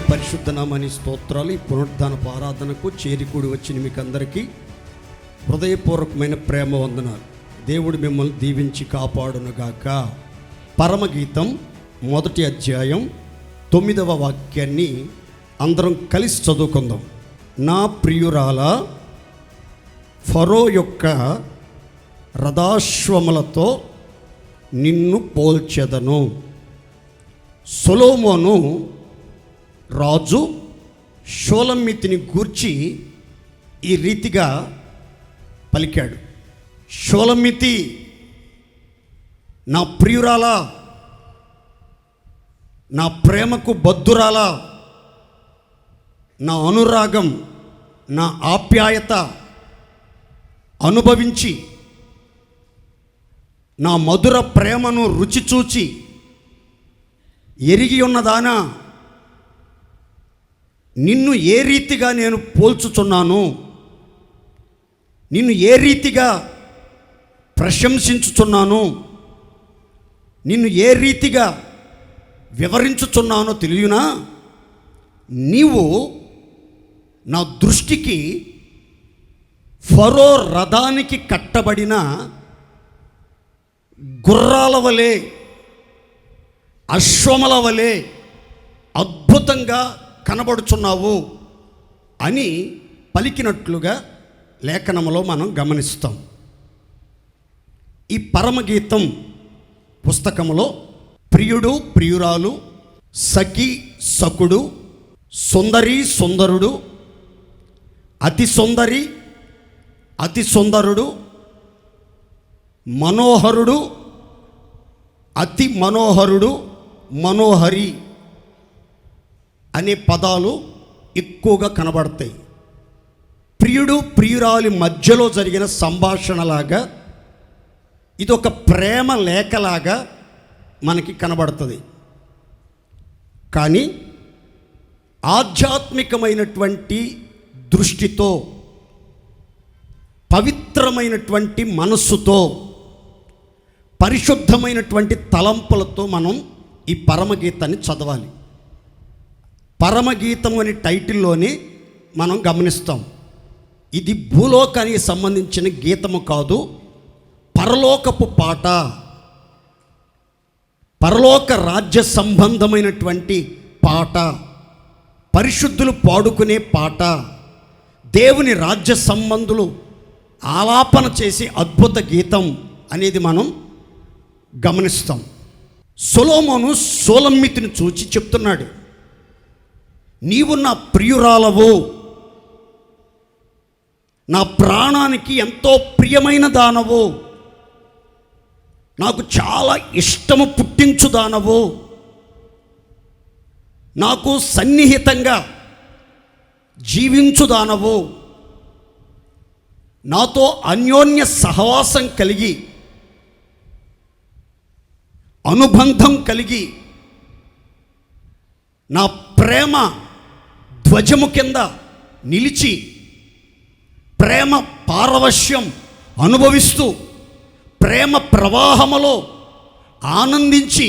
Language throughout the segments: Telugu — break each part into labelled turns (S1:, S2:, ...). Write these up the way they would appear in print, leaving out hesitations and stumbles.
S1: పరిశుద్ధ నామాని స్తోత్రాలు. ఈ పునరుద్ధానపు ఆరాధనకు చేరికూడి వచ్చిన మీకు అందరికీ హృదయపూర్వకమైన ప్రేమ వందనాలు. దేవుడు మిమ్మల్ని దీవించి కాపాడునుగాక. పరమగీతం 1వ అధ్యాయం 9వ వాక్యాన్ని అందరం కలిసి చదువుకుందాం. నా ప్రియురాల, ఫరో యొక్క రథాశ్వములతో నిన్ను పోల్చెదను. సొలొమోను రాజు షూలమ్మితిని గూర్చి ఈ రీతిగా పలికాడు. షూలమ్మితి, నా ప్రియురాలా, నా ప్రేమకు బద్ధురాలా, నా అనురాగం, నా ఆప్యాయత అనుభవించి నా మధుర ప్రేమను రుచి చూచి ఎరిగి ఉన్నదానా, నిన్ను ఏ రీతిగా నేను పోల్చుచున్నాను, నిన్ను ఏ రీతిగా ప్రశంసించుచున్నాను, నిన్ను ఏ రీతిగా వివరించుచున్నానో తెలియనా? నీవు నా దృష్టికి ఫరో రథానికి కట్టబడిన గుర్రాల వలె, అశ్వముల వలె అద్భుతంగా కనబడుచున్నావు అని పలికినట్లుగా లేఖనములో మనం గమనిస్తాం. ఈ పరమగీతం పుస్తకములో ప్రియుడు, ప్రియురాలు, సఖి, సకుడు, సుందరి, సుందరుడు, అతి సుందరి, అతి సుందరుడు, మనోహరుడు, అతి మనోహరుడు, మనోహరి అనే పదాలు ఎక్కువగా కనబడతాయి. ప్రియుడు, ప్రియురాలి మధ్యలో జరిగిన సంభాషణలాగా ఇది ఒక ప్రేమ లేఖలాగా మనకి కనబడుతుంది. కానీ ఆధ్యాత్మికమైనటువంటి దృష్టితో, పవిత్రమైనటువంటి మనస్సుతో, పరిశుద్ధమైనటువంటి తలంపులతో మనం ఈ పరమగీతాన్ని చదవాలి. పరమగీతం అనే టైటిల్లోనే మనం గమనిస్తాం, ఇది భూలోకానికి సంబంధించిన గీతము కాదు, పరలోకపు పాట, పరలోక రాజ్య సంబంధమైనటువంటి పాట, పరిశుద్ధులు పాడుకునే పాట, దేవుని రాజ్య సంబంధులు ఆలాపన చేసే అద్భుత గీతం అనేది మనం గమనిస్తాం. సొలొమోను షూలమ్మితిని చూచి చెప్తున్నాడు, నీవు నా ప్రియురాలవు, నా ప్రాణానికి ఎంతో ప్రియమైన దానవు, నాకు చాలా ఇష్టము పుట్టించు దానవు, నాకు సన్నిహితంగా జీవించు దానవు, నాతో అన్యోన్య సహవాసం కలిగి, అనుబంధం కలిగి, నా ప్రేమ ధ్వజము కింద నిలిచి ప్రేమ పారవశ్యం అనుభవిస్తూ ప్రేమ ప్రవాహములో ఆనందించి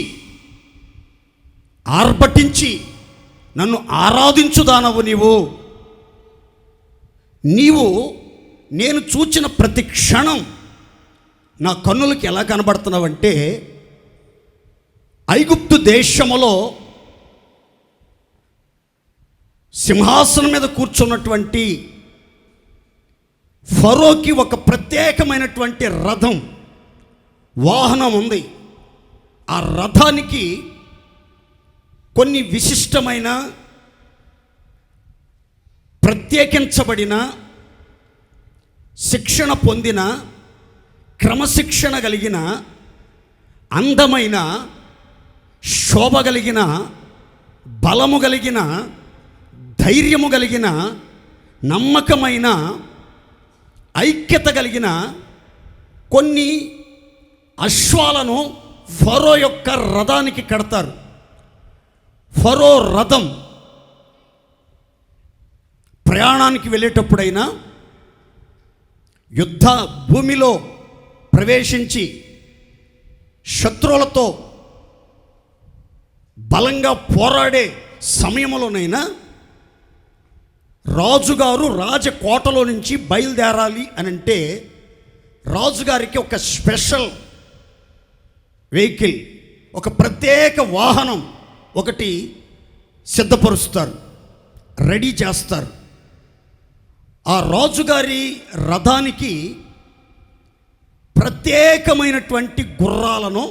S1: ఆర్భటించి నన్ను ఆరాధించుదానవు. నీవు నేను చూచిన ప్రతి క్షణం నా కన్నులకి ఎలా కనబడుతున్నావంటే, ఐగుప్తు దేశములో సింహాసనం మీద కూర్చున్నటువంటి ఫరోకి ఒక ప్రత్యేకమైనటువంటి రథం, వాహనం ఉంది. ఆ రథానికి కొన్ని విశిష్టమైన, ప్రత్యేకించబడిన, శిక్షణ పొందిన, క్రమశిక్షణ కలిగిన, అందమైన, శోభ కలిగిన, బలము కలిగిన, ధైర్యము కలిగిన, నమ్మకమైన, ఐక్యత కలిగిన కొన్ని అశ్వాలను ఫరో యొక్క రథానికి కడతారు. ఫరో రథం ప్రయాణానికి వెళ్ళేటప్పుడైనా, యుద్ధ భూమిలో ప్రవేశించి శత్రువులతో బలంగా పోరాడే సమయంలోనైనా రాజుగారు రాజకోటలో నుంచి బయలుదేరాలి అని అంటే రాజుగారికి ఒక స్పెషల్ వెహికల్, ఒక ప్రత్యేక వాహనం ఒకటి సిద్ధపరుస్తారు, రెడీ చేస్తారు. ఆ రాజుగారి రథానికి ప్రత్యేకమైనటువంటి గుర్రాలను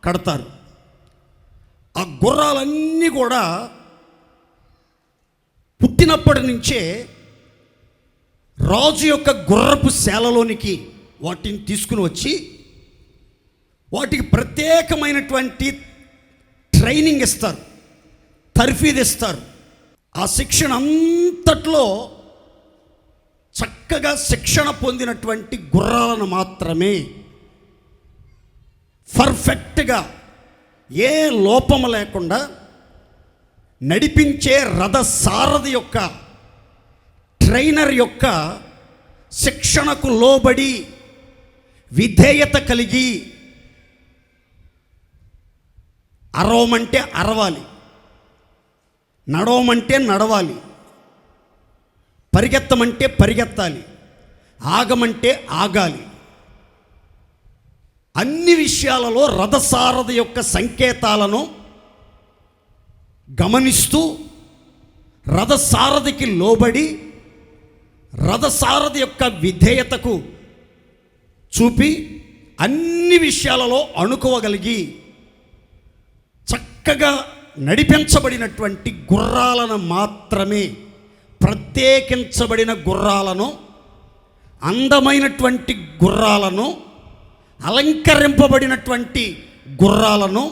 S1: కడతారు. ఆ గుర్రాలన్నీ కూడా పుట్టినప్పటి నుంచే రాజు యొక్క గుర్రపు శాలలోనికి వాటిని తీసుకుని వచ్చి వాటికి ప్రత్యేకమైనటువంటి ట్రైనింగ్ ఇస్తారు, తర్ఫీదు ఇస్తారు. ఆ శిక్షణ అంతట్లో చక్కగా శిక్షణ పొందినటువంటి గుర్రాలను మాత్రమే పర్ఫెక్ట్గా ఏ లోపము లేకుండా నడిపించే రథ సారథి యొక్క ట్రైనర్ యొక్క శిక్షణకు లోబడి విధేయత కలిగి అరవమంటే అరవాలి, నడవమంటే నడవాలి, పరిగెత్తమంటే పరిగెత్తాలి, ఆగమంటే ఆగాలి. అన్ని విషయాలలో రథసారథి యొక్క సంకేతాలను గమనిస్తూ రథసారథికి లోబడి రథసారథి యొక్క విధేయతకు చూపి అన్ని విషయాలలో అణుకోవగలిగి చక్కగా నడిపించబడినటువంటి గుర్రాలను మాత్రమే, ప్రత్యేకించబడిన గుర్రాలను, అందమైనటువంటి గుర్రాలను, అలంకరింపబడినటువంటి గుర్రాలను,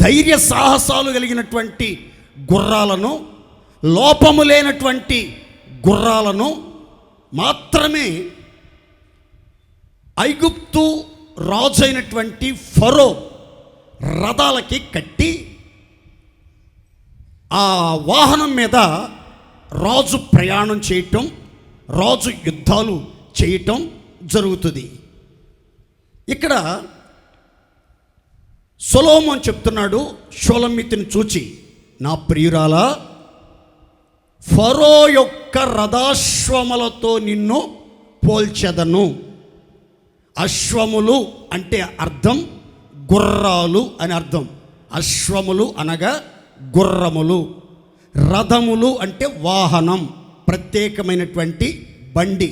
S1: ధైర్య సాహసాలు కలిగినటువంటి గుర్రాలను, లోపము లేనటువంటి గుర్రాలను మాత్రమే ఐగుప్తు రాజు అయినటువంటి ఫరో రథాలకి కట్టి ఆ వాహనం మీద రాజు ప్రయాణం చేయటం, రాజు యుద్ధాలు చేయటం జరుగుతుంది. ఇక్కడ సొలొమోను చెప్తున్నాడు షూలమ్మితిని చూచి, నా ప్రియురాలా, ఫరో యొక్క రథాశ్వములతో నిన్ను పోల్చెదను. అశ్వములు అంటే అర్థం గుర్రాలు అని అర్థం. అశ్వములు అనగా గుర్రములు, రథములు అంటే వాహనం, ప్రత్యేకమైనటువంటి బండి,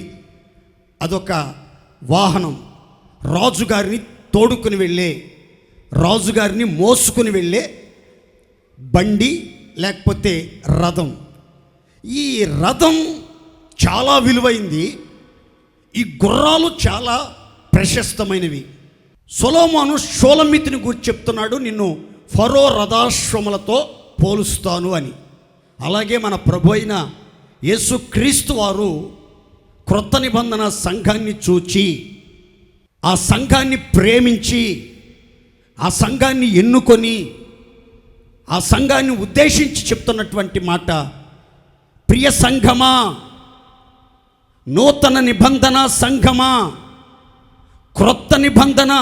S1: అదొక వాహనం. రాజుగారిని తోడుకుని వెళ్ళే, రాజుగారిని మోసుకుని వెళ్ళే బండి లేకపోతే రథం. ఈ రథం చాలా విలువైంది, ఈ గుర్రాలు చాలా ప్రశస్తమైనవి. సొలొమోను షూలమ్మితిని గురించి చెప్తున్నాడు, నిన్ను ఫరో రథాశ్వములతో పోలుస్తాను అని. అలాగే మన ప్రభు అయిన యేసుక్రీస్తు వారు క్రొత్త నిబంధన సంఘాన్ని చూచి, ఆ సంఘాన్ని ప్రేమించి, ఆ సంఘాన్ని ఎన్నుకొని, ఆ సంఘాన్ని ఉద్దేశించి చెప్తున్నటువంటి మాట, ప్రియ సంఘమా, నూతన నిబంధన సంఘమా, క్రొత్త నిబంధన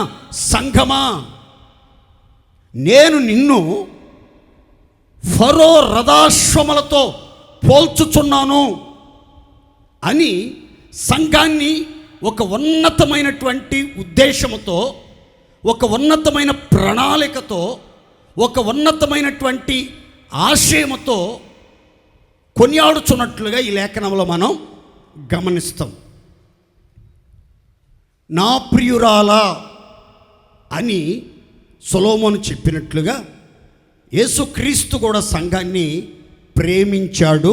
S1: సంఘమా, నేను నిన్ను ఫరో రథాశ్వములతో పోల్చుచున్నాను అని సంఘాన్ని ఒక ఉన్నతమైనటువంటి ఉద్దేశముతో, ఒక ఉన్నతమైన ప్రణాళికతో, ఒక ఉన్నతమైనటువంటి ఆశయముతో కొనియాడుచున్నట్లుగా ఈ లేఖనంలో మనం గమనిస్తాం. నా ప్రియురాలా అని సొలొమోను చెప్పినట్లుగా యేసుక్రీస్తు కూడా సంఘాన్ని ప్రేమించాడు,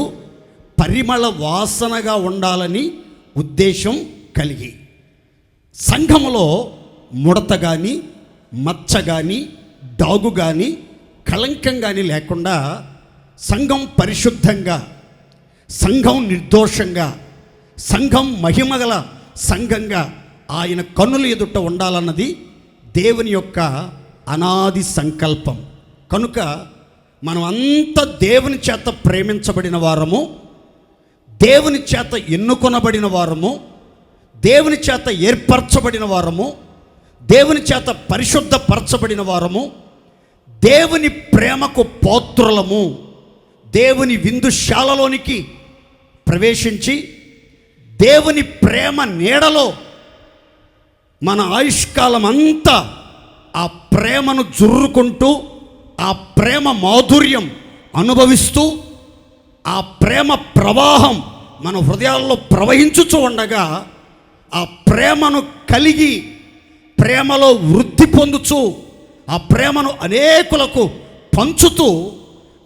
S1: పరిమళ వాసనగా ఉండాలని ఉద్దేశం కలిగి. సంఘములో ముడత కానీ, మచ్చ కానీ, డాగు కానీ, కళంకం కానీ లేకుండా సంఘం పరిశుద్ధంగా, సంఘం నిర్దోషంగా, సంఘం మహిమగల సంఘంగా ఆయన కన్నుల ఎదుట ఉండాలన్నది దేవుని యొక్క అనాది సంకల్పం. కనుక మనం అంతా దేవుని చేత ప్రేమించబడిన వారము, దేవుని చేత ఎన్నుకొనబడిన వారము, దేవుని చేత ఏర్పరచబడిన వారము, దేవుని చేత పరిశుద్ధపరచబడిన వారము, దేవుని ప్రేమకు పాత్రులము. దేవుని విందుశాలలోనికి ప్రవేశించి దేవుని ప్రేమ నీడలో మన ఆయుష్కాలం అంతా ఆ ప్రేమను జుర్రుకుంటూ, ఆ ప్రేమ మాధుర్యం అనుభవిస్తూ, ఆ ప్రేమ ప్రవాహం మన హృదయాల్లో ప్రవహించుచూ ఉండగా, ఆ ప్రేమను కలిగి ప్రేమలో వృద్ధి పొందుచు, ఆ ప్రేమను అనేకులకు పంచుతూ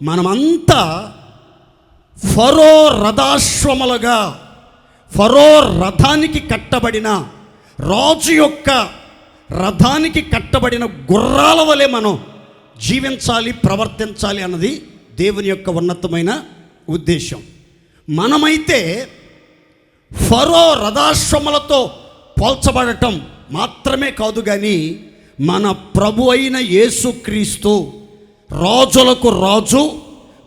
S1: మనమంతా ఫరో రథాశ్వములుగా, ఫరో రథానికి కట్టబడిన, రాజు యొక్క రథానికి కట్టబడిన గుర్రాల వలె మనం జీవించాలి, ప్రవర్తించాలి అన్నది దేవుని యొక్క ఉన్నతమైన ఉద్దేశం. మనమైతే ఫరో రథాశ్వములతో పోల్చబడటం మాత్రమే కాదు, కానీ మన ప్రభు అయిన యేసుక్రీస్తు, రాజులకు రాజు,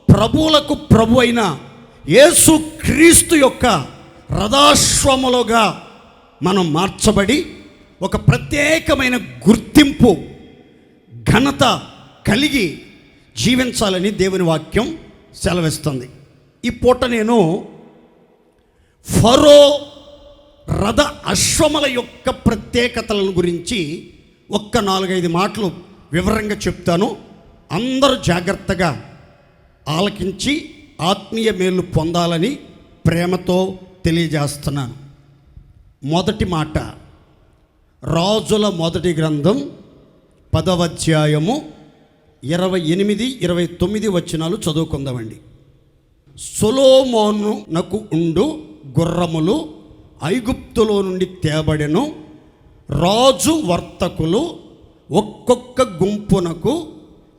S1: ప్రభువులకు ప్రభు అయిన యేసుక్రీస్తు యొక్క రథాశ్వములుగా మనం మార్చబడి ఒక ప్రత్యేకమైన గుర్తింపు, ఘనత కలిగి జీవించాలని దేవుని వాక్యం సెలవిస్తుంది. ఈ పూట నేను ఫరో రథ అశ్వముల యొక్క ప్రత్యేకతలను గురించి ఒక్క 4-5 మాటలు వివరంగా చెప్తాను. అందరూ జాగ్రత్తగా ఆలకించి ఆత్మీయ మేలు పొందాలని ప్రేమతో తెలియజేస్తున్నాను. మొదటి మాట, రాజుల మొదటి గ్రంథం 10వ అధ్యాయము 28-29 వచనాలు చదువుకుందామండి. సొలొమోనునకు ఉండు గుర్రములు ఐగుప్తులో నుండి తేబడెను. రాజు వర్తకులు ఒక్కొక్క గుంపునకు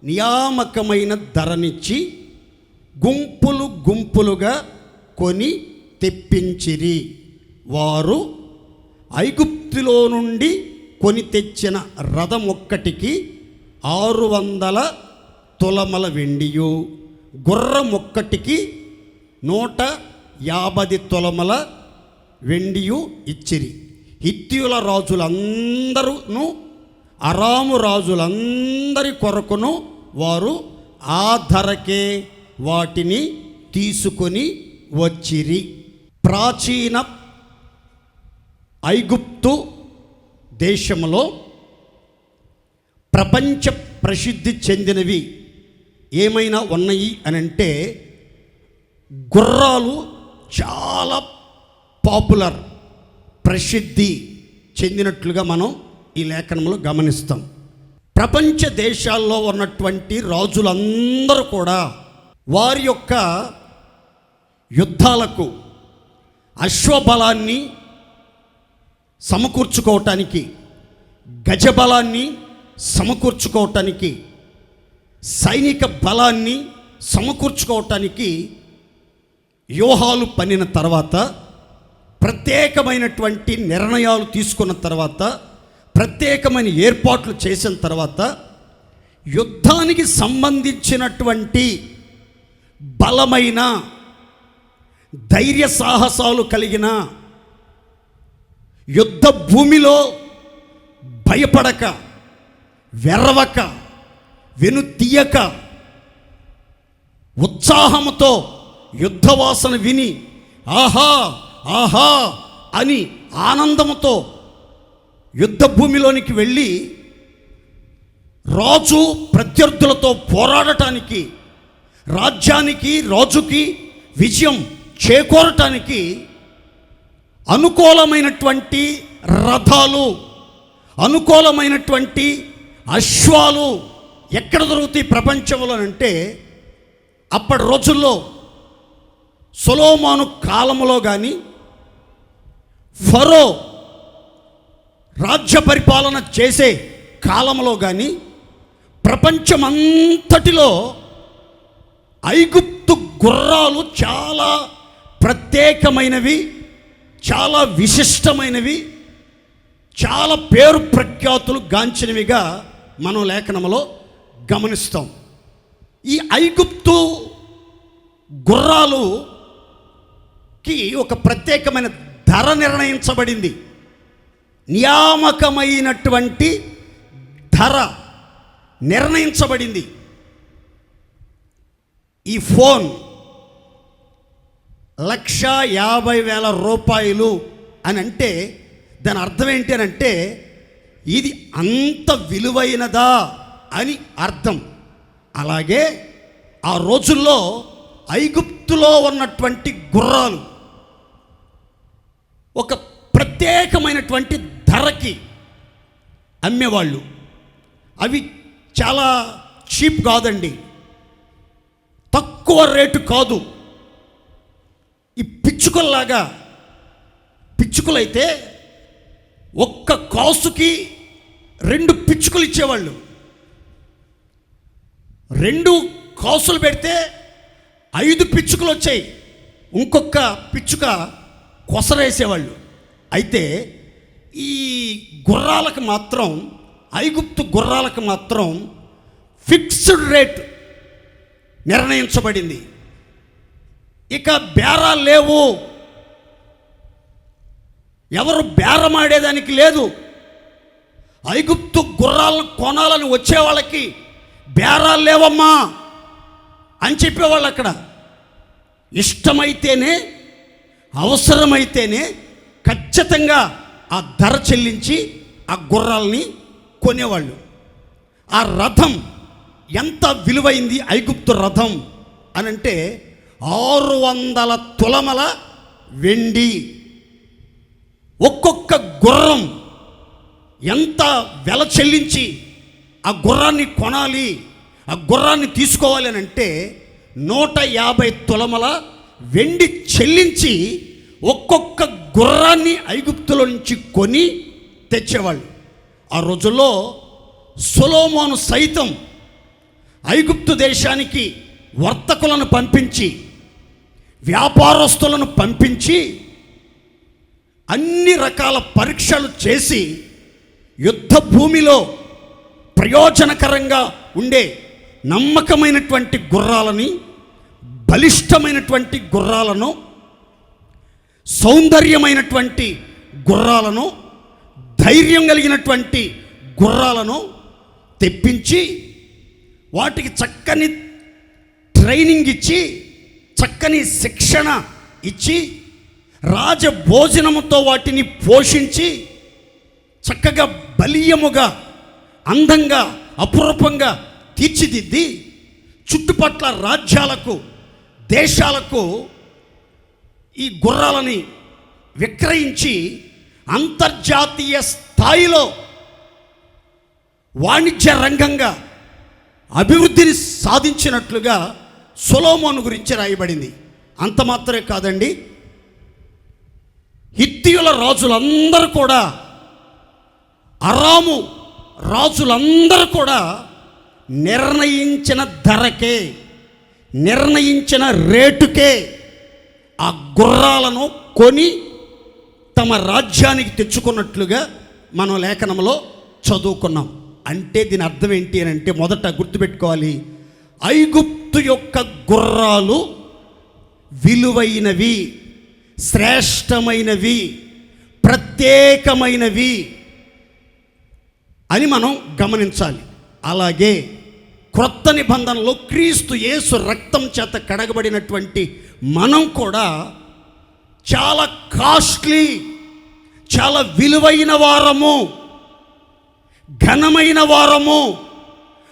S1: నియామకమైన ధరనిచ్చి గుంపులు గుంపులుగా కొని తెప్పించిరి. వారు ఐగుప్తులో నుండి కొని తెచ్చిన రథం ఒక్కటికి 600 తులముల వెండియు, గుర్రం ఒక్కటికి 150 తులముల వెండియు ఇచ్చిరి. హిత్తీయుల రాజులందరూను, అరాము రాజులందరి కొరకును వారు ఆ ధరకే వాటిని తీసుకొని వచ్చిరి. ప్రాచీన ఐగుప్తు దేశంలో ప్రపంచ ప్రసిద్ధి చెందినవి ఏమైనా ఉన్నాయి అని అంటే, గుర్రాలు చాలా పాపులర్, ప్రసిద్ధి చెందినట్లుగా మనం ఈ లేఖనంలో గమనిస్తాం. ప్రపంచ దేశాల్లో ఉన్నటువంటి రాజులందరూ కూడా వారి యొక్క యుద్ధాలకు అశ్వబలాన్ని సమకూర్చుకోవటానికి, గజబలాన్ని సమకూర్చుకోవటానికి, సైనిక బలాన్ని సమకూర్చుకోవటానికి వ్యూహాలు పన్నిన తర్వాత, ప్రత్యేకమైనటువంటి నిర్ణయాలు తీసుకున్న తర్వాత, ప్రత్యేకమైన ఏర్పాట్లు చేసిన తర్వాత, యుద్ధానికి సంబంధించినటువంటి బలమైన ధైర్య సాహసాలు కలిగిన, యుద్ధ భూమిలో భయపడక, వెర్రవక, వెనుతీయక, ఉత్సాహంతో యుద్ధవాసన విని ఆహా ఆహా అని ఆనందంతో యుద్ధ భూమిలోనికి వెళ్ళి రాజు ప్రత్యర్థులతో పోరాడటానికి, రాజ్యానికి, రాజుకి విజయం చేకూరటానికి అనుకూలమైనటువంటి రథాలు, అనుకూలమైనటువంటి అశ్వాలు ఎక్కడ దొరుకుతాయి ప్రపంచంలో అంటే, అప్పటి రోజుల్లో సొలొమోను కాలంలో కానీ, ఫరో రాజ్య పరిపాలన చేసే కాలంలో కానీ, ప్రపంచమంతటిలో ఐగుప్తు గుర్రాలు చాలా ప్రత్యేకమైనవి, చాలా విశిష్టమైనవి, చాలా పేరు ప్రఖ్యాతులు గాంచినవిగా మనం లేఖనంలో గమనిస్తాం. ఈ ఐగుప్తు గుర్రాలుకి ఒక ప్రత్యేకమైన ధర నిర్ణయించబడింది. నియామకమైనటువంటి ధర నిర్ణయించబడింది. ఈ ఫోన్ 1,50,000 అని అంటే దాని అర్థం ఏంటి అని అంటే ఇది అంత విలువైనదా అని అర్థం. అలాగే ఆ రోజుల్లో ఐగుప్తులో ఉన్నటువంటి గుర్రాలు ఒక ప్రత్యేకమైనటువంటి ధరకి అమ్మేవాళ్ళు. అవి చాలా చీప్ కాదండి, తక్కువ రేటు కాదు. ఈ పిచ్చుకలైతే ఒక్క కాసుకి 2 పిచ్చుకలు ఇచ్చేవాళ్ళు. 2 కాసులు పెడితే 5 పిచ్చుకలు వచ్చాయి, ఇంకొక పిచ్చుక కొసరేసేవాళ్ళు. అయితే ఈ గుర్రాలకు మాత్రం, ఐగుప్తు గుర్రాలకు మాత్రం ఫిక్స్డ్ రేట్ నిర్ణయించబడింది. ఇక బేరాలు లేవు, ఎవరు బేరమాడేదానికి లేదు. ఐగుప్తు గుర్రాలను కొనాలని వచ్చే వాళ్ళకి బేరాలు లేవమ్మా అని చెప్పేవాళ్ళు. అక్కడ ఇష్టమైతేనే, అవసరమైతేనే ఖచ్చితంగా ఆ ధర చెల్లించి ఆ గుర్రాలని కొనేవాళ్ళు. ఆ రథం ఎంత విలువైంది ఐగుప్తు రథం అనంటే 600 తులముల వెండి. ఒక్కొక్క గుర్రం ఎంత వెల చెల్లించి ఆ గుర్రాన్ని కొనాలి, ఆ గుర్రాన్ని తీసుకోవాలి అని అంటే 150 తులముల వెండి చెల్లించి ఒక్కొక్క గుర్రాన్ని ఐగుప్తులో నుంచి కొని తెచ్చేవాళ్ళు. ఆ రోజుల్లో సొలొమోను సైతం ఐగుప్తు దేశానికి వర్తకులను పంపించి, వ్యాపారస్తులను పంపించి అన్ని రకాల పరీక్షలు చేసి యుద్ధ భూమిలో ప్రయోజనకరంగా ఉండే నమ్మకమైనటువంటి గుర్రాలని, బలిష్టమైనటువంటి గుర్రాలను, సౌందర్యమైనటువంటి గుర్రాలను, ధైర్యం కలిగినటువంటి గుర్రాలను తెప్పించి వాటికి చక్కని ట్రైనింగ్ ఇచ్చి, చక్కని శిక్షణ ఇచ్చి, రాజభోజనముతో వాటిని పోషించి చక్కగా బలీయముగా, అందంగా, అపురూపంగా తీర్చిదిద్ది చుట్టుపట్ల రాజ్యాలకు, దేశాలకు ఈ గుర్రాలని విక్రయించి అంతర్జాతీయ స్థాయిలో వాణిజ్య రంగంగా అభివృద్ధిని సాధించినట్లుగా సొలొమోను గురించి రాయబడింది. అంత మాత్రమే కాదండి, హిత్తీయుల రాజులందరూ కూడా, అరాము రాజులందరూ కూడా నిర్ణయించిన ధరకే, నిర్ణయించిన రేటుకే ఆ గుర్రాలను కొని తమ రాజ్యానికి తెచ్చుకున్నట్లుగా మనం లేఖనంలో చదువుకున్నాం. అంటే దీని అర్థం ఏంటి అని అంటే మొదట గుర్తుపెట్టుకోవాలి, ఐగుప్తు యొక్క గుర్రాలు విలువైనవి, శ్రేష్టమైనవి, ప్రత్యేకమైనవి అని మనం గమనించాలి. అలాగే క్రొత్త నిబంధనలో క్రీస్తు యేసు రక్తం చేత కడగబడినటువంటి మనం కూడా చాలా కాస్ట్లీ, చాలా విలువైన వారము, ఘనమైన వారము,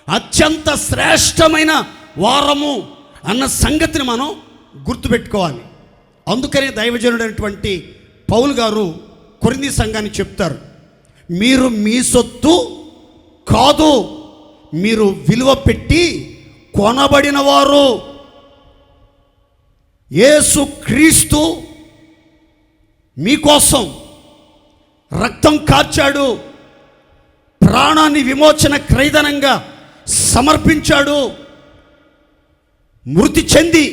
S1: అత్యంత శ్రేష్టమైన వారము అన్న సంగతిని మనం గుర్తుపెట్టుకోవాలి. అందుకనే దైవజనుడైనటువంటి పౌలు గారు కొరింథీ సంఘానికి చెప్తారు, మీరు మీ సొత్తు కాదు, మీరు విలువ పెట్టి కొనబడిన వారు. యేసు క్రీస్తు మీకోసం రక్తం కార్చాడు, ప్రాణాన్ని విమోచన క్రయధనంగా సమర్పించాడు, మృతి చెంది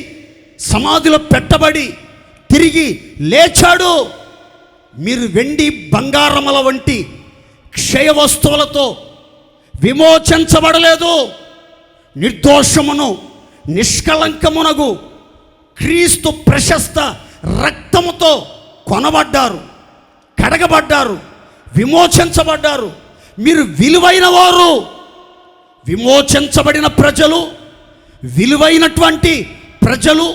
S1: సమాధిలో పెట్టబడి తిరిగి లేచాడు. మీరు వెండి బంగారముల వంటి క్షయ వస్తువులతో విమోచించబడలేదు, నిర్దోషమును నిష్కళంకమునగు క్రీస్తు ప్రశస్త రక్తముతో కొనబడ్డారు, కడగబడ్డారు, విమోచించబడ్డారు. మీరు విలువైన వారు. విమోచించబడిన ప్రజలు, విలువైనటువంటి ప్రజలు,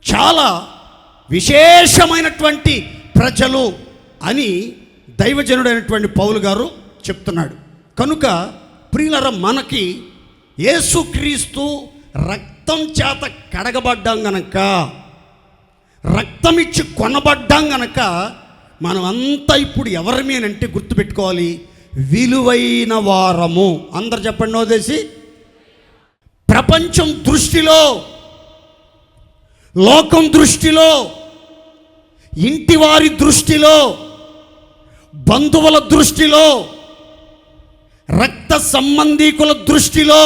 S1: చాలా విశేషమైనటువంటి ప్రజలు అని దైవజనుడైనటువంటి పౌలు గారు చెప్తున్నాడు. కనుక ప్రియులరా, మనకి యేసుక్రీస్తు రక్తం చేత కడగబడ్డాం గనక, రక్తం ఇచ్చి కొనబడ్డాం గనక, మనమంతా ఇప్పుడు ఎవరిమి అని అంటే గుర్తుపెట్టుకోవాలి, విలువైన వారము. అందరు చెప్పండి ఓదేసి. ప్రపంచం దృష్టిలో, లోకం దృష్టిలో, ఇంటివారి దృష్టిలో, బంధువుల దృష్టిలో, రక్త సంబంధీకుల దృష్టిలో,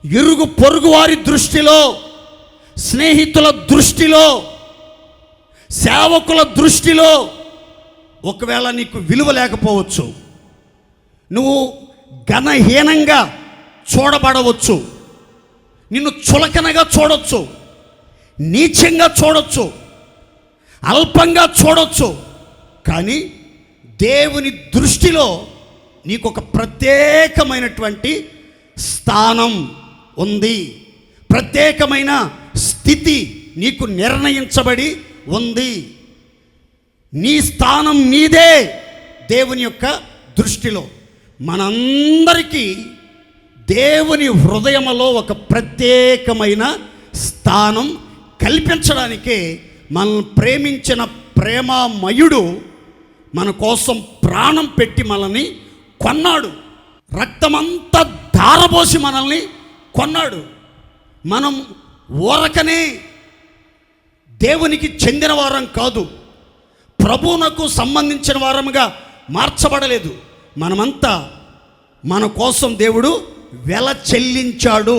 S1: ఇరుగు పొరుగు వారి దృష్టిలో, స్నేహితుల దృష్టిలో, సేవకుల దృష్టిలో ఒకవేళ నీకు విలువ లేకపోవచ్చు, నువ్వు ఘనహీనంగా చూడబడవచ్చు, నిన్ను చులకనగా చూడొచ్చు, నీచంగా చూడొచ్చు, అల్పంగా చూడొచ్చు. కానీ దేవుని దృష్టిలో నీకు ఒక ప్రత్యేకమైనటువంటి స్థానం ఉంది, ప్రత్యేకమైన స్థితి నీకు నిర్ణయించబడి ఉంది. నీ స్థానం నీదే దేవుని యొక్క దృష్టిలో. మనందరికీ దేవుని హృదయంలో ఒక ప్రత్యేకమైన స్థానం కల్పించడానికే మనల్ని ప్రేమించిన ప్రేమామయుడు మన కోసం ప్రాణం పెట్టి మనల్ని కొన్నాడు. రక్తమంతా ధారపోసి మనల్ని కొన్నాడు. మనం ఊరకనే దేవునికి చెందిన వారం కాదు, ప్రభువునకు సంబంధించిన వారముగా మార్చబడలేదు. మనమంతా మన కోసం దేవుడు వెల చెల్లించాడు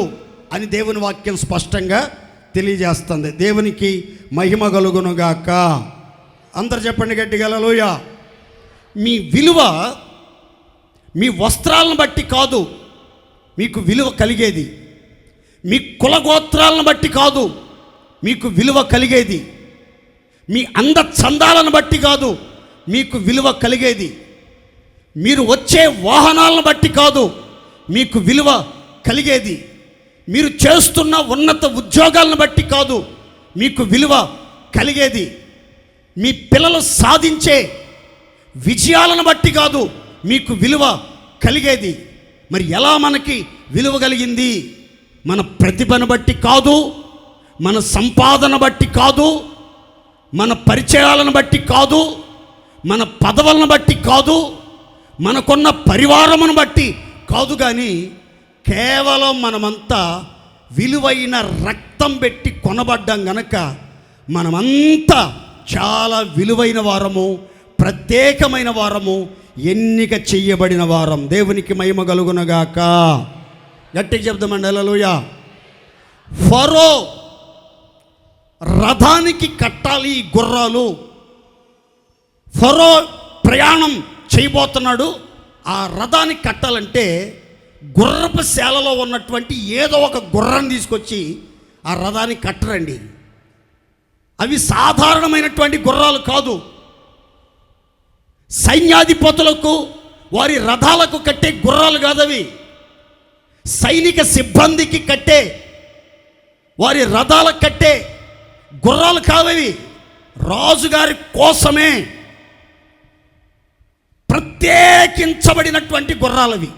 S1: అని దేవుని వాక్యం స్పష్టంగా తెలియజేస్తుంది. దేవునికి మహిమ కలుగునుగాక. అందరు చెప్పండి గట్టిగా హల్లెలూయా. మీ విలువ మీ వస్త్రాలను బట్టి కాదు మీకు విలువ కలిగేది, మీ కులగోత్రాలను బట్టి కాదు మీకు విలువ కలిగేది, మీ అంద చందాలను బట్టి కాదు మీకు విలువ కలిగేది, మీరు వచ్చే వాహనాలను బట్టి కాదు మీకు విలువ కలిగేది, మీరు చేస్తున్న ఉన్నత ఉద్యోగాలను బట్టి కాదు మీకు విలువ కలిగేది, మీ పిల్లలు సాధించే విజయాలను బట్టి కాదు మీకు విలువ కలిగేది. మరి ఎలా మనకి విలువ కలిగింది? మన ప్రతిభను బట్టి కాదు, మన సంపాదన బట్టి కాదు, మన పరిచయాలను బట్టి కాదు, మన పదవులను బట్టి కాదు, మనకున్న పరివారమును బట్టి కాదు. కానీ కేవలం మనమంతా విలువైన రక్తం పెట్టి కొనబడ్డాం గనక మనమంతా చాలా విలువైన వారము, ప్రత్యేకమైన వారము, ఎన్నిక చెయ్యబడిన వారం. దేవునికి మహిమ కలుగునగాక. గట్టిగా చెప్దామండి హల్లెలూయా. ఫరో రథానికి కట్టాలి ఈ గుర్రాలు. ఫరో ప్రయాణం చేయబోతున్నాడు. ఆ రథానికి కట్టాలంటే గుర్రపు శాలలో ఉన్నటువంటి ఏదో ఒక గుర్రాన్ని తీసుకొచ్చి ఆ రథానికి కట్టరండి. అవి సాధారణమైనటువంటి గుర్రాలు కాదు. సైన్యాధిపతులకు వారి రథాలకు కట్టే గుర్రాలు కాదవి. సైనిక సిబ్బందికి కట్టే వారి రథాలకు కట్టే గుర్రాలు కావవి. రాజుగారి కోసమే ప్రత్యేకించబడినటువంటి గుర్రాలవి,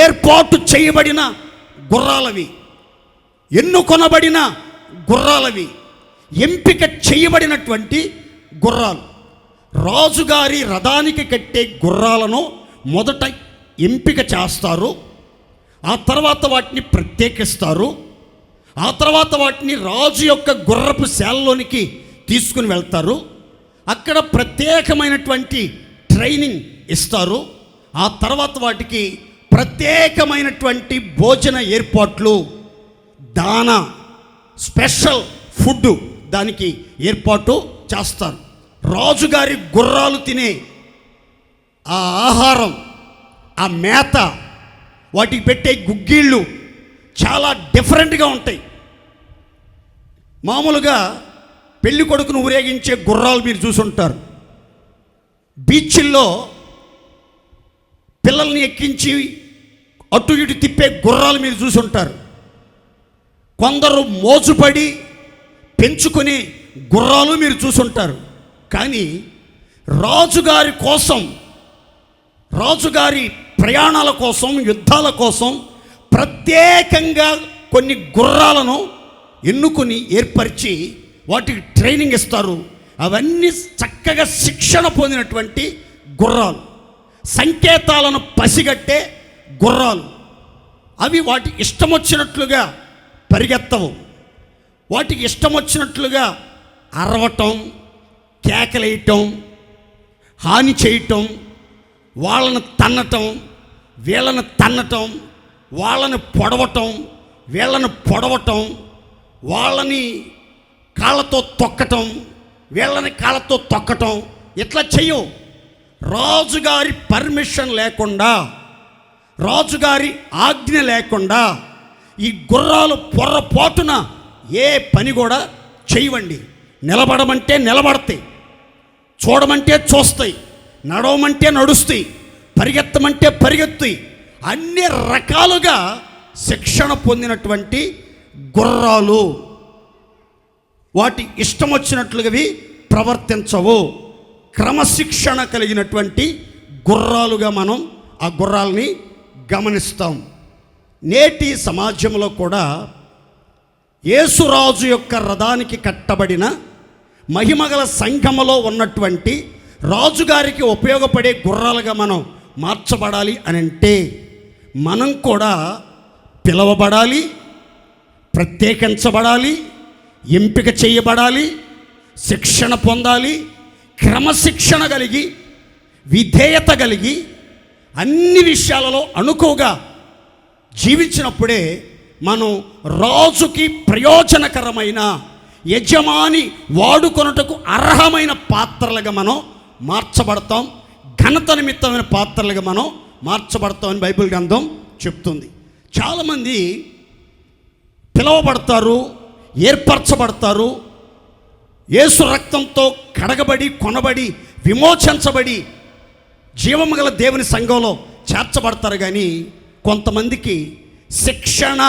S1: ఏర్పాటు చేయబడిన గుర్రాలవి, ఎన్నుకొనబడిన గుర్రాలవి, ఎంపిక చేయబడినటువంటి గుర్రాలు. రాజుగారి రథానికి కట్టే గుర్రాలను మొదట ఎంపిక చేస్తారు, ఆ తర్వాత వాటిని ప్రత్యేకిస్తారు, ఆ తర్వాత వాటిని రాజు యొక్క గుర్రపు శాలలోనికి తీసుకుని వెళ్తారు. అక్కడ ప్రత్యేకమైనటువంటి ట్రైనింగ్ ఇస్తారు. ఆ తర్వాత వాటికి ప్రత్యేకమైనటువంటి భోజన ఏర్పాట్లు, దానా, స్పెషల్ ఫుడ్ దానికి ఏర్పాటు చేస్తారు. రాజుగారి గుర్రాలు తినే ఆ ఆహారం, ఆ మేత, వాటికి పెట్టే గుగ్గిళ్ళు చాలా డిఫరెంట్గా ఉంటాయి. మామూలుగా పెళ్లి కొడుకును ఊరేగించే గుర్రాలు మీరు చూసుంటారు. బీచ్ల్లో పిల్లల్ని ఎక్కించి అటు ఇటు తిప్పే గుర్రాలు మీరు చూసి ఉంటారు. కొందరు మోజుపడి పెంచుకునే గుర్రాలు మీరు చూసుంటారు. కానీ రాజుగారి కోసం, రాజుగారి ప్రయాణాల కోసం, యుద్ధాల కోసం ప్రత్యేకంగా కొన్ని గుర్రాలను ఎన్నుకొని ఏర్పరిచి వాటికి ట్రైనింగ్ ఇస్తారు. అవన్నీ చక్కగా శిక్షణ పొందినటువంటి గుర్రాలు, సంకేతాలను పసిగట్టే గుర్రాలు. అవి వాటి ఇష్టం వచ్చినట్లుగా పరిగెత్తవు. వాటికి ఇష్టం వచ్చినట్లుగా అరవటం, కేకలేయటం, హాని చేయటం, వాళ్ళను తన్నటం, వీళ్ళను తన్నటం, వాళ్ళని పొడవటం, వీళ్ళను పొడవటం, వాళ్ళని కాళ్ళతో తొక్కటం, వీళ్ళని కాళ్ళతో తొక్కటం, ఇట్లా చెయ్యవు. రాజుగారి పర్మిషన్ లేకుండా, రాజుగారి ఆజ్ఞ లేకుండా ఈ గుర్రాలు పొర్రపాటున ఏ పని కూడా చేయవండి. నిలబడమంటే నిలబడతాయి, చూడమంటే చూస్తాయి, నడవమంటే నడుస్తాయి, పరిగెత్తమంటే పరిగెత్తాయి. అన్ని రకాలుగా శిక్షణ పొందినటువంటి గుర్రాలు. వాటి ఇష్టం వచ్చినట్లుగా ప్రవర్తించవు. క్రమశిక్షణ కలిగినటువంటి గుర్రాలుగా మనం ఆ గుర్రాలని గమనిస్తాం. నేటి సమాజంలో కూడా యేసురాజు యొక్క రథానికి కట్టబడిన మహిమగల సంఘములో ఉన్నటువంటి రాజుగారికి ఉపయోగపడే గుర్రాలుగా మనం మార్చబడాలి అని అంటే మనం కూడా పిలవబడాలి, ప్రత్యేకించబడాలి, ఎంపిక చేయబడాలి, శిక్షణ పొందాలి, క్రమశిక్షణ కలిగి, విధేయత కలిగి, అన్ని విషయాలలో అనుకువగా జీవించినప్పుడే మనం రాజుకి ప్రయోజనకరమైన, యజమాని వాడుకొనుటకు అర్హమైన పాత్రలుగా మనం మార్చబడతాం. ఘనత నిమిత్తమైన పాత్రలుగా మనం మార్చబడతామని బైబిల్ గ్రంథం చెప్తుంది. చాలామంది పిలువబడతారు, ఏర్పరచబడతారు, యేసు రక్తంతో కడగబడి, కొనబడి, విమోచించబడి జీవము గల దేవుని సంఘంలో చేర్చబడతారు. కానీ కొంతమందికి శిక్షణ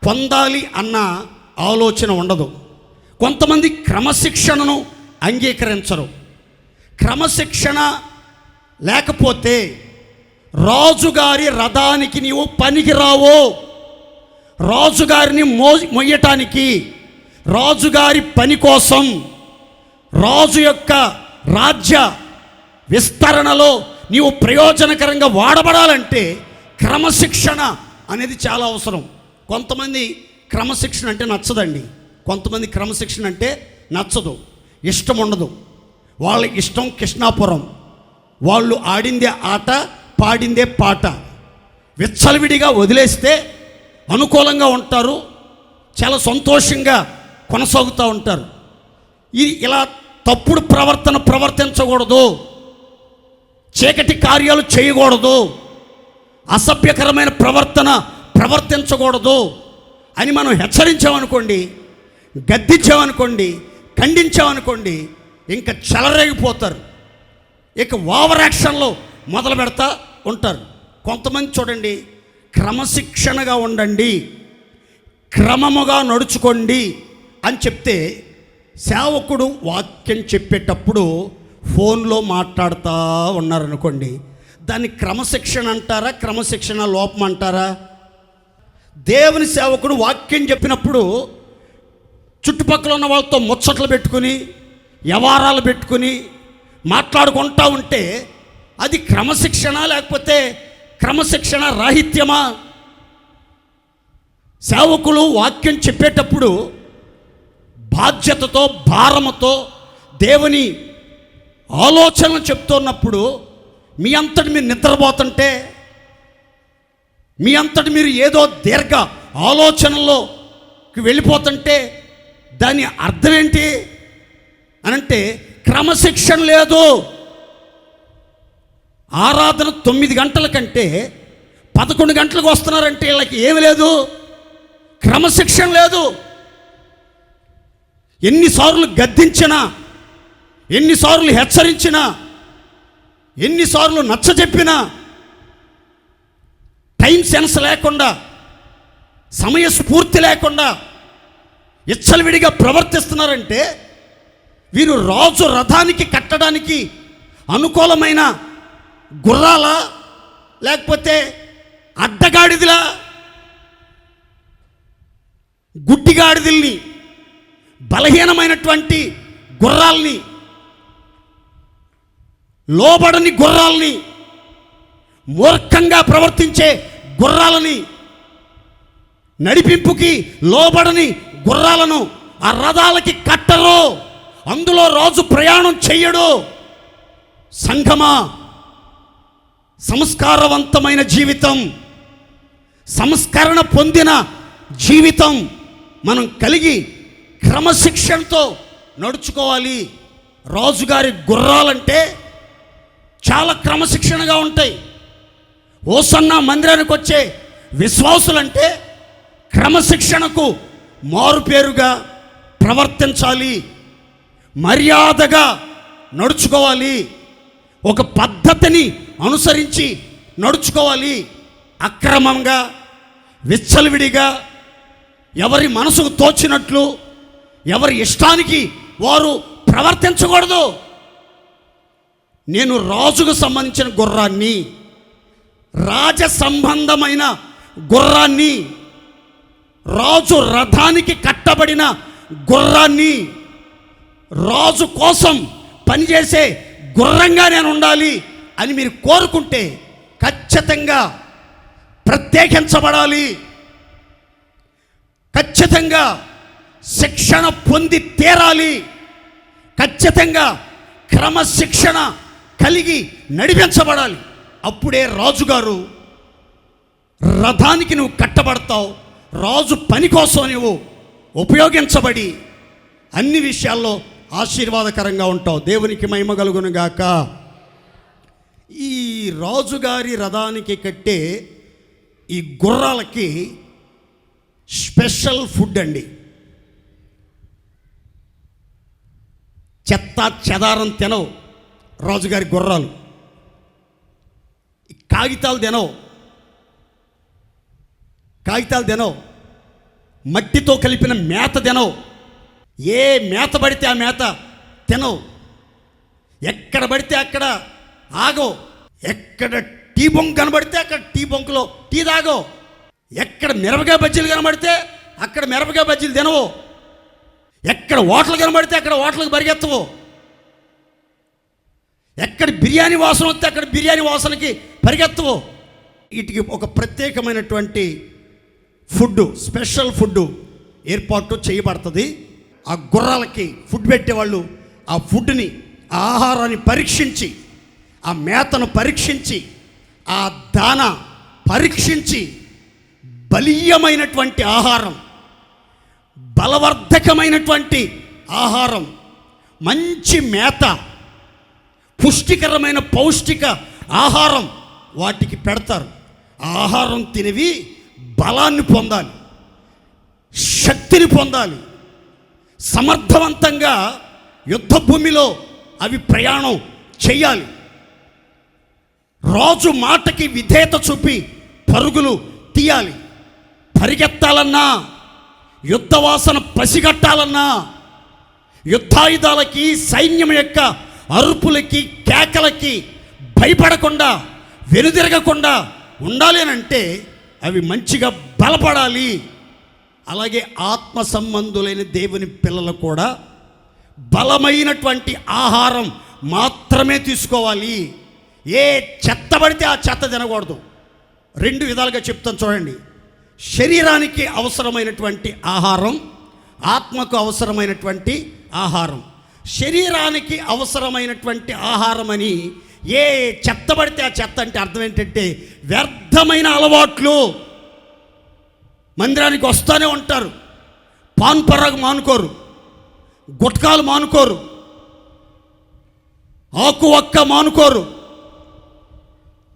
S1: పొందాలి అన్న ఆలోచన ఉండదు. కొంతమంది క్రమశిక్షణను అంగీకరించరు. క్రమశిక్షణ లేకపోతే రాజుగారి రథానికి నీవు పనికిరావు. రాజుగారిని మొయ్యటానికి, రాజుగారి పని కోసం, రాజు యొక్క రాజ్య విస్తరణలో నీవు ప్రయోజనకరంగా వాడబడాలంటే క్రమశిక్షణ అనేది చాలా అవసరం. కొంతమంది క్రమశిక్షణ అంటే నచ్చదండి. కొంతమంది క్రమశిక్షణ అంటే నచ్చదు, ఇష్టం ఉండదు. వాళ్ళ ఇష్టం కృష్ణాపురం, వాళ్ళు ఆడిందే ఆట, పాడిందే పాట. విచ్చలవిడిగా వదిలేస్తే అనుకూలంగా ఉంటారు, చాలా సంతోషంగా కొనసాగుతూ ఉంటారు. ఇది ఇలా తప్పుడు ప్రవర్తించకూడదు, చీకటి కార్యాలు చేయకూడదు, అసభ్యకరమైన ప్రవర్తించకూడదు అని మనం హెచ్చరించామనుకోండి, గద్దించామనుకోండి, ఖండించామనుకోండి, ఇంకా చెలరేగిపోతారు. ఇక ఓవర్ యాక్షన్లో మొదలు పెడతా ఉంటారు. కొంతమంది చూడండి, క్రమశిక్షణగా ఉండండి, క్రమముగా నడుచుకోండి అని చెప్తే సేవకుడు వాక్యం చెప్పేటప్పుడు ఫోన్లో మాట్లాడుతూ ఉన్నారనుకోండి, దాన్ని క్రమశిక్షణ అంటారా, క్రమశిక్షణ లోపం అంటారా? దేవుని సేవకుడు వాక్యం చెప్పినప్పుడు చుట్టుపక్కల ఉన్న వాళ్ళతో ముచ్చట్లు పెట్టుకుని, వ్యవహారాలు పెట్టుకుని మాట్లాడుకుంటూ ఉంటే అది క్రమశిక్షణ లేకపోతే క్రమశిక్షణ రాహిత్యమా? సేవకులు వాక్యం చెప్పేటప్పుడు బాధ్యతతో, భారముతో దేవుని ఆలోచనలు చెప్తున్నప్పుడు మీ అంతటి మీరు నిద్రపోతుంటే, మీ అంతటి మీరు ఏదో దీర్ఘ ఆలోచనలోకి వెళ్ళిపోతుంటే దాని అర్థం ఏంటి అనంటే క్రమశిక్షణ లేదు. ఆరాధన 9 గంటల కంటే 11 గంటలకు వస్తున్నారంటే వీళ్ళకి ఏమి లేదు, క్రమశిక్షణ లేదు. ఎన్నిసార్లు గద్దించినా, ఎన్నిసార్లు హెచ్చరించినా, ఎన్నిసార్లు నచ్చజెప్పినా టైం సెన్స్ లేకుండా, సమయస్ఫూర్తి లేకుండా విచ్చలవిడిగా ప్రవర్తిస్తున్నారంటే వీరు రాజు రథానికి కట్టడానికి అనుకూలమైన గుర్రాల, లేకపోతే అడ్డగాడిదిలా, గుడ్డిగాడిదిల్ని, బలహీనమైనటువంటి గుర్రాల్ని, లోబడని గుర్రాల్ని, మూర్ఖంగా ప్రవర్తించే గుర్రాలని, నడిపింపుకి లోబడని గుర్రాలను ఆ రథాలకి కట్టరు. అందులో రాజు ప్రయాణం చెయ్యడు. సంఘమా, సంస్కారవంతమైన జీవితం, సంస్కరణ పొందిన జీవితం మనం కలిగి క్రమశిక్షణతో నడుచుకోవాలి. రాజుగారి గుర్రాలంటే చాలా క్రమశిక్షణగా ఉంటాయి. హోసన్నా మందిరానికి వచ్చే విశ్వాసులంటే క్రమశిక్షణకు మారుపేరుగా ప్రవర్తించాలి, మర్యాదగా నడుచుకోవాలి, ఒక పద్ధతిని అనుసరించి నడుచుకోవాలి. అక్రమంగా, విచ్చలవిడిగా, ఎవరి మనసుకు తోచినట్లు, ఎవరి ఇష్టానికి వారు ప్రవర్తించకూడదు. నేను రాజుకు సంబంధించిన గుర్రాన్ని, రాజ సంబంధమైన గుర్రాన్ని, రాజు రథానికి కట్టబడిన గుర్రాన్ని, రాజు కోసం పనిచేసే గుర్రంగా నేను ఉండాలి అని మీరు కోరుకుంటే ఖచ్చితంగా ప్రత్యేకించబడాలి. ఖచ్చితంగా శిక్షణ పొంది తీరాలి. ఖచ్చితంగా క్రమశిక్షణ కలిగి నడిపించబడాలి. అప్పుడే రాజుగారు రథానికి నువ్వు కట్టబడతావు. రాజు పని కోసం నువ్వు ఉపయోగించబడి అన్ని విషయాల్లో ఆశీర్వాదకరంగా ఉంటావు. దేవునికి మహిమ కలుగును గాక. ఈ రాజుగారి రథానికి కట్టే ఈ గుర్రాలకి స్పెషల్ ఫుడ్ అండి. చెత్త చెదారం తినవు రాజుగారి గుర్రాలు. కాగితాలు తినవు, మట్టితో కలిపిన మేత తినవు, ఏ మేత పడితే ఆ మేత తినవు, ఎక్కడ పడితే అక్కడ ఆగో, ఎక్కడ టీ బొంకు కనబడితే అక్కడ టీ బొంకులో టీ తాగో, ఎక్కడ మిరపకాయ బజ్జీలు కనబడితే అక్కడ మిరపకాయ బజ్జీలు తినవు, ఎక్కడ హోటల్ కనబడితే అక్కడ హోటల్కి పరిగెత్తవు, ఎక్కడ బిర్యానీ వాసన వస్తే అక్కడ బిర్యానీ వాసనకి పరిగెత్తవు. వీటికి ఒక ప్రత్యేకమైనటువంటి ఫుడ్, స్పెషల్ ఫుడ్ ఏర్పాటు చేయబడుతుంది. ఆ గుర్రాలకి ఫుడ్ పెట్టేవాళ్ళు ఆ ఫుడ్ని, ఆ ఆహారాన్ని పరీక్షించి, ఆ మేతను పరీక్షించి, ఆ దాన పరీక్షించి, బలీయమైనటువంటి ఆహారం, బలవర్ధకమైనటువంటి ఆహారం, మంచి మేత, పుష్టికరమైన పౌష్టిక ఆహారం వాటికి పెడతారు. ఆ ఆహారం తినివి బలాన్ని పొందాలి, శక్తిని పొందాలి, సమర్థవంతంగా యుద్ధ భూమిలో అవి ప్రయాణం చెయ్యాలి. రాజు మాటకి విధేయత చూపి పరుగులు తీయాలి. పరిగెత్తాలన్నా, యుద్ధ వాసన పసిగట్టాలన్నా, యుద్ధాయుధాలకి, సైన్యం యొక్క అరుపులకి, కేకలకి భయపడకుండా, వెనుదిరగకుండా ఉండాలి అని అంటే అవి మంచిగా బలపడాలి. అలాగే ఆత్మ సంబంధులైన దేవుని పిల్లలు కూడా బలమైనటువంటి ఆహారం మాత్రమే తీసుకోవాలి. ఏ చెత్త పడితే ఆ చెత్త తినకూడదు. రెండు విధాలుగా చెప్తాను చూడండి. శరీరానికి అవసరమైనటువంటి ఆహారం, ఆత్మకు అవసరమైనటువంటి ఆహారం. శరీరానికి అవసరమైనటువంటి ఆహారం అని ఏ చెత్త పడితే ఆ చెత్త అంటే అర్థం ఏంటంటే వ్యర్థమైన అలవాట్లు. మందిరానికి వస్తూనే ఉంటారు, పాన్ పరాగు మానుకోరు, గుట్కాలు మానుకోరు, ఆకు ఒక్క మానుకోరు,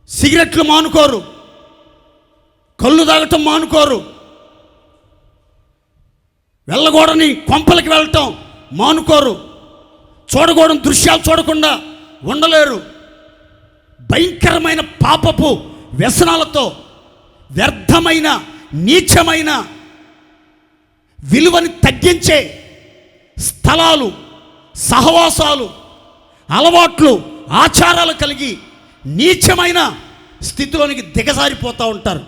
S1: సిగరెట్లు మానుకోరు, కళ్ళు తాగటం మానుకోరు, వెళ్ళకూడని కొంపలకి వెళ్ళటం మానుకోరు, చూడకూడని దృశ్యాలు చూడకుండా ఉండలేరు. భయంకరమైన పాపపు వ్యసనాలతో, వ్యర్థమైన నీచమైన విలువని తగ్గించే స్థలాలు, సహవాసాలు, అలవాట్లు, ఆచారాలు కలిగి నీచమైన స్థితిలోనికి దిగజారిపోతూ ఉంటారు.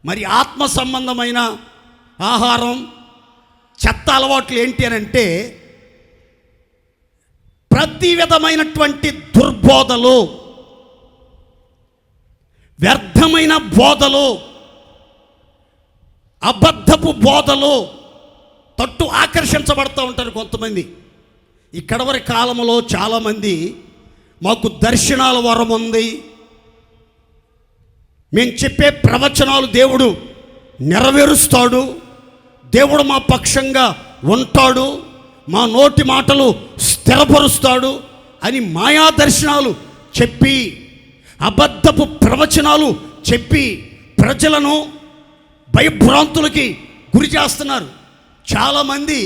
S1: మరి ఆత్మ సంబంధమైన ఆహారం, చెత్త అలవాట్లు ఏంటి అని అంటే ప్రతి విధమైనటువంటి దుర్బోధలు, వ్యర్థమైన బోధలు, అబద్ధపు బోధలు తట్టు ఆకర్షించబడుతూ ఉంటారు కొంతమంది. ఇక్కడ వరకు కాలంలో చాలామంది మాకు దర్శనాల వరం ఉంది, మేము చెప్పే ప్రవచనాలు దేవుడు నెరవేరుస్తాడు, దేవుడు మా పక్షంగా ఉంటాడు, మా నోటి మాటలు స్థిరపరుస్తాడు అని మాయా దర్శనాలు చెప్పి, అబద్ధపు ప్రవచనాలు చెప్పి ప్రజలను భయభ్రాంతులకి గురి చేస్తున్నారు. చాలామంది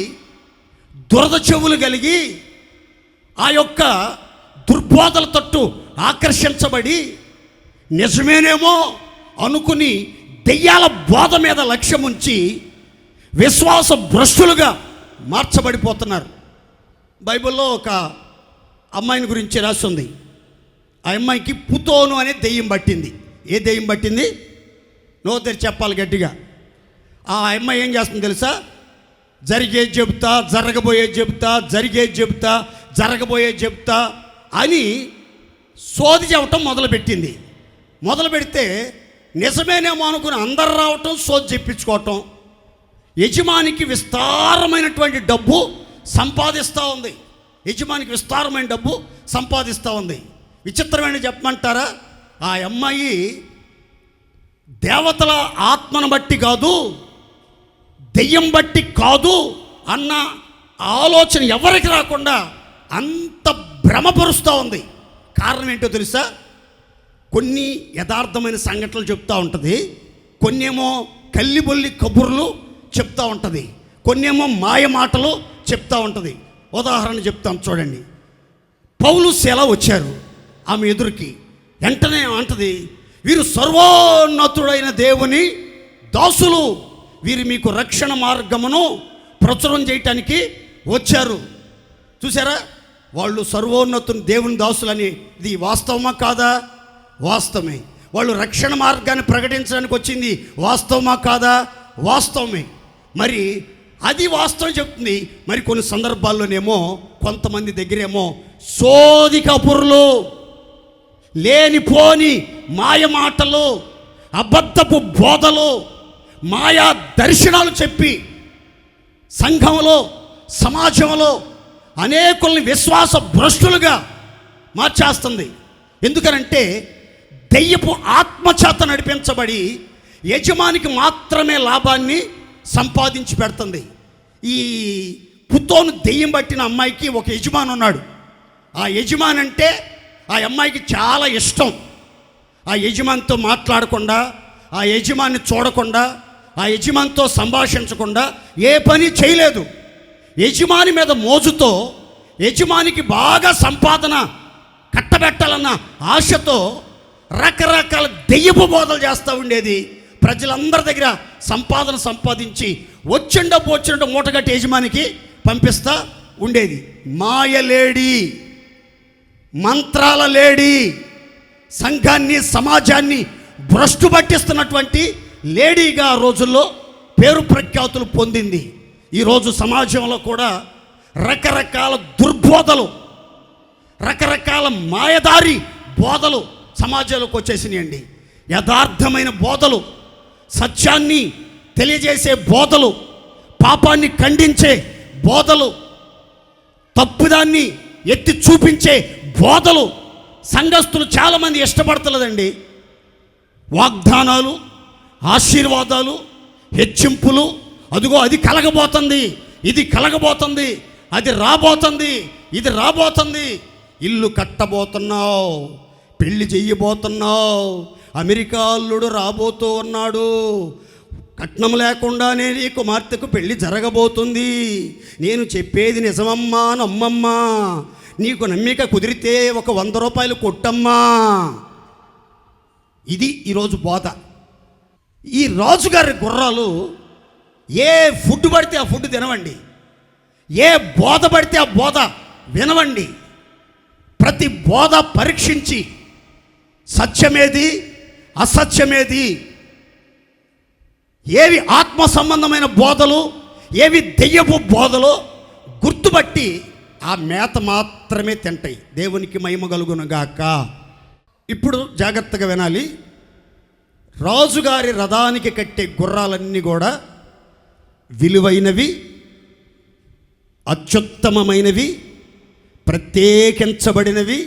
S1: దురద చెవులు కలిగి ఆ యొక్క దుర్బోధల తట్టు ఆకర్షించబడి నిజమేనేమో అనుకుని దెయ్యాల బోధ మీద లక్ష్యం ఉంచి విశ్వాస భ్రష్టులుగా మార్చబడిపోతున్నారు. బైబిల్లో ఒక అమ్మాయిని గురించి రాసి ఉంది. ఆ అమ్మాయికి పుతోను అనే దెయ్యం పట్టింది. ఏ దెయ్యం పట్టింది? నోతరి చెప్పాలి గట్టిగా. ఆ అమ్మాయి ఏం చేస్తుంది తెలుసా? జరిగేది చెబుతా, జరగబోయేది చెబుతా, జరిగేది చెబుతా, జరగబోయేది చెబుతా అని సోది చెప్పటం మొదలుపెట్టింది. మొదలు పెడితే నిజమేనేమో అనుకుని అందరు రావటం, సోది చెప్పించుకోవటం, యజమానికి విస్తారమైనటువంటి డబ్బు సంపాదిస్తూ ఉంది. యజమానికి విస్తారమైన డబ్బు సంపాదిస్తూ ఉంది. విచిత్రమైన చెప్పమంటారా? ఆ అమ్మాయి దేవతల ఆత్మను బట్టి కాదు, దెయ్యం బట్టి కాదు అన్న ఆలోచన ఎవరికి రాకుండా అంత భ్రమపరుస్తూ ఉంది. కారణం ఏంటో తెలుసా? కొన్ని యథార్థమైన సంఘటనలు చెప్తూ ఉంటుంది, కొన్నేమో కల్లిబొల్లి కబుర్లు చెప్తూ ఉంటుంది, కొన్నేమో మాయ మాటలు చెప్తూ ఉంటుంది. ఉదాహరణ చెప్తాం చూడండి. పౌలు శీల వచ్చారు ఆమె ఎదురుకి. వెంటనే అంటది, వీరు సర్వోన్నతుడైన దేవుని దాసులు, వీరు మీకు రక్షణ మార్గమును ప్రచురం చేయటానికి వచ్చారు. చూసారా? వాళ్ళు సర్వోన్నతుని దేవుని దాసులని. ఇది వాస్తవమా కాదా? వాస్తవమే. వాళ్ళు రక్షణ మార్గాన్ని ప్రకటించడానికి వచ్చింది వాస్తవమా కాదా? వాస్తవమే. మరి అది వాస్తవం చెప్తుంది. మరి కొన్ని సందర్భాల్లోనేమో కొంతమంది దగ్గరేమో సోది కబుర్లు, లేనిపోని మాయ మాటలు, అబద్ధపు బోధలు, మాయా దర్శనాలు చెప్పి సంఘంలో, సమాజంలో అనేకుల్ని విశ్వాస భ్రష్టులుగా మార్చేస్తుంది. ఎందుకనంటే దెయ్యపు ఆత్మచేత నడిపించబడి యజమానికి మాత్రమే లాభాన్ని సంపాదించి పెడుతుంది. ఈ పుతోను దెయ్యం పట్టిన అమ్మాయికి ఒక యజమాని ఉన్నాడు. ఆ యజమాని అంటే ఆ అమ్మాయికి చాలా ఇష్టం. ఆ యజమానితో మాట్లాడకుండా, ఆ యజమాని చూడకుండా, ఆ యజమానితో సంభాషించకుండా ఏ పని చేయలేదు. యజమాని మీద మోజుతో, యజమానికి బాగా సంపాదన కట్టబెట్టాలన్న ఆశతో రకరకాల దెయ్యపు బోధలు చేస్తూ ఉండేది. ప్రజలందరి దగ్గర సంపాదన సంపాదించి వచ్చిండ మూటగట్టి యజమానికి పంపిస్తూ ఉండేది. మాయలేడి, మంత్రాల లేడి, సంఘాన్ని, సమాజాన్ని భ్రష్టు పట్టిస్తున్నటువంటి లేడీగా ఆ రోజుల్లో పేరు ప్రఖ్యాతులు పొందింది. ఈరోజు సమాజంలో కూడా రకరకాల దుర్బోధలు, రకరకాల మాయదారి బోధలు సమాజంలోకి వచ్చేసినాయండి. యథార్థమైన బోధలు, సత్యాన్ని తెలియజేసే బోధలు, పాపాన్ని ఖండించే బోధలు, తప్పుదాన్ని ఎత్తి చూపించే బోధలు సంఘస్థులు చాలామంది ఇష్టపడతలేదండి. వాగ్దానాలు, ఆశీర్వాదాలు, హెచ్చింపులు, అదిగో అది కలగబోతుంది, ఇది కలగబోతుంది, అది రాబోతుంది, ఇది రాబోతుంది, ఇల్లు కట్టబోతున్నావు, పెళ్లి చెయ్యబోతున్నావు, అమెరికా అల్లుడు రాబోతూ ఉన్నాడు, కట్నం లేకుండానే నీ కుమార్తెకు పెళ్లి జరగబోతుంది, నేను చెప్పేది నిజమమ్మా, నమ్మమ్మా, నీకు నమ్మిక కుదిరితే ఒక 100 రూపాయలు కొట్టమ్మా. ఇది ఈరోజు బోధ. ఈ రాజుగారి గుర్రాలు ఏ ఫుడ్ పడితే ఆ ఫుడ్ తినవండి, ఏ బోధ పడితే ఆ బోధ వినవండి. ప్రతి బోధ పరీక్షించి సత్యమేది అసత్యమేది, ఏవి ఆత్మ సంబంధమైన బోధలు, ఏవి దెయ్యపు బోధలు గుర్తుపట్టి ఆ మేత మాత్రమే తింటాయి. దేవునికి మహిమ కలుగునుగాక. ఇప్పుడు జాగ్రత్తగా వినాలి. రాజుగారి రథానికి కట్టే గుర్రాలన్నీ కూడా విలువైనవి, అత్యుత్తమమైనవి, ప్రత్యేకించబడినవి,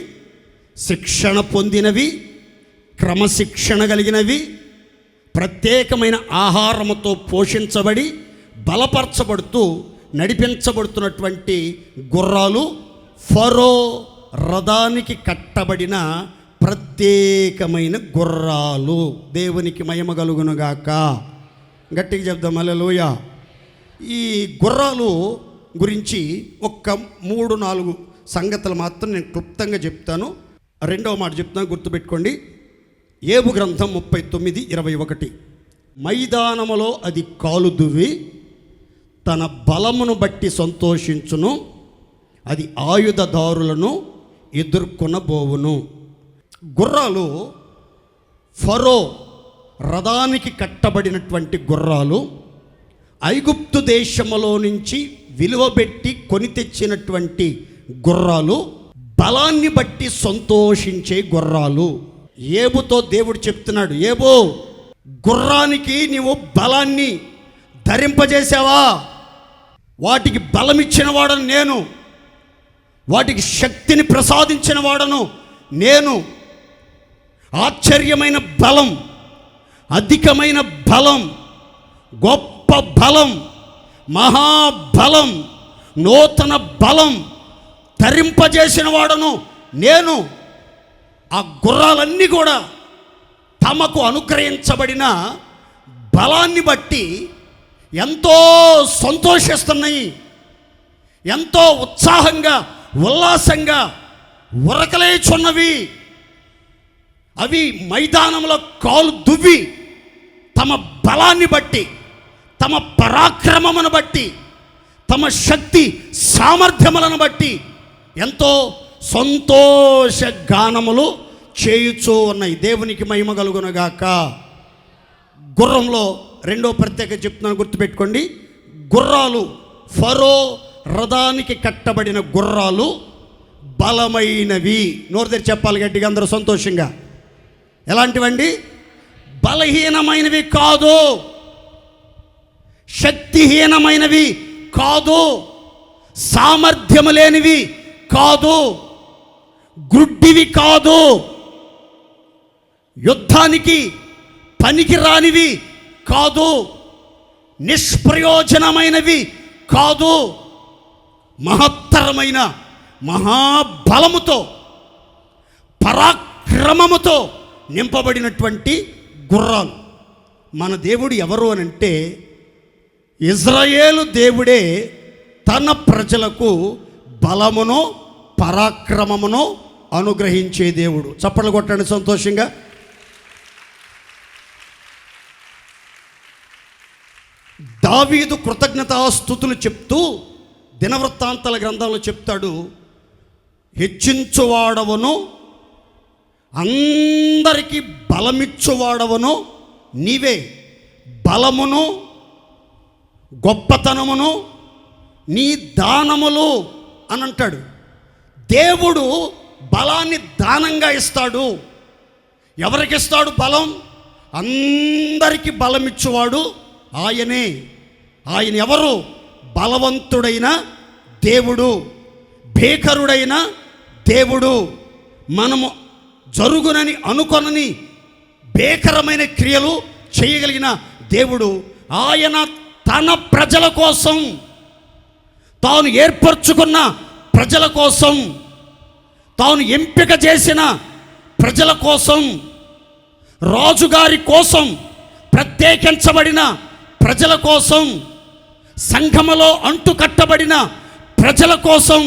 S1: శిక్షణ పొందినవి, క్రమశిక్షణ కలిగినవి, ప్రత్యేకమైన ఆహారముతో పోషించబడి బలపరచబడుతూ నడిపించబడుతున్నటువంటి గుర్రాలు ఫరో రథానికి కట్టబడిన ప్రత్యేకమైన గుర్రాలు. దేవునికి మహిమ కలుగునుగాక. గట్టిగా చెప్దాం హల్లెలూయా. ఈ గుర్రాలు గురించి ఒక్క 3-4 సంగతులు మాత్రం నేను క్లుప్తంగా చెప్తాను. రెండవ మాట చెప్తాను, గుర్తుపెట్టుకోండి. ఏబు గ్రంథం 39:21. మైదానములో అది కాలు దువ్వి తన బలమును బట్టి సంతోషించును, అది ఆయుధదారులను ఎదుర్కొనబోవును. గుర్రాలు ఫరో రథానికి కట్టబడినటువంటి గుర్రాలు, ఐగుప్తు దేశములో నుంచి విలువబెట్టి కొని తెచ్చినటువంటి గుర్రాలు, బలాన్ని బట్టి సంతోషించే గుర్రాలు. ఏబుతో దేవుడు చెప్తున్నాడు, ఏబో గుర్రానికి నీవు బలాన్ని ధరింపజేసావా? వాటికి బలం ఇచ్చిన వాడను నేను, వాటికి శక్తిని ప్రసాదించిన వాడను నేను. ఆశ్చర్యమైన బలం, అధికమైన బలం, గొప్ప బలం, మహాబలం, నూతన బలం ధరింపజేసిన వాడను నేను. ఆ గుర్రాలన్నీ కూడా తమకు అనుగ్రహించబడిన బలాన్ని బట్టి ఎంతో సంతోషిస్తున్నాయి, ఎంతో ఉత్సాహంగా ఉల్లాసంగా ఉరకలేచున్నవి. అవి మైదానంలో కాలు దువ్వి తమ బలాన్ని బట్టి, తమ పరాక్రమమును బట్టి, తమ శక్తి సామర్థ్యములను బట్టి ఎంతో సంతోష గానములు చేయుచూ ఉన్నాయి. దేవునికి మహిమ కలుగునుగాక. గుర్రంలో రెండో ప్రత్యేకత చెప్తున్నాను, గుర్తుపెట్టుకోండి. గుర్రాలు, ఫరో రథానికి కట్టబడిన గుర్రాలు బలమైనవి. నోరు తెరిచి చెప్పాలి గట్టిగా అందరూ సంతోషంగా. ఎలాంటివండి? బలహీనమైనవి కాదు, శక్తిహీనమైనవి కాదు, సామర్థ్యము లేనివి కాదు, గుడ్డివి కాదు, యుద్ధానికి పనికి రానివి కాదు, నిష్ప్రయోజనమైనవి కాదు, మహత్తరమైన మహాబలముతో పరాక్రమముతో నింపబడినటువంటి గుర్రాలు. మన దేవుడు ఎవరు అనంటే, ఇజ్రాయేలు దేవుడే తన ప్రజలకు బలమును పరాక్రమమును అనుగ్రహించే దేవుడు. చప్పట్లు కొట్టండి సంతోషంగా. దావీదు కృతజ్ఞతాస్తుతులు చెప్తూ దినవృత్తాంతాల గ్రంథంలో చెప్తాడు, హెచ్చించువాడవను, అందరికీ బలమిచ్చువాడవను నీవే, బలమును గొప్పతనమును నీ దానములు అని అంటాడు. దేవుడు బలాన్ని దానంగా ఇస్తాడు. ఎవరికి ఇస్తాడు బలం? అందరికీ బలమిచ్చువాడు ఆయనే. ఆయన ఎవరు? బలవంతుడైన దేవుడు, భీకరుడైన దేవుడు. మనము జరుగునని అనుకొనని భీకరమైన క్రియలు చేయగలిగిన దేవుడు. ఆయన తన ప్రజల కోసం, తాను ఏర్పరచుకున్న ప్రజల కోసం, తాను ఎంపిక చేసిన ప్రజల కోసం, రాజుగారి కోసం, ప్రత్యేకించబడిన ప్రజల కోసం, సంఘములో అంటుకట్టబడిన ప్రజల కోసం,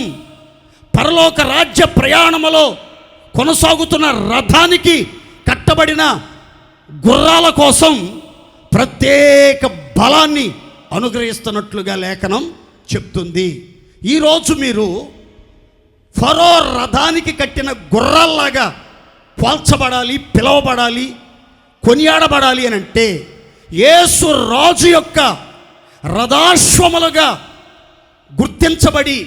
S1: పరలోక రాజ్య ప్రయాణములో కొనసాగుతున్న రథానికి కట్టబడిన గుర్రాల కోసం, ప్రత్యేక బలాన్ని అనుగ్రహిస్తున్నట్లుగా లేఖనం చెప్తుంది. ఈరోజు మీరు ఫరో రథానికి కట్టిన గుర్రాల్లాగా పోల్చబడాలి, పిలవబడాలి, కొనియాడబడాలి అని అంటే యేసు రాజు యొక్క రథాశ్వములుగా గుర్తించబడి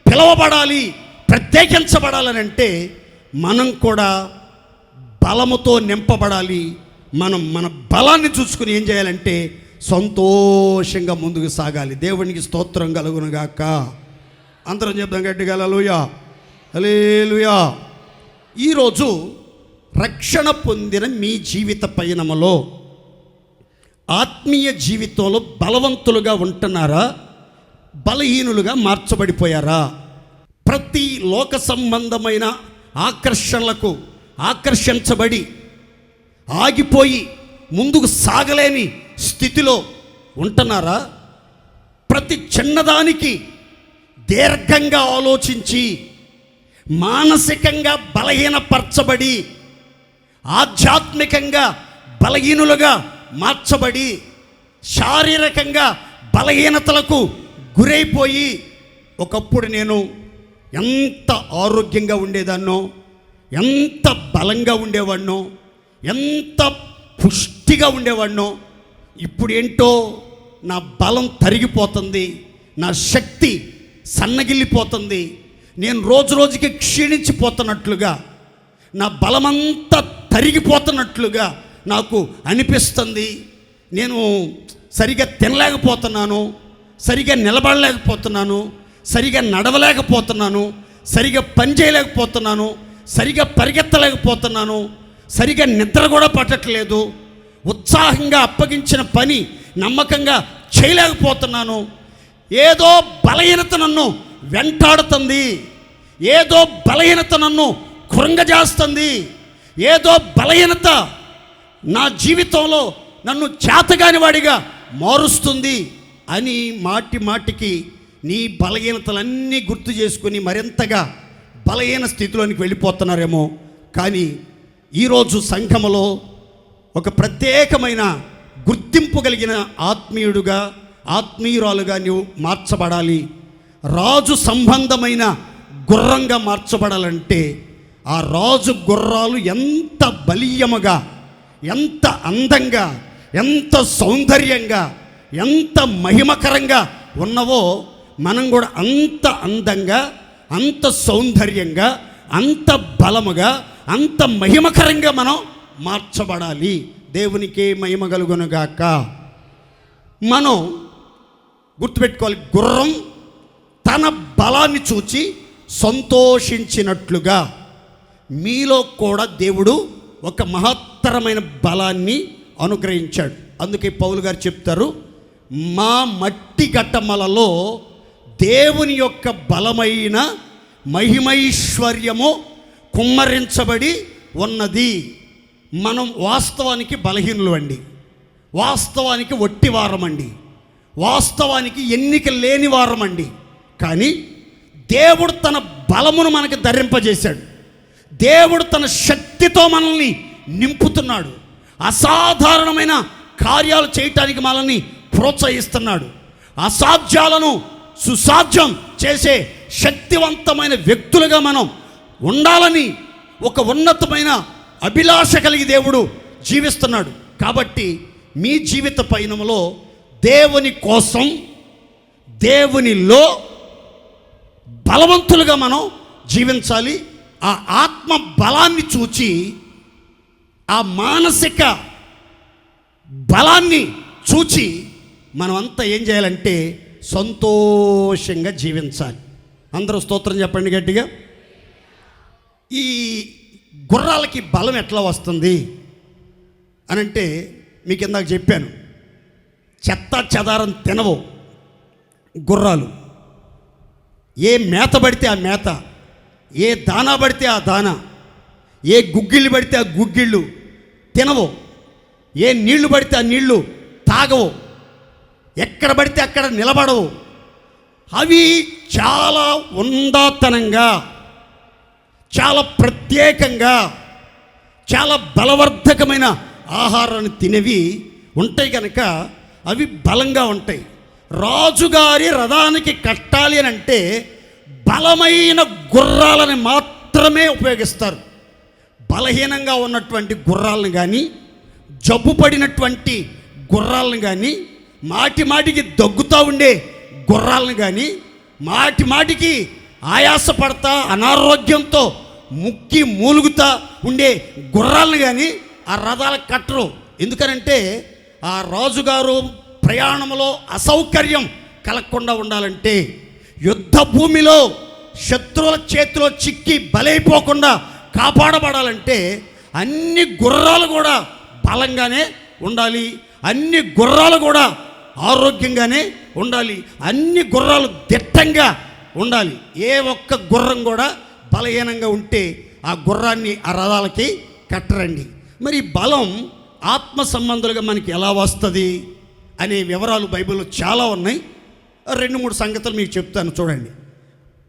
S1: పిలవబడాలి, ప్రత్యేకించబడాలని అంటే మనం కూడా బలముతో నింపబడాలి. మనం మన బలాన్ని చూసుకుని ఏం చేయాలంటే సంతోషంగా ముందుకు సాగాలి. దేవునికి స్తోత్రం కలుగునుగాక. అందరం చెప్దాం గట్టిగా హల్లెలూయా, హల్లెలూయా. ఈరోజు రక్షణ పొందిన మీ జీవిత పయనములో ఆత్మీయ జీవితంలో బలవంతులుగా ఉంటున్నారా, బలహీనులుగా మార్చబడిపోయారా? ప్రతి లోక సంబంధమైన ఆకర్షణలకు ఆకర్షించబడి ఆగిపోయి ముందుకు సాగలేని స్థితిలో ఉంటున్నారా? ప్రతి చిన్నదానికి దీర్ఘంగా ఆలోచించి మానసికంగా బలహీనపరచబడి ఆధ్యాత్మికంగా బలహీనులుగా మార్చబడి శారీరకంగా బలహీనతలకు గురైపోయి, ఒకప్పుడు నేను ఎంత ఆరోగ్యంగా ఉండేదాన్నో, ఎంత బలంగా ఉండేవాడినో, ఎంత పుష్టిగా ఉండేవాడినో, ఇప్పుడు ఏంటో నా బలం తరిగిపోతుంది, నా శక్తి సన్నగిల్లిపోతుంది, నేను రోజు రోజుకి క్షీణించిపోతున్నట్లుగా, నా బలమంతా తరిగిపోతున్నట్లుగా నాకు అనిపిస్తుంది. నేను సరిగా తినలేకపోతున్నాను, సరిగా నిలబడలేకపోతున్నాను, సరిగా నడవలేకపోతున్నాను, సరిగా పని చేయలేకపోతున్నాను, సరిగా పరిగెత్తలేకపోతున్నాను, సరిగా నిద్ర కూడా పట్టట్లేదు, ఉత్సాహంగా అప్పగించిన పని నమ్మకంగా చేయలేకపోతున్నాను. ఏదో బలహీనత నన్ను వెంటాడుతుంది, ఏదో బలహీనత నన్ను కృంగజేస్తుంది, ఏదో బలహీనత నా జీవితంలో నన్ను చేతగాని వాడిగా మారుస్తుంది అని మాటి మాటికి నీ బలహీనతలన్నీ గుర్తు చేసుకుని మరింతగా బలహీన స్థితిలోనికి వెళ్ళిపోతున్నారేమో. కానీ ఈరోజు సంఘములో ఒక ప్రత్యేకమైన గుర్తింపు కలిగిన ఆత్మీయుడుగా, ఆత్మీయురాలుగా నీవు మార్చబడాలి. రాజు సంబంధమైన గుర్రంగా మార్చబడాలంటే ఆ రాజు గుర్రాలు ఎంత బలీయముగా, ఎంత అందంగా, ఎంత సౌందర్యంగా, ఎంత మహిమకరంగా ఉన్నవో మనం కూడా అంత అందంగా, అంత సౌందర్యంగా, అంత బలముగా, అంత మహిమకరంగా మనం మార్చబడాలి. దేవునికే మహిమ కలుగునుగాక. మనం గుర్తుపెట్టుకోవాలి, గుర్రం తన బలాన్ని చూచి సంతోషించినట్లుగా మీలో కూడా దేవుడు ఒక మహత్తరమైన బలాన్ని అనుగ్రహించాడు. అందుకే పౌలు గారు చెప్తారు, మా మట్టి గట్టమలలో దేవుని యొక్క బలమైన మహిమైశ్వర్యము కుమ్మరించబడి ఉన్నది. మనం వాస్తవానికి బలహీనులు అండి, వాస్తవానికి ఒట్టివారమండి, వాస్తవానికి ఎన్నిక లేని వారమండి. కానీ దేవుడు తన బలమును మనకు ధరింపజేశాడు. దేవుడు తన శక్తితో మనల్ని నింపుతున్నాడు. అసాధారణమైన కార్యాలు చేయటానికి మనల్ని ప్రోత్సహిస్తున్నాడు. అసాధ్యాలను సుసాధ్యం చేసే శక్తివంతమైన వ్యక్తులుగా మనం ఉండాలని ఒక ఉన్నతమైన అభిలాష కలిగి దేవుడు జీవిస్తున్నాడు. కాబట్టి మీ జీవిత పయనంలో దేవుని కోసం, దేవునిలో బలవంతులుగా మనం జీవించాలి. ఆ ఆత్మ బలాన్ని చూచి, ఆ మానసిక బలాన్ని చూచి మనమంతా ఏం చేయాలంటే సంతోషంగా జీవించాలి. అందరూ స్తోత్రం చెప్పండి గట్టిగా. ఈ గుర్రాలకి బలం ఎట్లా వస్తుంది అని అంటే మీకు ఇందాక చెప్పాను, చెత్త చెదారం తినవు గుర్రాలు. ఏ మేత పడితే ఆ మేత, ఏ దానా పడితే ఆ దానా, ఏ గుగ్గిళ్ళు పడితే ఆ గుగ్గిళ్ళు తినవు, ఏ నీళ్లు పడితే ఆ నీళ్లు తాగవు, ఎక్కడ పడితే అక్కడ నిలబడవు. అవి చాలా ఉందాతనంగా, చాలా ప్రత్యేకంగా, చాలా బలవర్ధకమైన ఆహారాన్ని తినేవి ఉంటాయి కనుక అవి బలంగా ఉంటాయి. రాజుగారి రథానికి కట్టాలి అని అంటే బలమైన గుర్రాలను మాత్రమే ఉపయోగిస్తారు. బలహీనంగా ఉన్నటువంటి గుర్రాలను కానీ, జబ్బు పడినటువంటి గుర్రాలను కానీ, మాటి మాటికి దగ్గుతూ ఉండే గుర్రాలను కానీ, మాటి మాటికి ఆయాసపడతా అనారోగ్యంతో ముక్కి మూలుగుతా ఉండే గుర్రాలను కానీ ఆ రథాలకు కట్టరు. ఎందుకనంటే ఆ రాజుగారు ప్రయాణంలో అసౌకర్యం కలగకుండా ఉండాలంటే, యుద్ధ భూమిలో శత్రువుల చేతిలో చిక్కి బలైపోకుండా కాపాడబడాలంటే అన్ని గుర్రాలు కూడా బలంగానే ఉండాలి, అన్ని గుర్రాలు కూడా ఆరోగ్యంగానే ఉండాలి, అన్ని గుర్రాలు దిట్టంగా ఉండాలి. ఏ ఒక్క గుర్రం కూడా బలహీనంగా ఉంటే ఆ గుర్రాన్ని ఆ రథాలకి కట్టరండి. మరి బలం ఆత్మ సంబంధాలుగా మనకి ఎలా వస్తుంది అనే వివరాలు బైబిల్లో చాలా ఉన్నాయి. 2-3 సంగతులు మీకు చెప్తాను చూడండి.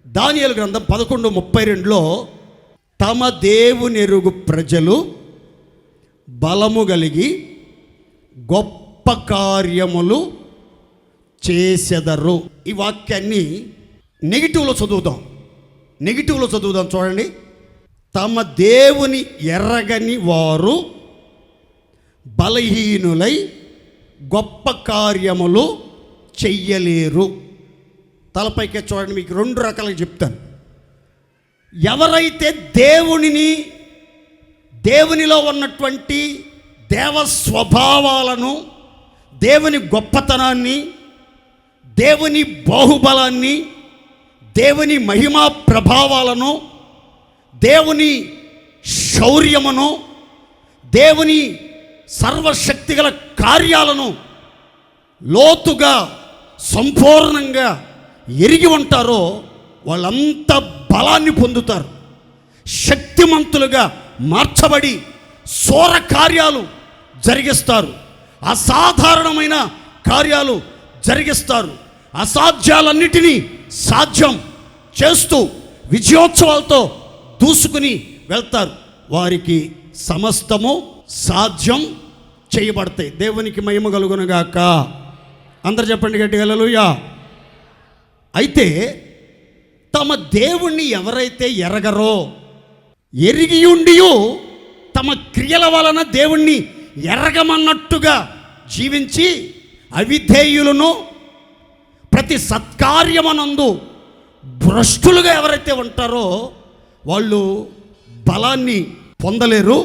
S1: దానియేలు గ్రంథం 11:32లో తమ దేవునెరుగు ప్రజలు బలము కలిగి గొప్ప కార్యములు చేసెదరు. ఈ వాక్యాన్ని నెగిటివ్లో చదువుదాం చూడండి. తమ దేవుని ఎరగని వారు బలహీనులై గొప్ప కార్యములు చెయ్యలేరు. తలపైకే చూడండి, మీకు 2 రకాలుగా చెప్తాను. ఎవరైతే దేవునిలో ఉన్నటువంటి దేవ స్వభావాలను, దేవుని గొప్పతనాన్ని, దేవుని బాహుబలాన్ని, దేవుని మహిమా ప్రభావాలను, దేవుని శౌర్యమును, దేవుని సర్వశక్తిగల కార్యాలను లోతుగా సంపూర్ణంగా ఎరిగి ఉంటారో వాళ్ళంతా బలాన్ని పొందుతారు. శక్తిమంతులుగా మార్చబడి శూర కార్యాలు జరిగిస్తారు, అసాధారణమైన కార్యాలు జరిగిస్తారు, అసాధ్యాలన్నిటినీ సాధ్యం చేస్తూ విజయోత్సవాలతో దూసుకుని వెళ్తారు. వారికి సమస్తము సాధ్యం చేయబడతాయి. దేవునికి మహిమ కలుగునుగాక. అందరు చెప్పండి గట్టిగా హల్లెలూయా. అయితే తమ దేవుణ్ణి ఎవరైతే ఎరగరో, ఎరిగియుండియు తమ క్రియల వలన దేవుణ్ణి ఎరగమన్నట్టుగా జీవించి అవిధేయులను, ప్రతి సత్కార్యమనందు భ్రష్టులుగా ఎవరైతే ఉంటారో వాళ్ళు బలాన్ని పొందలేరు,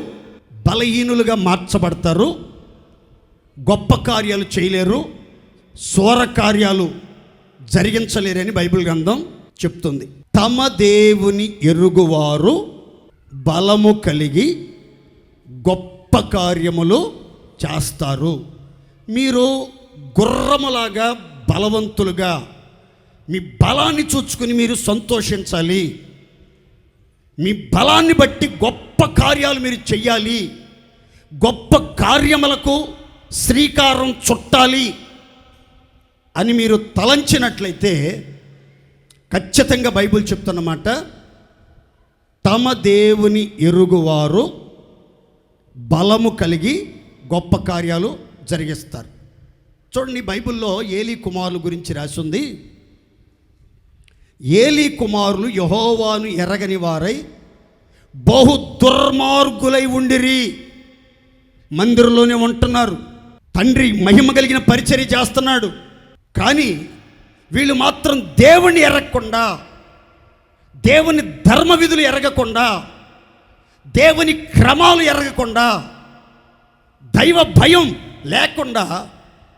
S1: బలహీనులుగా మార్చబడతారు, గొప్ప కార్యాలు చేయలేరు, శూర కార్యాలు జరిగించలేరని బైబిల్ గ్రంథం చెప్తుంది. తమ దేవుని ఎరుగువారు బలము కలిగి గొప్ప కార్యములు చేస్తారు. మీరు గుర్రములాగా బలవంతులుగా మీ బలాన్ని చూచుకుని మీరు సంతోషించాలి. మీ బలాన్ని బట్టి గొప్ప కార్యాలు మీరు చెయ్యాలి, గొప్ప కార్యములకు శ్రీకారం చుట్టాలి అని మీరు తలంచినట్లయితే ఖచ్చితంగా బైబిల్ చెప్తున్నమాట, తమ దేవుని ఎరుగువారు బలము కలిగి గొప్ప కార్యాలు జరిగిస్తారు. చూడండి, బైబిల్లో ఏలీ కుమారుల గురించి రాసి ఉంది. ఏలీ కుమారులు యెహోవాను ఎరగని వారై బహు దుర్మార్గులై ఉండిరి. మందిరంలోనే ఉంటున్నారు, తండ్రి మహిమ కలిగిన పరిచర్య చేస్తున్నాడు, కానీ వీళ్ళు మాత్రం దేవుణ్ణి ఎరగకుండా, దేవుని ధర్మ విధులు ఎరగకుండా, దేవుని క్రమాలు ఎరగకుండా, దైవ భయం లేకుండా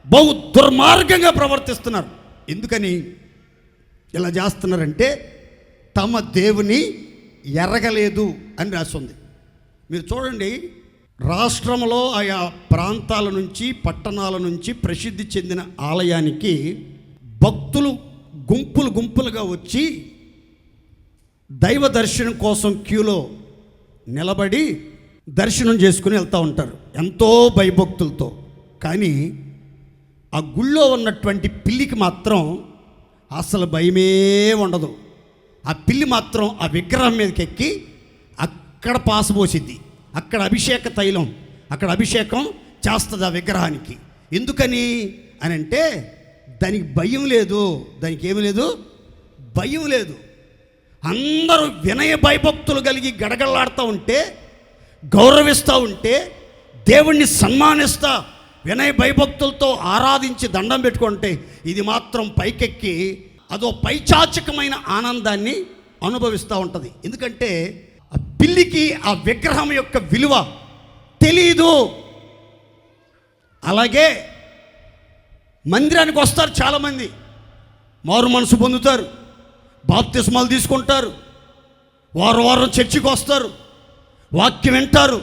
S1: బహు దుర్మార్గంగా ప్రవర్తిస్తున్నారు. ఎందుకని ఇలా చేస్తున్నారంటే తమ దేవుని ఎరగలేదు అని రాస్తుంది. మీరు చూడండి, రాష్ట్రంలో ఆయా ప్రాంతాల నుంచి, పట్టణాల నుంచి ప్రసిద్ధి చెందిన ఆలయానికి భక్తులు గుంపులుగా వచ్చి దైవ దర్శనం కోసం క్యూలో నిలబడి దర్శనం చేసుకుని వెళ్తూ ఉంటారు ఎంతో భయభక్తులతో. కానీ ఆ గుళ్ళో ఉన్నటువంటి పిల్లికి మాత్రం అసలు భయమే ఉండదు. ఆ పిల్లి మాత్రం ఆ విగ్రహం మీదకి ఎక్కి అక్కడ పాసపోసిద్ది, అక్కడ అభిషేక తైలం, అక్కడ అభిషేకం చేస్తుంది ఆ విగ్రహానికి. ఎందుకని అని అంటే దానికి భయం లేదు. దానికి ఏమి లేదు? భయం లేదు. అందరూ వినయ భయభక్తులు కలిగి గడగడలాడుతూ ఉంటే, గౌరవిస్తూ ఉంటే, దేవుణ్ణి సన్మానిస్తా వినయ భయభక్తులతో ఆరాధించి దండం పెట్టుకుంటే, ఇది మాత్రం పైకెక్కి అదో పైచాచికమైన ఆనందాన్ని అనుభవిస్తూ ఉంటుంది. ఎందుకంటే ఆ పిల్లికి ఆ విగ్రహం యొక్క విలువ తెలీదు. అలాగే మందిరానికి వస్తారు చాలామంది, మారు మనసు పొందుతారు, బాప్తిస్మాలు తీసుకుంటారు, వారం వారం చర్చికి వస్తారు, వాక్యం వింటారు,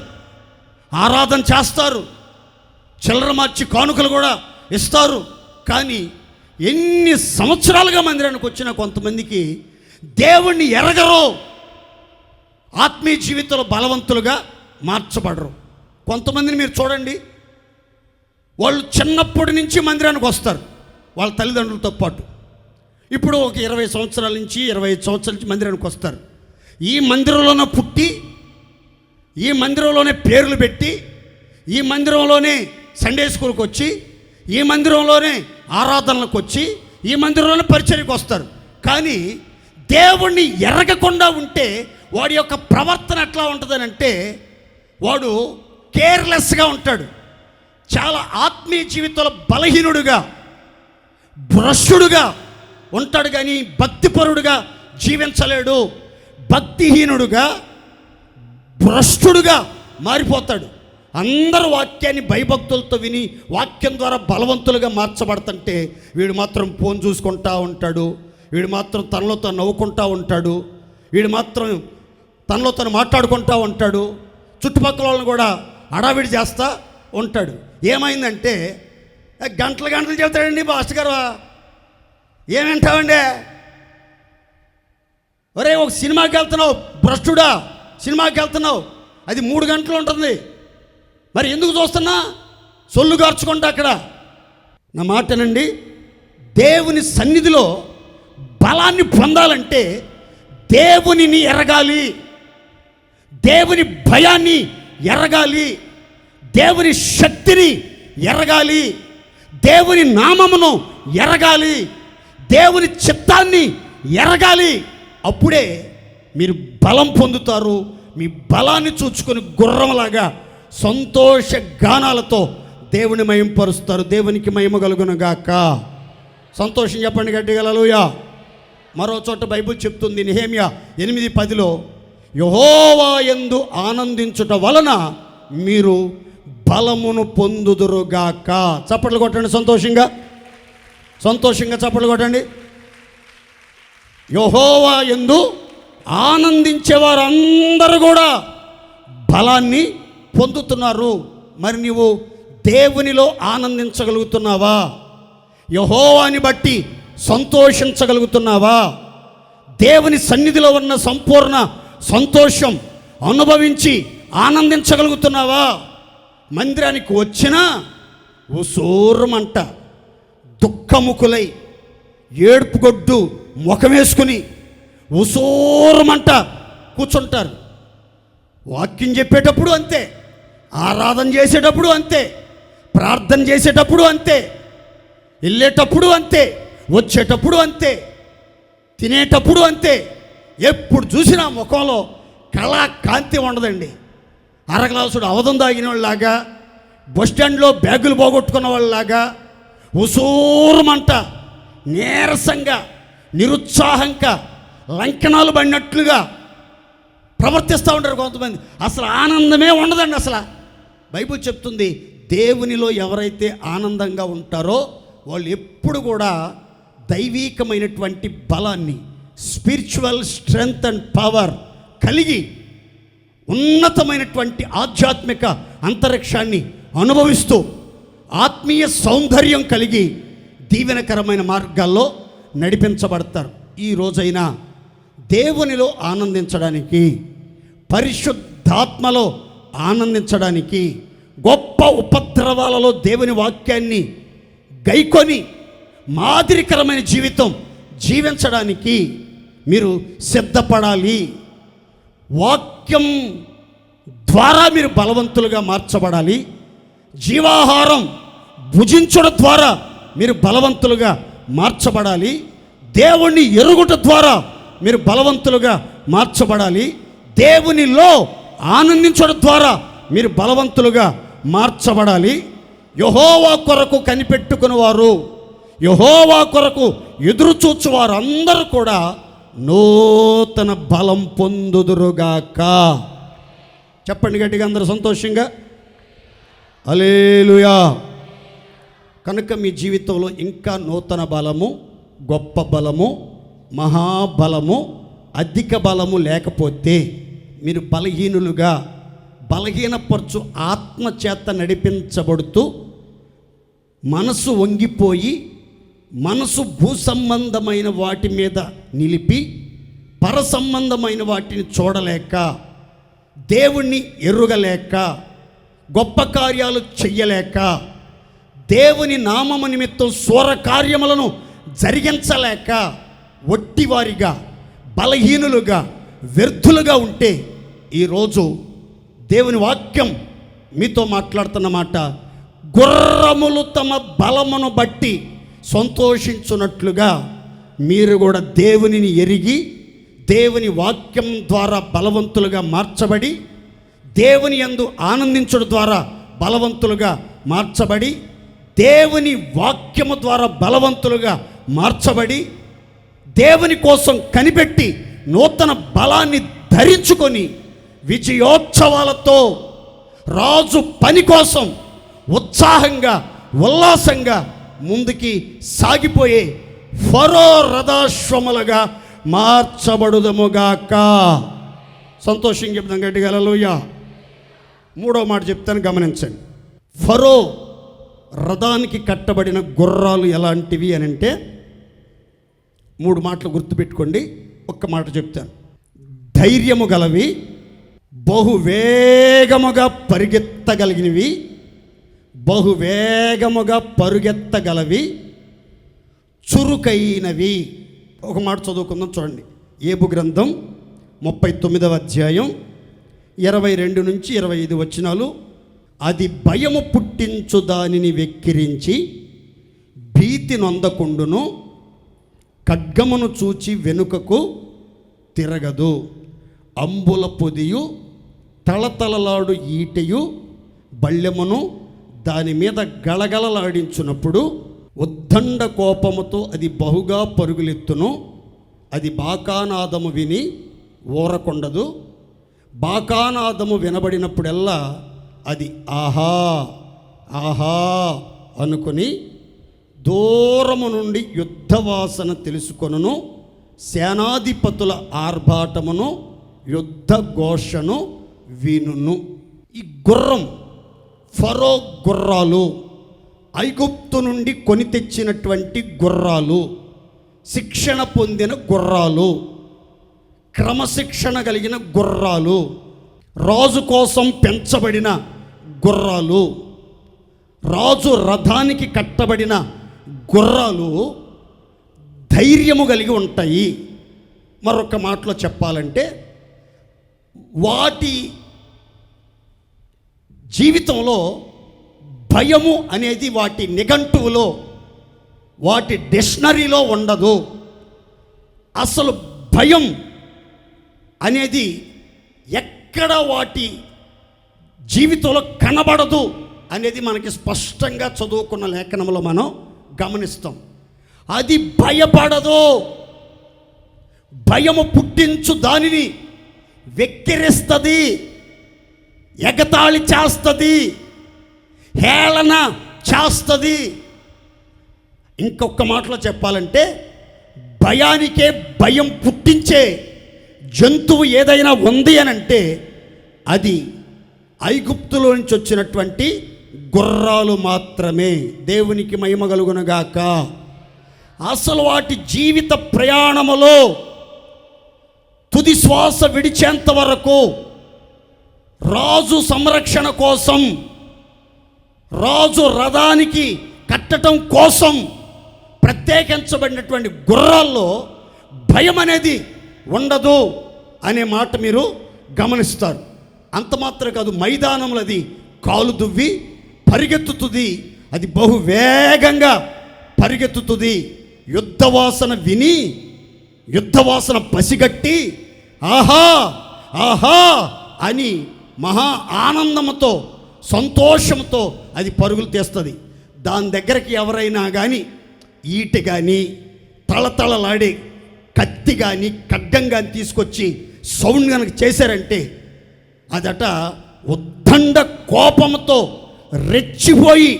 S1: ఆరాధన చేస్తారు, చిల్లర మార్చి కానుకలు కూడా ఇస్తారు. కానీ ఎన్ని సంవత్సరాలుగా మందిరానికి వచ్చినా కొంతమందికి దేవుణ్ణి ఎరగరు, ఆత్మీయ జీవితంలో బలవంతులుగా మార్చబడరు. కొంతమందిని మీరు చూడండి, వాళ్ళు చిన్నప్పటి నుంచి మందిరానికి వస్తారు వాళ్ళ తల్లిదండ్రులతో పాటు. ఇప్పుడు ఒక 20 సంవత్సరాల నుంచి 25 సంవత్సరాల నుంచి మందిరానికి వస్తారు. ఈ మందిరంలోనే పుట్టి, ఈ మందిరంలోనే పేర్లు పెట్టి, ఈ మందిరంలోనే సండే స్కూల్కి వచ్చి, ఈ మందిరంలోనే ఆరాధనలకు వచ్చి, ఈ మందిరంలోనే పరిచర్యకు వస్తారు. కానీ దేవుణ్ణి ఎరగకుండా ఉంటే వాడి యొక్క ప్రవర్తన ఎట్లా ఉంటుందని అంటే, వాడు కేర్లెస్గా ఉంటాడు, చాలా ఆత్మీయ జీవితంలో బలహీనుడుగా, భ్రష్టుడుగా ఉంటాడు. కానీ భక్తిపరుడుగా జీవించలేడు. భక్తిహీనుడుగా, భ్రష్టుడుగా మారిపోతాడు. అందరూ వాక్యాన్ని భయభక్తులతో విని వాక్యం ద్వారా బలవంతులుగా మార్చబడుతుంటే, వీడు మాత్రం ఫోన్ చూసుకుంటూ ఉంటాడు, వీడు మాత్రం తనలో తను నవ్వుకుంటూ ఉంటాడు, వీడు మాత్రం తనలో తను మాట్లాడుకుంటూ ఉంటాడు, చుట్టుపక్కల వాళ్ళని కూడా హడావిడి చేస్తూ ఉంటాడు. ఏమైందంటే గంటలు గంటలు చెబుతాడండి, మాస్టర్ గారు ఏమంటావండి, ఒరే ఒక సినిమాకి వెళ్తున్నావు భ్రష్టుడా, సినిమాకి వెళ్తున్నావు, అది 3 గంటలు ఉంటుంది, మరి ఎందుకు చూస్తున్నా, సొల్లు గార్చుకుంటా అక్కడ. నా మాటనండి, దేవుని సన్నిధిలో బలాన్ని పొందాలంటే దేవునిని ఎరగాలి, దేవుని భయాన్ని ఎరగాలి, దేవుని శక్తిని ఎరగాలి, దేవుని నామమును ఎరగాలి, దేవుని చిత్తాన్ని ఎరగాలి. అప్పుడే మీరు బలం పొందుతారు. మీ బలాన్ని చూచుకొని గుర్రంలాగా సంతోష గానాలతో దేవుని మహింపరుస్తారు. దేవునికి మహిమ కలుగును గాక. సంతోషం చెప్పండి గట్టిగా హల్లెలూయా. మరో చోట బైబిల్ చెప్తుంది, నెహెమ్యా 8:10లో, యెహోవా యందు ఆనందించుట వలన మీరు బలమును పొందుదురుగాక. చప్పట్లు కొట్టండి, సంతోషంగా సంతోషంగా చప్పట్లు కొట్టండి. యెహోవా యందు ఆనందించేవారందరూ కూడా బలాన్ని పొందుతున్నారు. మరి నీవు దేవునిలో ఆనందించగలుగుతున్నావా? యెహోవాని బట్టి సంతోషించగలుగుతున్నావా? దేవుని సన్నిధిలో ఉన్న సంపూర్ణ సంతోషం అనుభవించి ఆనందించగలుగుతున్నావా? మందిరానికి వచ్చినా ఉసూరమంట దుఃఖముకులై ఏడుపుగొడ్డు ముఖమేసుకుని ఉసూరమంట కూర్చుంటారు. వాక్యం చెప్పేటప్పుడు అంతే, ఆరాధన చేసేటప్పుడు అంతే, ప్రార్థన చేసేటప్పుడు అంతే, వెళ్ళేటప్పుడు అంతే, వచ్చేటప్పుడు అంతే, తినేటప్పుడు అంతే. ఎప్పుడు చూసినా ముఖంలో కళా కాంతి ఉండదండి. అరగ్లాసుడు అవధం తాగిన వాళ్ళలాగా, బస్టాండ్లో బ్యాగులు పోగొట్టుకున్న వాళ్ళలాగా ఉసూరమంట నీరసంగా, నిరుత్సాహంగా, లంకనాలు పడినట్లుగా ప్రవర్తిస్తూ ఉంటారు కొంతమంది. అసలు ఆనందమే ఉండదండి. అసలు బైబిల్ చెప్తుంది, దేవునిలో ఎవరైతే ఆనందంగా ఉంటారో వాళ్ళు ఎప్పుడు కూడా దైవీకమైనటువంటి బలాన్ని, స్పిరిచువల్ స్ట్రెంగ్త్ అండ్ పవర్ కలిగి ఉన్నతమైనటువంటి ఆధ్యాత్మిక అంతరిక్షాన్ని అనుభవిస్తూ ఆత్మీయ సౌందర్యం కలిగి దీవెనకరమైన మార్గాల్లో నడిపించబడతారు. ఈ రోజైనా దేవునిలో ఆనందించడానికి, పరిశుద్ధాత్మలో ఆనందించడానికి, గొప్ప ఉపద్రవాలలో దేవుని వాక్యాన్ని గైకొని మాదిరికరమైన జీవితం జీవించడానికి మీరు సిద్ధపడాలి. వాక్యం ద్వారా మీరు బలవంతులుగా మార్చబడాలి. జీవాహారం భుజించడం ద్వారా మీరు బలవంతులుగా మార్చబడాలి. దేవుణ్ణి ఎరుగుట ద్వారా మీరు బలవంతులుగా మార్చబడాలి. దేవునిలో ఆనందించడం ద్వారా మీరు బలవంతులుగా మార్చబడాలి. యెహోవా కొరకు కనిపెట్టుకుని వారు, యెహోవా కొరకు ఎదురు చూచువారు అందరూ కూడా నూతన బలం పొందుదురుగాక. చెప్పండి గట్టిగా అందరూ సంతోషంగా హల్లెలూయా. కనుక మీ జీవితంలో ఇంకా నూతన బలము, గొప్ప బలము, మహాబలము, అధిక బలము లేకపోతే మీరు బలహీనులుగా, బలహీనపరచు ఆత్మ చేత నడిపించబడుతూ మనసు వంగిపోయి, మనసు భూ సంబంధమైన వాటి మీద నిలిపి పర సంబంధమైన వాటిని చూడలేక, దేవుణ్ణి ఎరుగలేక, గొప్ప కార్యాలు చెయ్యలేక, దేవుని నామము నిమిత్తం స్వర కార్యములను జరిగించలేక ఒట్టివారిగా, బలహీనులుగా, వ్యర్థులుగా ఉంటే ఈరోజు దేవుని వాక్యం మీతో మాట్లాడుతున్న మాట, గుర్రములు తమ బలమును బట్టి సంతోషించున్నట్లుగా మీరు కూడా దేవునిని ఎరిగి, దేవుని వాక్యం ద్వారా బలవంతులుగా మార్చబడి, దేవుని యందు ఆనందించడం ద్వారా బలవంతులుగా మార్చబడి, దేవుని వాక్యము ద్వారా బలవంతులుగా మార్చబడి, దేవుని కోసం కనిపెట్టి నూతన బలాన్ని ధరించుకొని విజయోత్సవాలతో రాజు పని కోసం ఉత్సాహంగా, ఉల్లాసంగా ముందుకి సాగిపోయే ఫరో రథాశ్వములుగా మార్చబడుదముగాక. సంతోషంగా చెప్తాం గట్టిగా హల్లెలూయా. మూడో మాట చెప్తాను, గమనించండి. ఫరో రథానికి కట్టబడిన గుర్రాలు ఎలాంటివి అని అంటే, మూడు మాటలు గుర్తుపెట్టుకోండి. ఒక్క మాట చెప్తాను. ధైర్యము గలవి, బహువేగముగా పరిగెత్తగలిగినవి, బహువేగముగా పరుగెత్తగలవి, చురుకైనవి. ఒక మాట చదువుకుందాం, చూడండి. ఏబు గ్రంథం 39వ అధ్యాయం 22 నుంచి 25 వచనాలు. అది భయము పుట్టించు దానిని వెక్కిరించి భీతి నొందకుండును, ఖడ్గమును చూచి వెనుకకు తిరగదు. అంబుల పొదియు తళతళలాడు ఈటెయు బళ్ళెమును దాని మీద గలగలలాడించున్నప్పుడు ఉద్దండ కోపముతో అది బహుగా పరుగులెత్తును. అది బాకానాదము విని ఊరకొండదు. బాకానాదము వినబడినప్పుడల్లా అది ఆహా ఆహా అనుకుని దూరము నుండి యుద్ధవాసన తెలుసుకొనును. సేనాధిపతుల ఆర్భాటమును, యుద్ధ ఘోషను వినును. ఈ గుర్రం, ఫరో గుర్రాలు, ఐగుప్తు నుండి కొని తెచ్చినటువంటి గుర్రాలు, శిక్షణ పొందిన గుర్రాలు, క్రమశిక్షణ కలిగిన గుర్రాలు, రాజు కోసం పెంచబడిన గుర్రాలు, రాజు రథానికి కట్టబడిన గుర్రాలు ధైర్యము కలిగి ఉంటాయి. మరొక మాటలో చెప్పాలంటే, వాటి జీవితంలో భయము అనేది వాటి నిఘంటువులో, వాటి డిక్షనరీలో ఉండదు. అసలు భయం అనేది ఎక్కడ వాటి జీవితంలో కనబడదు అనేది మనకి స్పష్టంగా చదువుకున్న లేఖనంలో మనం గమనిస్తాం. అది భయపడదు. భయము పుట్టించు దానిని వెక్కిరిస్తుంది, ఎగతాళి చేస్తుంది, హేళన చేస్తుంది. ఇంకొక మాటలో చెప్పాలంటే, భయానికే భయం పుట్టించే జంతువు ఏదైనా ఉంది అని అంటే అది ఐగుప్తులో నుంచి వచ్చినటువంటి గుర్రాలు మాత్రమే. దేవునికి మహిమ కలుగునుగాక. అసలు వాటి జీవిత ప్రయాణములో తుది శ్వాస విడిచేంత వరకు రాజు సంరక్షణ కోసం, రాజు రథానికి కట్టడం కోసం ప్రత్యేకించబడినటువంటి గుర్రాల్లో భయం అనేది ఉండదు అనే మాట మీరు గమనిస్తారు. అంత మాత్రం కాదు, మైదానంలో అది కాలు దువ్వి పరిగెత్తుతుంది, అది బహు వేగంగా పరిగెత్తుతుంది. యుద్ధవాసన విని, యుద్ధవాసన పసిగట్టి ఆహా ఆహా అని మహా ఆనందంతో, సంతోషంతో అది పరుగులు తీస్తుంది. దాని దగ్గరికి ఎవరైనా కానీ ఈటె కానీ, తళతళలాడే కత్తి కానీ, ఖడ్గం కానీ తీసుకొచ్చి సౌండ్ కనుక చేశారంటే అదట ఉద్దండ కోపంతో రెచ్చిపోయి,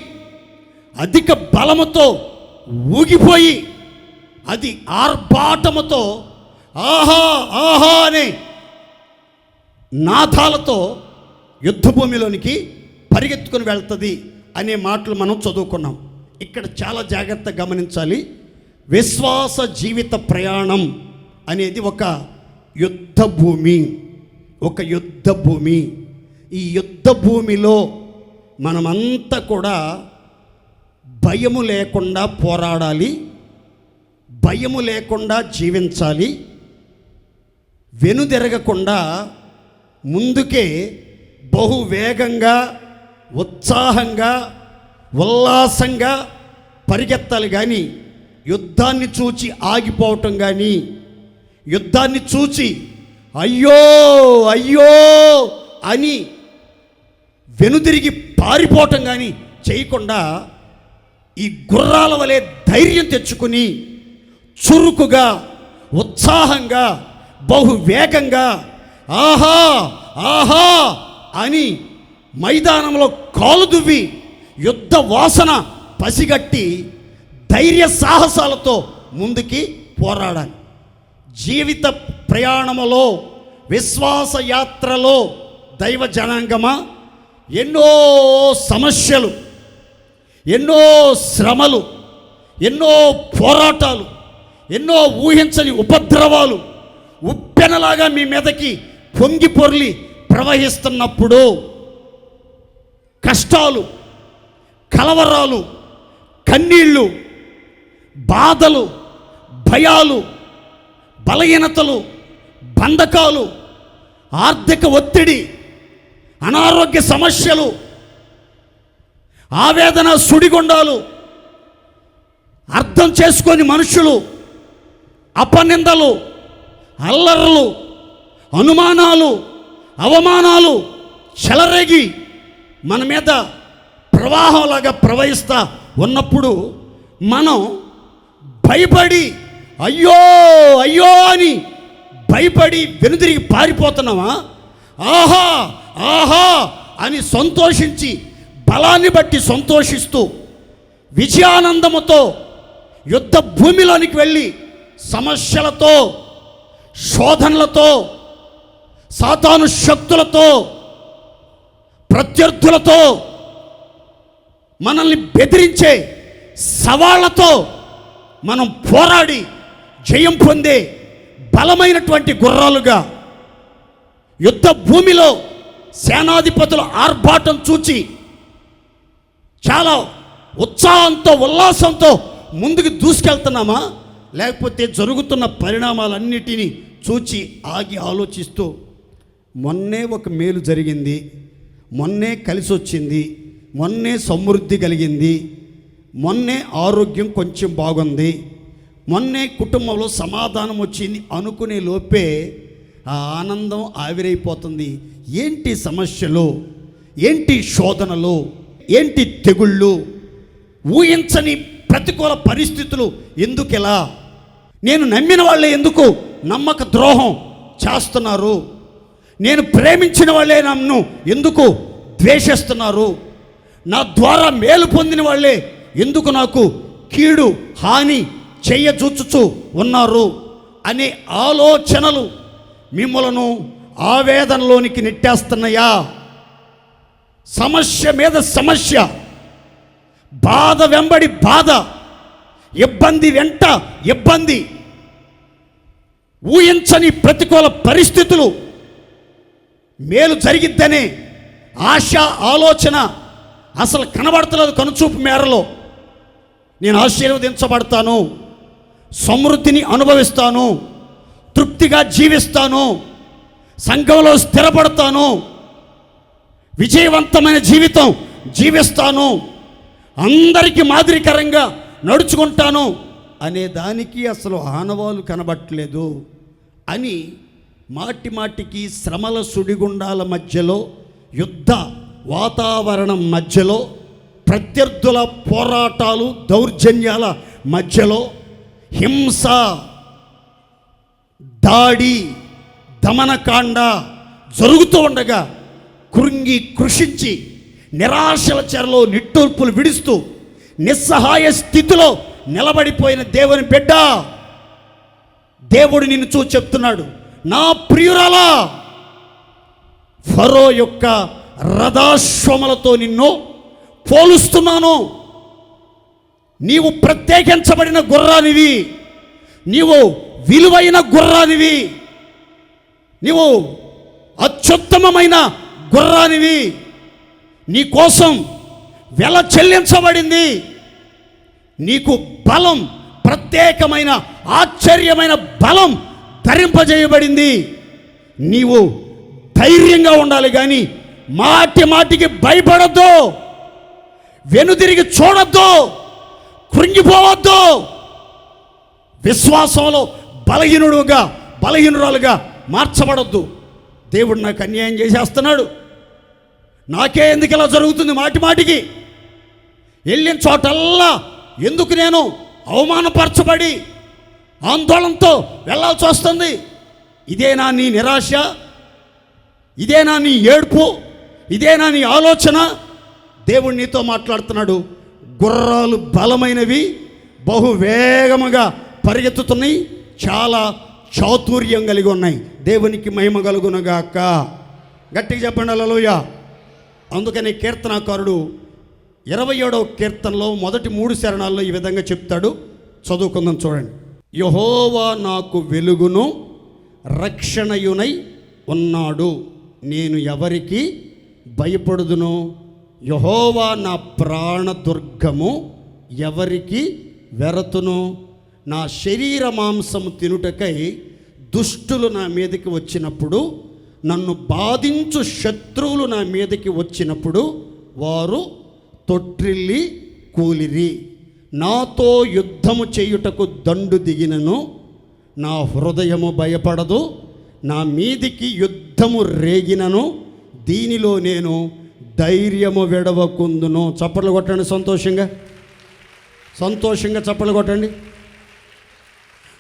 S1: అధిక బలముతో ఊగిపోయి, అది ఆర్భాటముతో ఆహా ఆహా అనే నాదాలతో యుద్ధభూమిలోనికి పరిగెత్తుకుని వెళ్తుంది అనే మాటలు మనం చదువుకున్నాం. ఇక్కడ చాలా జాగ్రత్తగా గమనించాలి. విశ్వాస జీవిత ప్రయాణం అనేది ఒక యుద్ధ భూమి, ఒక యుద్ధ భూమి. ఈ యుద్ధ భూమిలో మనమంతా కూడా భయము లేకుండా పోరాడాలి, భయము లేకుండా జీవించాలి, వెనుదిరగకుండా ముందుకే బహు వేగంగా, ఉత్సాహంగా, ఉల్లాసంగా పరిగెత్తాలి. కానీ యుద్ధాన్ని చూచి ఆగిపోవటం కానీ, యుద్ధాన్ని చూచి అయ్యో అయ్యో అని వెనుదిరిగి పారిపోవటం కానీ చేయకుండా ఈ గుర్రాల వలె ధైర్యం తెచ్చుకుని చురుకుగా, ఉత్సాహంగా, బహు వేగంగా ఆహా ఆహా అని మైదానంలో కాలు దువ్వి యుద్ధ వాసన పసిగట్టి ధైర్య సాహసాలతో ముందుకి పోరాడాలి. జీవిత ప్రయాణములో, విశ్వాస యాత్రలో దైవ జనాంగమా ఎన్నో సమస్యలు, ఎన్నో శ్రమలు, ఎన్నో పోరాటాలు, ఎన్నో ఊహించని ఉపద్రవాలు ఉప్పెనలాగా మీ మీదకి పొంగి పొర్లి ప్రవహిస్తున్నప్పుడు కష్టాలు, కలవరాలు, కన్నీళ్ళు, బాధలు, భయాలు, బలహీనతలు, బంధకాలు, ఆర్థిక ఒత్తిడి, అనారోగ్య సమస్యలు, ఆవేదన సుడిగుండాలు, అర్థం చేసుకొని మనుషులు, అపనిందలు, అల్లర్లు, అనుమానాలు, అవమానాలు చెలరేగి మన మీద ప్రవాహంలాగా ప్రవహిస్తా ఉన్నప్పుడు మనం భయపడి అయ్యో అయ్యో అని భయపడి వెనుదిరిగి పారిపోతున్నామా? ఆహా ఆహా అని సంతోషించి, బలాన్ని బట్టి సంతోషిస్తూ, విజయానందముతో యుద్ధ భూమిలోనికి వెళ్ళి సమస్యలతో, శోధనలతో, సాతాను శక్తులతో, ప్రత్యర్థులతో, మనల్ని బెదిరించే సవాళ్లతో మనం పోరాడి జయం పొందే బలమైనటువంటి గుర్రాలుగా యుద్ధ భూమిలో సేనాధిపతుల ఆర్భాటం చూచి చాలా ఉత్సాహంతో, ఉల్లాసంతో ముందుకు దూసుకెళ్తున్నామా? లేకపోతే జరుగుతున్న పరిణామాలన్నిటినీ చూచి ఆగి ఆలోచిస్తూ మొన్నే ఒక మేలు జరిగింది, మొన్నే కలిసి వచ్చింది, మొన్నే సమృద్ధి కలిగింది, మొన్నే ఆరోగ్యం కొంచెం బాగుంది, మొన్నే కుటుంబంలో సమాధానం వచ్చింది అనుకునే లోపే ఆ ఆనందం ఆవిరైపోతుంది. ఏంటి సమస్యలు, ఏంటి శోధనలు, ఏంటి తెగుళ్ళు, ఊహించని ప్రతికూల పరిస్థితులు ఎందుకెలా? నేను నమ్మిన వాళ్ళే ఎందుకు నమ్మక ద్రోహం చేస్తున్నారు? నేను ప్రేమించిన వాళ్ళే నన్ను ఎందుకు ద్వేషిస్తున్నారు? నా ద్వారా మేలు పొందిన వాళ్ళే ఎందుకు నాకు కీడు, హాని చెయ్యజూచుచు ఉన్నారు అనే ఆలోచనలు మిమ్మలను ఆవేదనలోనికి నెట్టేస్తున్నాయా? సమస్య మీద సమస్య, బాధ వెంబడి బాధ, ఇబ్బంది వెంట ఇబ్బంది, ఊహించని ప్రతికూల పరిస్థితులు, మేలు జరిగిద్దనే ఆశ, ఆలోచన అసలు కనబడతలేదు. కనుచూపు మేరలో నేను ఆశీర్వదించబడతాను, సమృద్ధిని అనుభవిస్తాను, తృప్తిగా జీవిస్తాను, సంఘంలో స్థిరపడతాను, విజయవంతమైన జీవితం జీవిస్తాను, అందరికీ మాదిరికరంగా నడుచుకుంటాను అనే దానికి అసలు ఆనవాలు కనబట్టలేదు అని మాటి మాటికి శ్రమల సుడిగుండాల మధ్యలో, యుద్ధ వాతావరణం మధ్యలో, ప్రత్యర్థుల పోరాటాలు దౌర్జన్యాల మధ్యలో, హింస, దాడి, దమనకాండ జరుగుతూ ఉండగా కృంగి కృషించి నిరాశల చెరలో నిట్టూర్పులు విడుస్తూ నిస్సహాయ స్థితిలో నిలబడిపోయిన దేవుని బిడ్డ, దేవుడు నిన్ను చూసి చెప్తున్నాడు, నా ప్రియురాలా, ఫరో యొక్క రథాశ్వములతో నిన్ను పోలుస్తున్నాను. నీవు ప్రత్యేకించబడిన గుర్రానివి, నీవు విలువైన గుర్రానివి, నీవు అత్యుత్తమమైన గుర్రానివి, నీ కోసం వెల చెల్లించబడింది. నీకు బలం, ప్రత్యేకమైన ఆశ్చర్యమైన బలం ధరింపజేయబడింది. నీవు ధైర్యంగా ఉండాలి, కానీ మాటి మాటికి భయపడద్దు, వెనుదిరిగి చూడొద్దు, కృంగిపోవద్దు. విశ్వాసంలో బలహీనురాలుగా మార్చబడద్దు. దేవుడు నాకు అన్యాయం చేసేస్తున్నాడు, నాకే ఎందుకు ఇలా జరుగుతుంది, మాటి మాటికి వెళ్ళిన చోటల్లా ఎందుకు నేను అవమానపరచబడి ఆందోళనతో వెళ్ళాల్సి వస్తుంది? ఇదేనా నీ నిరాశ? ఇదేనా నీ ఏడుపు? ఇదేనా నీ ఆలోచన? దేవుడు నీతో మాట్లాడుతున్నాడు. గుర్రాలు బలమైనవి, బహువేగముగా పరిగెత్తుతున్నాయి, చాలా చాతుర్యం కలిగి ఉన్నాయి. దేవునికి మహిమ కలుగునగాక. గట్టిగా చెప్పండి హల్లెలూయా. అందుకని కీర్తనాకారుడు 27వ కీర్తనలో మొదటి 3 చరణాల్లో ఈ విధంగా చెప్తాడు. చదువుకుందాం, చూడండి. యెహోవా నాకు వెలుగును రక్షణయునై ఉన్నాడు, నేను ఎవరికి భయపడుదును? యెహోవా నా ప్రాణదుర్గము, ఎవరికి వెరతును? నా శరీర మాంసము తినుటకై దుష్టులు నా మీదకి వచ్చినప్పుడు, నన్ను బాధించు శత్రువులు నా మీదకి వచ్చినప్పుడు వారు తొట్రిల్లి కూలిరి. నాతో యుద్ధము చేయుటకు దండు దిగినను నా హృదయము భయపడదు. నా మీదికి యుద్ధము రేగినను దీనిలో నేను ధైర్యము విడవకుందును. చప్పట్లు కొట్టండి, సంతోషంగా చప్పట్లు కొట్టండి.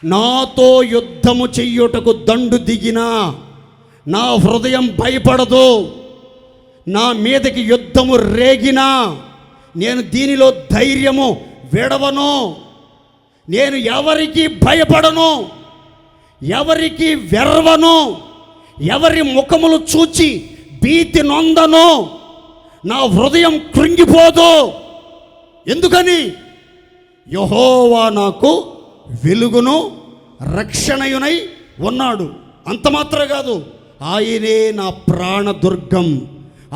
S1: నాతో యుద్ధము చెయ్యుటకు దండు దిగినా నా హృదయం భయపడదు. నా మీదకి యుద్ధము రేగినా నేను దీనిలో ధైర్యము విడవను. నేను ఎవరికి భయపడను, ఎవరికి వెర్వను, ఎవరి ముఖములు చూచి భీతి నొందను. నా హృదయం కృంగిపోదు. ఎందుకని? యెహోవా నాకు వెలుగును రక్షణయునై ఉన్నాడు. అంత మాత్రమే కాదు, ఆయనే నా ప్రాణదుర్గం,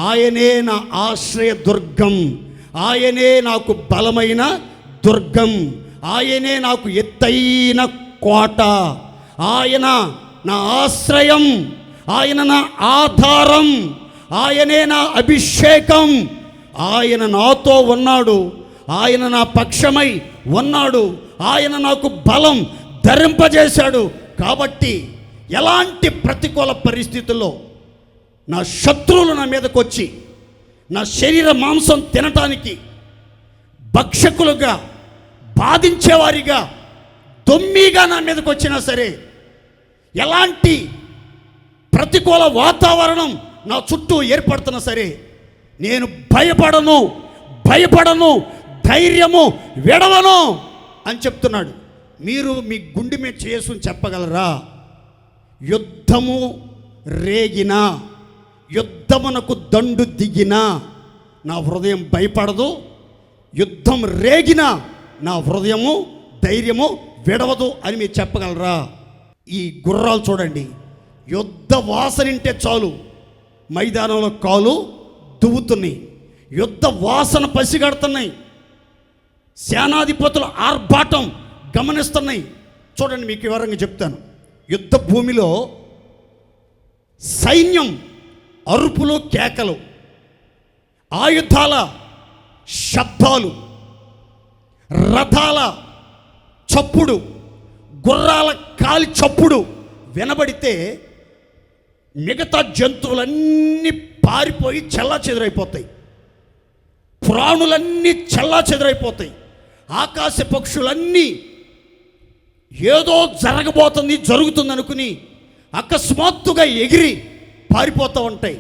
S1: ఆయనే నా ఆశ్రయ దుర్గం, ఆయనే నాకు బలమైన దుర్గం, ఆయనే నాకు ఎత్తైన కోట, ఆయన నా ఆశ్రయం, ఆయన నా ఆధారం, ఆయనే నా అభిషేకం. ఆయన నాతో ఉన్నాడు, ఆయన నా పక్షమై ఉన్నాడు, ఆయన నాకు బలం ధరింపజేశాడు. కాబట్టి ఎలాంటి ప్రతికూల పరిస్థితుల్లో నా శత్రువులు నా మీదకు వచ్చి నా శరీర మాంసం తినటానికి భక్షకులుగా, బాధించేవారిగా, దొమ్మిగా నా మీదకు వచ్చినా సరే, ఎలాంటి ప్రతికూల వాతావరణం నా చుట్టూ ఏర్పడుతున్నా సరే, నేను భయపడను, ధైర్యము విడవను అని చెప్తున్నాడు. మీరు మీ గుండె మీద చేసుకుని చెప్పగలరా? యుద్ధము రేగినా, యుద్ధమునకు దండు దిగినా నా హృదయం భయపడదు, యుద్ధం రేగినా నా హృదయము ధైర్యము విడవదు అని మీరు చెప్పగలరా? ఈ గుర్రాలు చూడండి, యుద్ధ వాసనింటే చాలు మైదానంలో కాలు దువ్వుతున్నాయి, యుద్ధ వాసన పసిగడుతున్నాయి, సేనాధిపతుల ఆర్భాటం గమనిస్తున్నాయి. చూడండి, మీకు వివరంగా చెప్తాను. యుద్ధ భూమిలో సైన్యం అరుపులు, కేకలు, ఆయుధాల శబ్దాలు, రథాల చప్పుడు, గుర్రాల కాలి చప్పుడు వినబడితే మిగతా జంతువులన్నీ పారిపోయి చెల్లాచెదురైపోతాయి, ప్రాణులన్నీ చెల్లాచెదురైపోతాయి, ఆకాశ పక్షులన్నీ ఏదో జరగబోతుంది జరుగుతుంది అనుకుని అకస్మాత్తుగా ఎగిరి పారిపోతూ ఉంటాయి.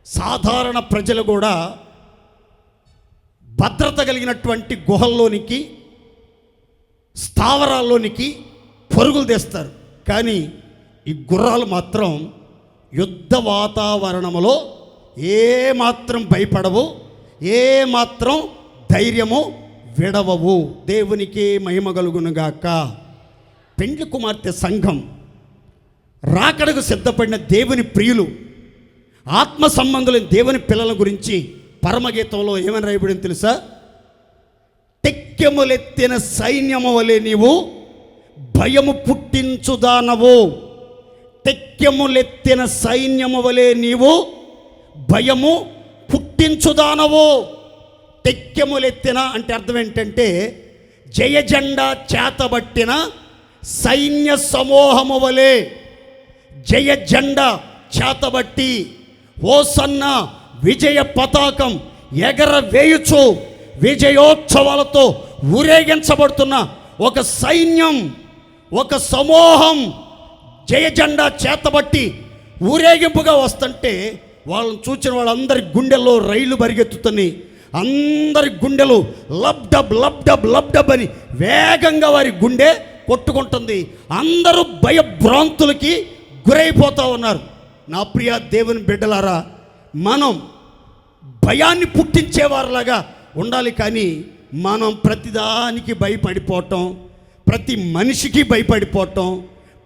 S1: సాధారణ ప్రజలు కూడా భద్రత కలిగినటువంటి గుహల్లోనికి, స్థావరాల్లోనికి పరుగులు తీస్తారు. కానీ ఈ గుర్రాలు మాత్రం యుద్ధ వాతావరణంలో ఏమాత్రం భయపడవు, ఏమాత్రం ధైర్యము విడవవు. దేవునికి మహిమ కలుగునుగాక. పెండ్లి కుమార్తె సంఘం, రాకడకు సిద్ధపడిన దేవుని ప్రియులు, ఆత్మ సంబంధులైన దేవుని పిల్లల గురించి పరమగీతంలో ఏమని రాయబడింది తెలుసా? టెక్కెములెత్తిన సైన్యము వలె నీవు భయము పుట్టించుదానవు. టెక్కెములెత్తిన సైన్యము వలె నీవు భయము పుట్టించుదానవు. టెక్కెములెత్తిన అంటే అర్థం ఏంటంటే జయజెండా చేతబట్టిన సైన్య సమూహము వలె, జయజెండా చేతబట్టి హోసన్న విజయ పతాకం ఎగరవేయుచు విజయోత్సవాలతో ఊరేగించబడుతున్న ఒక సైన్యం, ఒక సమూహం జయజెండా చేతబట్టి ఊరేగింపుగా వస్తుంటే వాళ్ళని చూసిన వాళ్ళందరి గుండెల్లో రైళ్లు పరిగెత్తుతున్నాయి. అందరి గుండెలు లబ్డబ్ లబ్డబ్ లబ్డబ్ అని వేగంగా వారి గుండె కొట్టుకుంటుంది. అందరూ భయభ్రాంతులకి గురైపోతూ ఉన్నారు. నా ప్రియ దేవుని బిడ్డలారా, మనం భయాన్ని పుట్టించేవారిలాగా ఉండాలి. కానీ మనం ప్రతిదానికి భయపడిపోవటం, ప్రతి మనిషికి భయపడిపోవటం,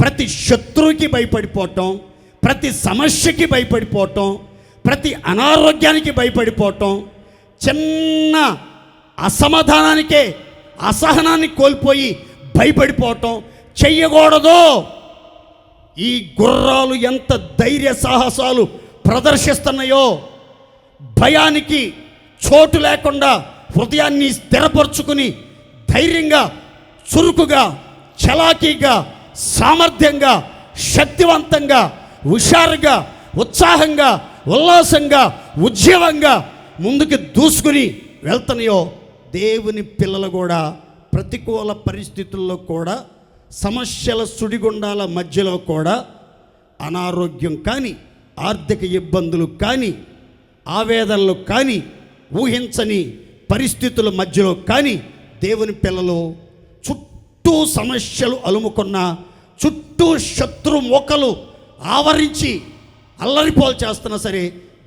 S1: ప్రతి శత్రువుకి భయపడిపోవటం, ప్రతి సమస్యకి భయపడిపోవటం, ప్రతి అనారోగ్యానికి భయపడిపోవటం, చిన్న అసమాధానానికే అసహనాన్ని కోల్పోయి భయపడిపోవటం చెయ్యకూడదు. ఈ గుర్రాలు ఎంత ధైర్య సాహసాలు ప్రదర్శిస్తున్నాయో, భయానికి చోటు లేకుండా హృదయాన్ని స్థిరపరుచుకుని ధైర్యంగా, చురుకుగా, చలాకీగా, సామర్థ్యంగా, శక్తివంతంగా, హుషారుగా, ఉత్సాహంగా, ఉల్లాసంగా, ఉజ్జీవంగా ముందుకు దూసుకుని వెళ్తున్నాయో, దేవుని పిల్లలు కూడా ప్రతికూల పరిస్థితుల్లో కూడా, సమస్యల సుడిగుండాల మధ్యలో కూడా, అనారోగ్యం కానీ, ఆర్థిక ఇబ్బందులు కానీ, ఆవేదనలు కానీ, ఊహించని పరిస్థితుల మధ్యలో కానీ దేవుని పిల్లలు చుట్టూ సమస్యలు అలుముకున్న, చుట్టూ శత్రు మోకలు ఆవరించి అల్లరిపోలు చేస్తున్నా సరే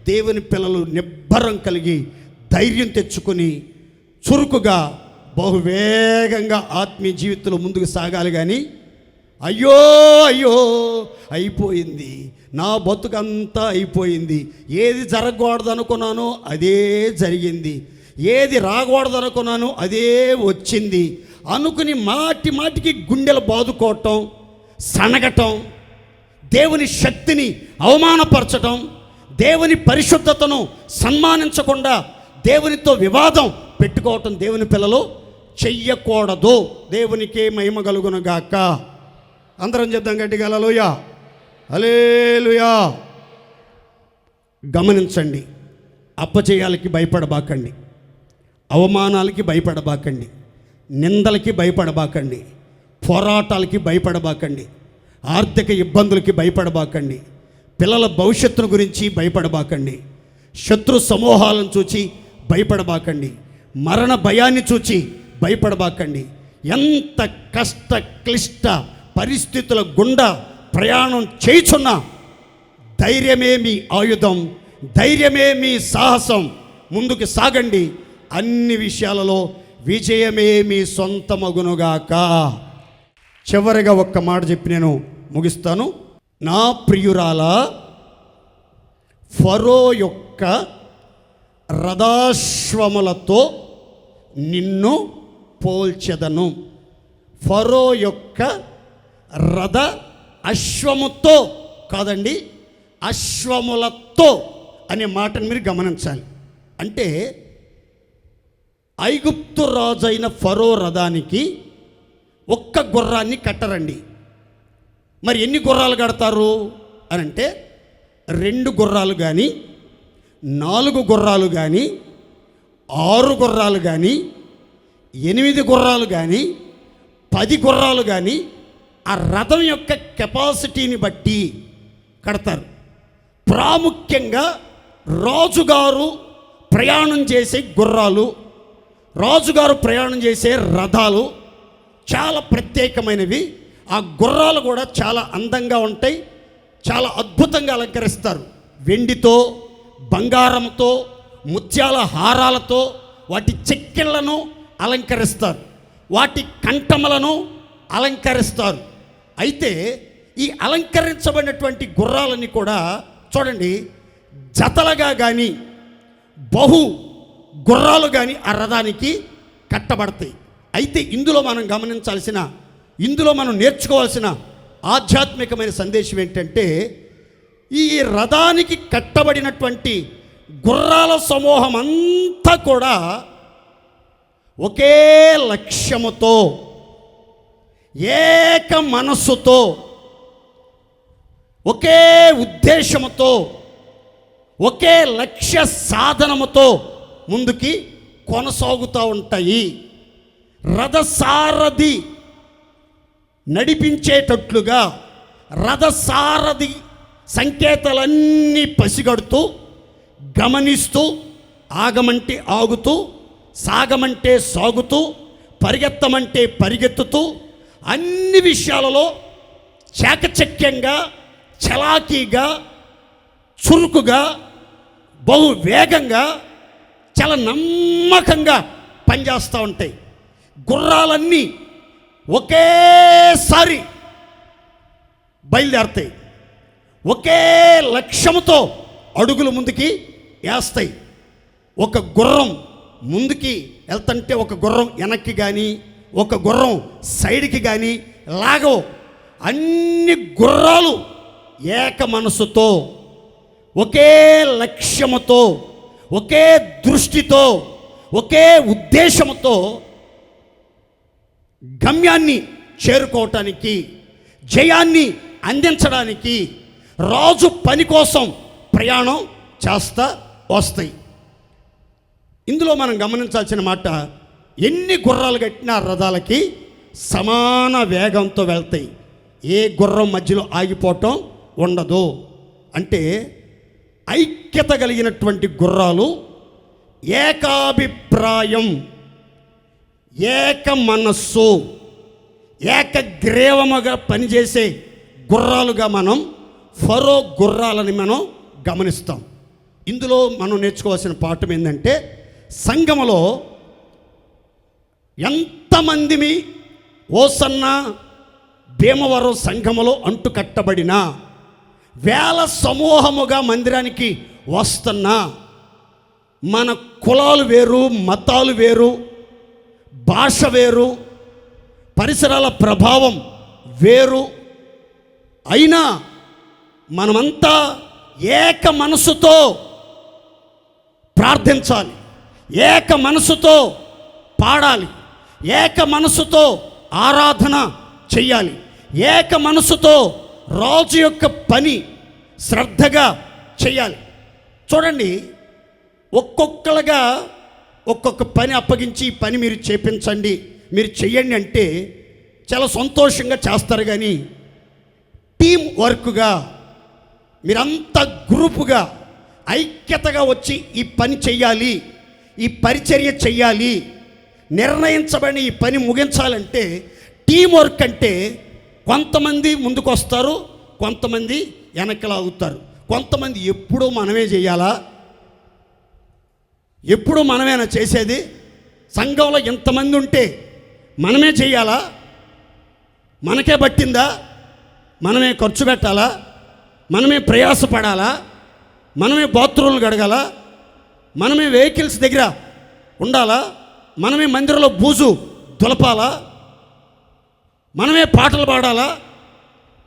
S1: దేవుని పిల్లలు నిబ్బరం కలిగి ధైర్యం తెచ్చుకొని చురుకుగా బహువేగంగా ఆత్మీయ జీవితంలో ముందుకు సాగాలి. కానీ అయ్యో అయ్యో అయిపోయింది, నా బతుకంతా అయిపోయింది, ఏది జరగకూడదు అనుకున్నానో అదే జరిగింది, ఏది రాకూడదు అనుకున్నానో అదే వచ్చింది అనుకుని మాటి మాటికి గుండెలు బాదుకోవటం, సనగటం, దేవుని శక్తిని అవమానపరచటం, దేవుని పరిశుద్ధతను సన్మానించకుండా దేవునితో వివాదం పెట్టుకోవటం దేవుని పిల్లలు చెయ్యకూడదు. దేవునికే మహిమ కలుగునుగాక. అందరం చెప్దాం గట్టిగా హల్లెలూయా, హల్లెలూయా. గమనించండి, అపజయాలకి భయపడబాకండి, అవమానాలకి భయపడబాకండి, నిందలకి భయపడబాకండి, పోరాటాలకి భయపడబాకండి, ఆర్థిక ఇబ్బందులకి భయపడబాకండి, పిల్లల భవిష్యత్తును గురించి భయపడబాకండి, శత్రు సమూహాలను చూచి భయపడబాకండి, మరణ భయాన్ని చూచి భయపడబాకండి. ఎంత కష్ట క్లిష్ట పరిస్థితుల గుండా ప్రయాణం చేయుచున్నా ధైర్యమే మీ ఆయుధం, ధైర్యమే మీ సాహసం. ముందుకు సాగండి, అన్ని విషయాలలో విజయమే మీ సొంతమగునుగాక. చివరిగా ఒక్క మాట చెప్పి నేను ముగిస్తాను. నా ప్రియురాల, ఫరో యొక్క రథాశ్వములతో నిన్ను పోల్చెదను. ఫరో యొక్క రథ అశ్వముతో కాదండి, అశ్వములతో అనే మాటను మీరు గమనించాలి. అంటే ఐగుప్తు రాజైన ఫరో రథానికి ఒక్క గుర్రాన్ని కట్టరండి. మరి ఎన్ని గుర్రాలు కడతారు అని అంటే 2 గుర్రాలు కానీ 4 గుర్రాలు కానీ 6 గుర్రాలు కానీ 8 గుర్రాలు కానీ 10 గుర్రాలు కానీ ఆ రథం యొక్క కెపాసిటీని బట్టి కడతారు. ప్రాముఖ్యంగా రాజుగారు ప్రయాణం చేసే గుర్రాలు, రాజుగారు ప్రయాణం చేసే రథాలు చాలా ప్రత్యేకమైనవి. ఆ గుర్రాలు కూడా చాలా అందంగా ఉంటాయి, చాలా అద్భుతంగా అలంకరిస్తారు. వెండితో, బంగారంతో, ముత్యాల హారాలతో వాటి చెక్కిళ్లను అలంకరిస్తారు, వాటి కంఠములను అలంకరిస్తారు. అయితే ఈ అలంకరించబడినటువంటి గుర్రాలని కూడా చూడండి, జతలుగా కానీ బహు గుర్రాలు కానీ ఆ రథానికి కట్టబడతాయి. అయితే ఇందులో మనం నేర్చుకోవాల్సిన ఆధ్యాత్మికమైన సందేశం ఏంటంటే, ఈ రథానికి కట్టబడినటువంటి గుర్రాల సమూహం అంతా కూడా ఒకే లక్ష్యముతో, ఏక మనస్సుతో, ఒకే ఉద్దేశముతో, ఒకే లక్ష్య సాధనముతో ముందుకి కొనసాగుతూ ఉంటాయి. రథసారథి నడిపించేటట్లుగా రథసారథి సంకేతాలన్నీ పసిగడుతూ, గమనిస్తూ, ఆగమంటే ఆగుతూ, సాగమంటే సాగుతూ, పరిగెత్తమంటే పరిగెత్తుతూ, అన్ని విషయాలలో చాకచక్యంగా, చలాకీగా, చురుకుగా, బహు వేగంగా, చాలా నమ్మకంగా పనిచేస్తూ ఉంటాయి. గుర్రాలన్నీ ఒకేసారి బయలుదేరుతాయి, ఒకే లక్ష్యంతో అడుగులు ముందుకి వేస్తాయి. ఒక గుర్రం ముందుకి వెళ్తుంటే ఒక గుర్రం వెనక్కి కానీ, ఒక గుర్రం సైడ్కి కానీ లాగవు. అన్ని గుర్రాలు ఏక మనసుతో, ఒకే లక్ష్యముతో, ఒకే దృష్టితో, ఒకే ఉద్దేశంతో గమ్యాన్ని చేరుకోవటానికి, జయాన్ని అందించడానికి రాజు పని కోసం ప్రయాణం చేస్తా వస్తాయి. ఇందులో మనం గమనించాల్సిన మాట, ఎన్ని గుర్రాలు కట్టినా రథాలకి సమాన వేగంతో వెళ్తాయి. ఏ గుర్రం మధ్యలో ఆగిపోవటం ఉండదు. అంటే ఐక్యత కలిగినటువంటి గుర్రాలు, ఏకాభిప్రాయం, ఏక మనస్సు, ఏకగ్రీవముగా పనిచేసే గుర్రాలుగా మనం ఫరో గుర్రాలని మనం గమనిస్తాం. ఇందులో మనం నేర్చుకోవాల్సిన పాఠం ఏంటంటే, సంఘములో ఎంతమందిమి ఓసన్న భీమవరం సంఘములో అంటుకట్టబడినా, వేల సమూహముగా మందిరానికి వస్తున్నా, మన కులాలు వేరు, మతాలు వేరు, భాష వేరు, పరిసరాల ప్రభావం వేరు అయినా మనమంతా ఏక మనసుతో ప్రార్థించాలి, ఏక మనసుతో పాడాలి, ఏక మనసుతో ఆరాధన చెయ్యాలి, ఏక మనసుతో రాజు యొక్క పని శ్రద్ధగా చెయ్యాలి. చూడండి, ఒక్కొక్కలుగా ఒక్కొక్క పని అప్పగించి ఈ పని మీరు చేపించండి, మీరు చెయ్యండి అంటే చాలా సంతోషంగా చేస్తారు. కానీ టీం వర్క్గా మీరంతా గ్రూపుగా ఐక్యతగా వచ్చి ఈ పని చెయ్యాలి, ఈ పరిచర్య చెయ్యాలి, నిర్ణయించబడిన ఈ పని ముగించాలంటే టీం వర్క్ అంటే కొంతమంది ముందుకు వస్తారు, కొంతమంది వెనక్కి అవుతారు, కొంతమంది ఎప్పుడూ మనమే చేయాలా, ఎప్పుడు మనమేనా చేసేది, సంఘంలో ఎంతమంది ఉంటే మనమే చేయాలా, మనకే పట్టిందా, మనమే ఖర్చు పెట్టాలా, మనమే ప్రయాసపడాలా, మనమే బాత్రూమ్లు గడగాల, మనమే వెహికల్స్ దగ్గర ఉండాలా, మనమే మందిరంలో బూజు దులపాలా, మనమే పాటలు పాడాలా,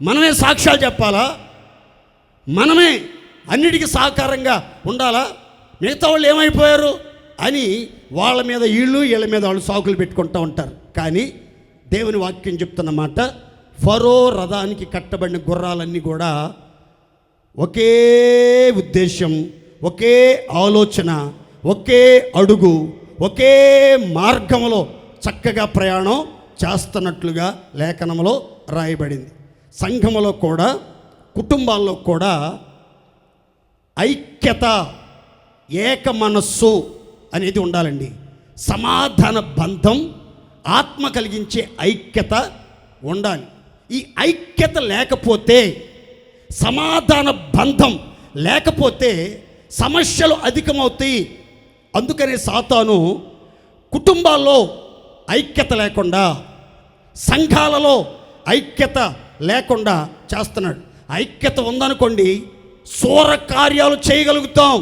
S1: మనమే సాక్ష్యాలు చెప్పాలా, మనమే అన్నిటికీ సహకారంగా ఉండాలా, మిగతా వాళ్ళు ఏమైపోయారు అని వాళ్ళ మీద వీళ్ళ మీద వాళ్ళు సాకులు పెట్టుకుంటూ ఉంటారు. కానీ దేవుని వాక్యం చెప్తున్నమాట, ఫరో రథానికి కట్టబడిన గుర్రాలన్నీ కూడా ఒకే ఉద్దేశం, ఒకే ఆలోచన, ఒకే అడుగు, ఒకే మార్గంలో చక్కగా ప్రయాణం చేస్తున్నట్లుగా లేఖనంలో రాయబడింది. సంఘములో కూడా, కుటుంబాల్లో కూడా ఐక్యత, ఏక మనస్సు అనేది ఉండాలండి. సమాధాన బంధం, ఆత్మ కలిగించే ఐక్యత ఉండాలి. ఈ ఐక్యత లేకపోతే, సమాధాన బంధం లేకపోతే సమస్యలు అధికమవుతాయి. అందుకనే సాతాను కుటుంబాల్లో ఐక్యత లేకుండా, సంఘాలలో ఐక్యత లేకుండా చేస్తున్నాడు. ఐక్యత ఉందనుకోండి శూర కార్యాలు చేయగలుగుతాం.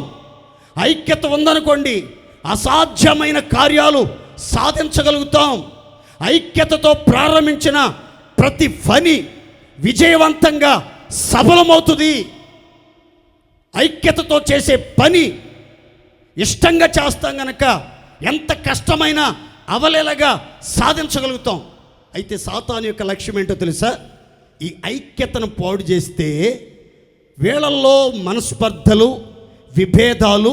S1: ఐక్యత ఉందనుకోండి అసాధ్యమైన కార్యాలు సాధించగలుగుతాం. ఐక్యతతో ప్రారంభించిన ప్రతి పని విజయవంతంగా సఫలమవుతుంది. ఐక్యతతో చేసే పని ఇష్టంగా చేస్తాం గనక ఎంత కష్టమైనా అవలేలగా సాధించగలుగుతాం. అయితే సాతాను యొక్క లక్ష్యం ఏంటో తెలుసా? ఈ ఐక్యతను పాడు చేస్తే వీళ్ళల్లో మనస్పర్ధలు, విభేదాలు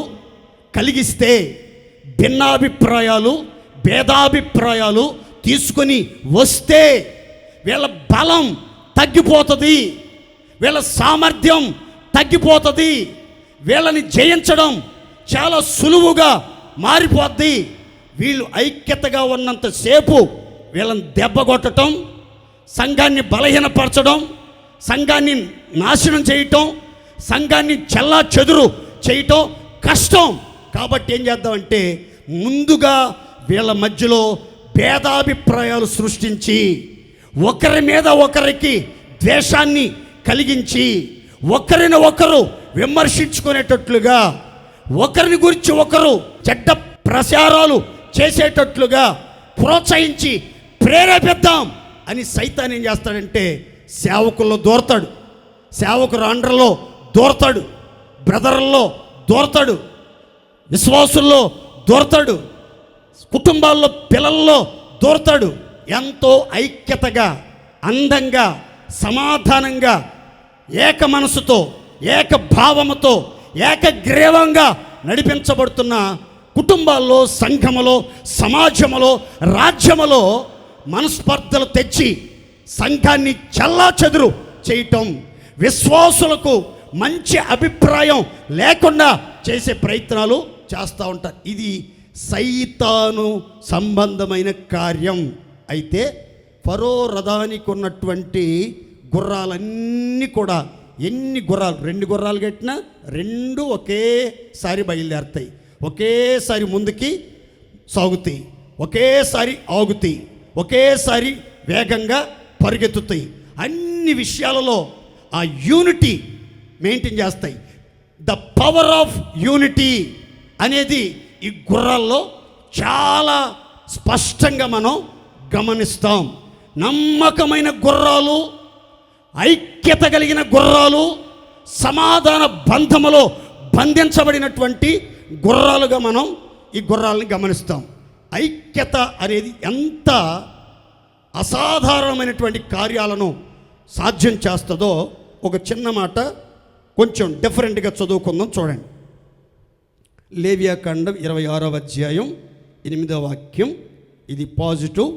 S1: కలిగిస్తే, భిన్నాభిప్రాయాలు, భేదాభిప్రాయాలు తీసుకొని వస్తే వీళ్ళ బలం తగ్గిపోతుంది, వీళ్ళ సామర్థ్యం తగ్గిపోతుంది, వీళ్ళని జయించడం చాలా సులువుగా మారిపోద్ది. వీళ్ళు ఐక్యతగా ఉన్నంతసేపు వీళ్ళని దెబ్బ కొట్టడం, సంఘాన్ని బలహీనపరచడం, సంఘాన్ని నాశనం చేయటం, సంఘాన్ని చెల్లా చెదురు చేయటం కష్టం. కాబట్టి ఏం చేద్దామంటే ముందుగా వీళ్ళ మధ్యలో భేదాభిప్రాయాలు సృష్టించి, ఒకరి మీద ఒకరికి ద్వేషాన్ని కలిగించి, ఒకరిని ఒకరు విమర్శించుకునేటట్లుగా, ఒకరిని గురించి ఒకరు చెడ్డ ప్రచారాలు చేసేటట్లుగా ప్రోత్సహించి ప్రేరేపిద్దాం అని సైతాన్ ఏం చేస్తాడంటే సేవకుల్లో దూరతాడు, సేవకుల అండర్లో దూరతాడు, బ్రదర్లలో దూరతాడు, విశ్వాసుల్లో దూరతాడు, కుటుంబాల్లో పిల్లల్లో దూరతాడు. ఎంతో ఐక్యతగా, అందంగా, సమాధానంగా, ఏక మనసుతో, ఏక భావముతో, ఏకగ్రీవంగా నడిపించబడుతున్న కుటుంబాల్లో, సంఘములో, సమాజములో, రాజ్యములో మనస్పర్ధలు తెచ్చి సంఘాన్ని చెల్లాచెదురు చేయటం, విశ్వాసులకు మంచి అభిప్రాయం లేకుండా చేసే ప్రయత్నాలు చేస్తూ ఉంటారు. ఇది సైతాను సంబంధమైన కార్యం. అయితే ఫరో రథానికి ఉన్నటువంటి గుర్రాలన్నీ కూడా, ఎన్ని గుర్రాలు, 2 గుర్రాలు కట్టినా 2 ఒకేసారి బయలుదేరుతాయి, ఒకేసారి ముందుకి సాగుతాయి, ఒకేసారి ఆగుతాయి, ఒకేసారి వేగంగా పరిగెత్తుతాయి. అన్ని విషయాలలో ఆ యూనిటీ మెయింటైన్ చేస్తాయి. ద పవర్ ఆఫ్ యూనిటీ అనేది ఈ గుర్రాల్లో చాలా స్పష్టంగా మనం గమనిస్తాం. నమ్మకమైన గుర్రాలు, ఐక్యత కలిగిన గుర్రాలు, సమాధాన బంధములో బంధించబడినటువంటి గుర్రాలుగా మనం ఈ గుర్రాలని గమనిస్తాం. ఐక్యత అనేది ఎంత అసాధారణమైనటువంటి కార్యాలను సాధ్యం చేస్తుందో ఒక చిన్న మాట కొంచెం డిఫరెంట్గా చదువుకుందాం. చూడండి, లేవియాకాండం 26వ అధ్యాయం 8వ వాక్యం. ఇది పాజిటివ్.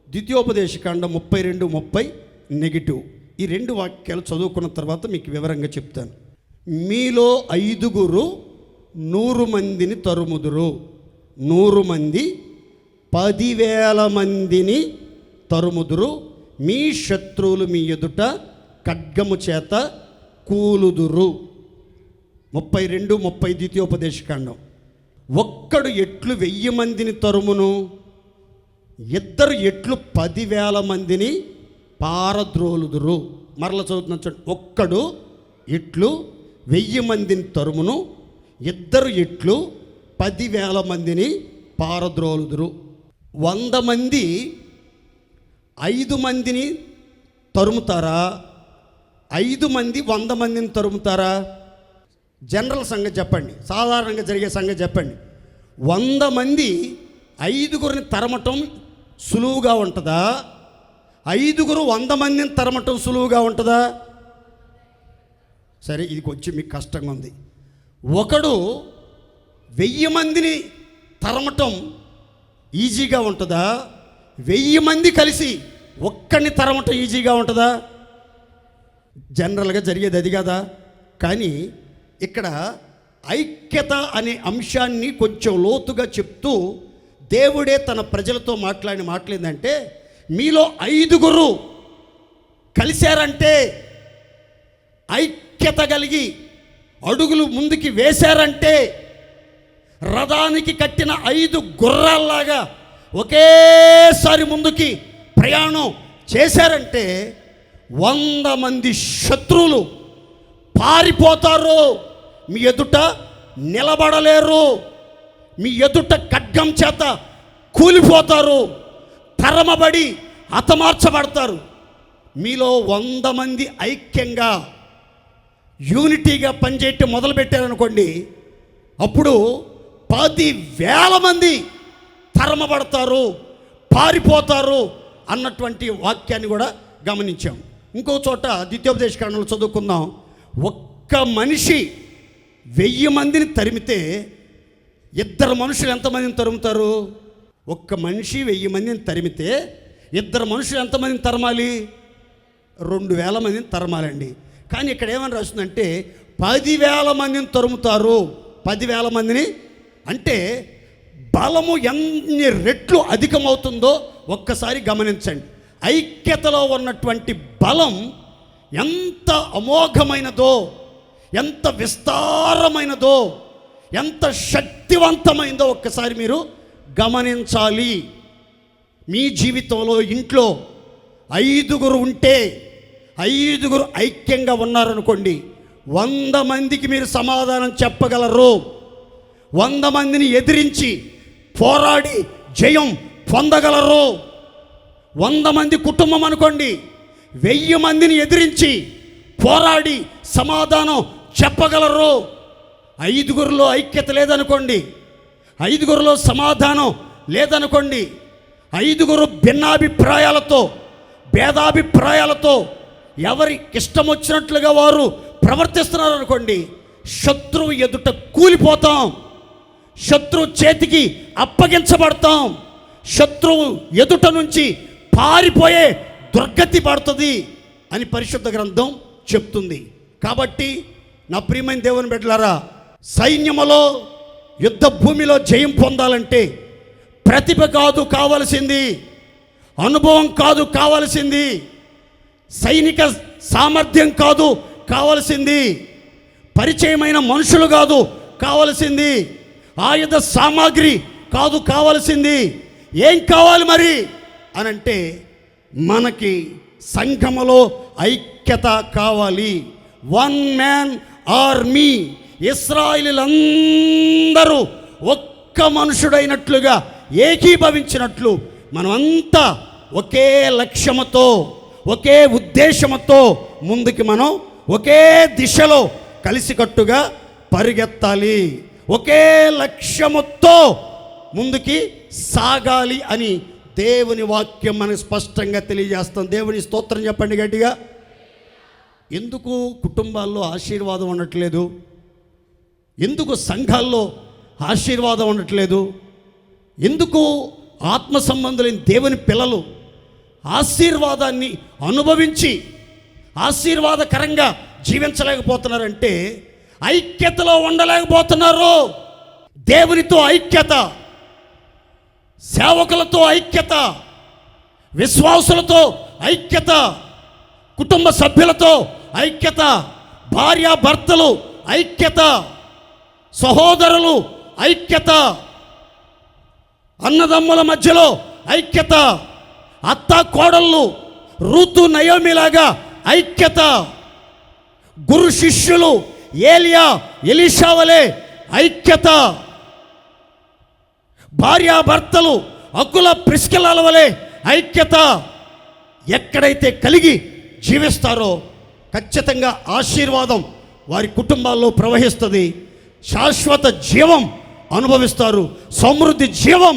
S1: ద్వితీయోపదేశకాండం 32:30 నెగిటివ్. ఈ 2 వాక్యాలు చదువుకున్న తర్వాత మీకు వివరంగా చెప్తాను. మీలో 5 100 మందిని తరుముదురు, 100 మంది 10,000 మందిని తరుముదురు, మీ శత్రువులు మీ ఎదుట ఖడ్గము చేత కూలుదురు. 32:30 ద్వితీయోపదేశకాండం. ఒక్కడు ఎట్లు 1000 మందిని తరుమును, 2 ఎట్లు 10,000 మందిని పారద్రోలుదురు. మరల చదువుతున్నా చూడండి. ఒక్కడు ఎట్లు 1000 మందిని తరుమును, 2 ఎట్లు 10,000 మందిని పారద్రోలుదురు. 100 మంది 5 మందిని తరుముతారా? 5 మంది 100 మందిని తరుముతారా? జనరల్ సంగతి చెప్పండి, సాధారణంగా జరిగే సంగతి చెప్పండి. 100 మంది 5గురిని తరమటం సులువుగా ఉంటుందా? 5గురు 100 మందిని తరమటం సులువుగా ఉంటుందా? సరే, ఇది కొంచెం మీకు కష్టంగా ఉంది. ఒకడు 1000 మందిని తరమటం ఈజీగా ఉంటుందా? 1000 మంది కలిసి ఒక్కడిని తరమటం ఈజీగా ఉంటుందా? జనరల్గా జరిగేది అది కదా. కానీ ఇక్కడ ఐక్యత అనే అంశాన్ని కొంచెం లోతుగా చెప్తూ దేవుడే తన ప్రజలతో మాట్లాడిన మాట్లాడిందంటే, మీలో 5గురు కలిశారంటే, ఐక్యత కలిగి అడుగులు ముందుకి వేశారంటే, రథానికి కట్టిన 5 గుర్రాల్లాగా ఒకేసారి ముందుకి ప్రయాణం చేశారంటే 100 మంది శత్రువులు పారిపోతారు, మీ ఎదుట నిలబడలేరు, మీ ఎదుట ఖడ్గం చేత కూలిపోతారు, తరమబడి హతమార్చబడతారు. మీలో 100 మంది ఐక్యంగా యూనిటీగా పనిచేయటం మొదలుపెట్టారనుకోండి, అప్పుడు 10,000 మంది తరమబడతారు, పారిపోతారు అన్నటువంటి వాక్యాన్ని కూడా గమనించాం. ఇంకో చోట ద్వితీయోపదేశకాండంలో చదువుకుందాం. ఒక్క మనిషి 1000 మందిని తరిమితే 2 మనుషులు ఎంతమందిని తరుముతారు? ఒక్క మనిషి 1000 మందిని తరిమితే 2 మనుషులు ఎంతమందిని తరమాలి? 2000 మందిని తరమాలండి. కానీ ఇక్కడ ఏమని రాస్తుందంటే 10,000 మందిని తరుముతారు. 10,000 మందిని అంటే బలము ఎన్ని రెట్లు అధికమవుతుందో ఒక్కసారి గమనించండి. ఐక్యతలో ఉన్నటువంటి బలం ఎంత అమోఘమైనదో, ఎంత విస్తారమైనదో, ఎంత శక్తివంతమైందో ఒక్కసారి మీరు గమనించాలి. మీ జీవితంలో ఇంట్లో 5గురు ఉంటే, 5గురు ఐక్యంగా ఉన్నారనుకోండి, 100 మందికి మీరు సమాధానం చెప్పగలరు. 100 మందిని ఎదిరించి పోరాడి జయం పొందగలరు. 100 మంది కుటుంబం అనుకోండి, 1000 మందిని ఎదిరించి పోరాడి సమాధానం చెప్పగలరు. 5గురిలో ఐక్యత లేదనుకోండి, 5గురిలో సమాధానం లేదనుకోండి, 5గురు భిన్నాభిప్రాయాలతో, భేదాభిప్రాయాలతో ఎవరి ఇష్టం వచ్చినట్లుగా వారు ప్రవర్తిస్తున్నారు అనుకోండి, శత్రువు ఎదుట కూలిపోతాం, శత్రువు చేతికి అప్పగించబడతాం, శత్రువు ఎదుట నుంచి పారిపోయే దుర్గతి పడుతుంది అని పరిశుద్ధ గ్రంథం చెప్తుంది. కాబట్టి నా ప్రియమైన దేవుని బిడ్డలారా, సైన్యములో యుద్ధ భూమిలో జయం పొందాలంటే ప్రతిభ కాదు కావలసింది, అనుభవం కాదు కావలసింది, సైనిక సామర్థ్యం కాదు కావలసింది, పరిచయమైన మనుషులు కాదు కావలసింది, ఆయుధ సామాగ్రి కాదు కావలసింది. ఏం కావాలి మరి అనంటే మనకి సంఘములో ఐక్యత కావాలి. 1 మ్యాన్ ఆర్మీ. ఇశ్రాయేలీయులందరూ ఒక్క మనుషుడైనట్లుగా ఏకీభవించినట్లు మనమంతా ఒకే లక్ష్యముతో, ఒకే ఉద్దేశముతో ముందుకి మనం ఒకే దిశలో కలిసికట్టుగా పరిగెత్తాలి, ఒకే లక్ష్యముతో ముందుకి సాగాలి అని దేవుని వాక్యం మనకు స్పష్టంగా తెలియజేస్తాం. దేవుని స్తోత్రం చెప్పండి గట్టిగా. ఎందుకు కుటుంబాల్లో ఆశీర్వాదం ఉండట్లేదు? ఎందుకు సంఘాల్లో ఆశీర్వాదం ఉండట్లేదు? ఎందుకు ఆత్మ సంబంధులైన దేవుని పిల్లలు ఆశీర్వాదాన్ని అనుభవించి ఆశీర్వాదకరంగా జీవించలేకపోతున్నారంటే ఐక్యతలో ఉండలేకపోతున్నారు. దేవునితో ఐక్యత, సేవకులతో ఐక్యత, విశ్వాసులతో ఐక్యత, కుటుంబ సభ్యులతో ఐక్యత, భార్యాభర్తలు ఐక్యత, సహోదరులు ఐక్యత, అన్నదమ్ముల మధ్యలో ఐక్యత, అత్త కోడళ్ళు రూతు నయోమిలాగా ఐక్యత, గురు శిష్యులు ఏలియా ఎలీషా వలె ఐక్యత, భార్యాభర్తలు అకుల ప్రిస్కిలాల వలె ఐక్యత ఎక్కడైతే కలిగి జీవిస్తారో ఖచ్చితంగా ఆశీర్వాదం వారి కుటుంబాల్లో ప్రవహిస్తుంది. శాశ్వత జీవం అనుభవిస్తారు, సమృద్ధి జీవం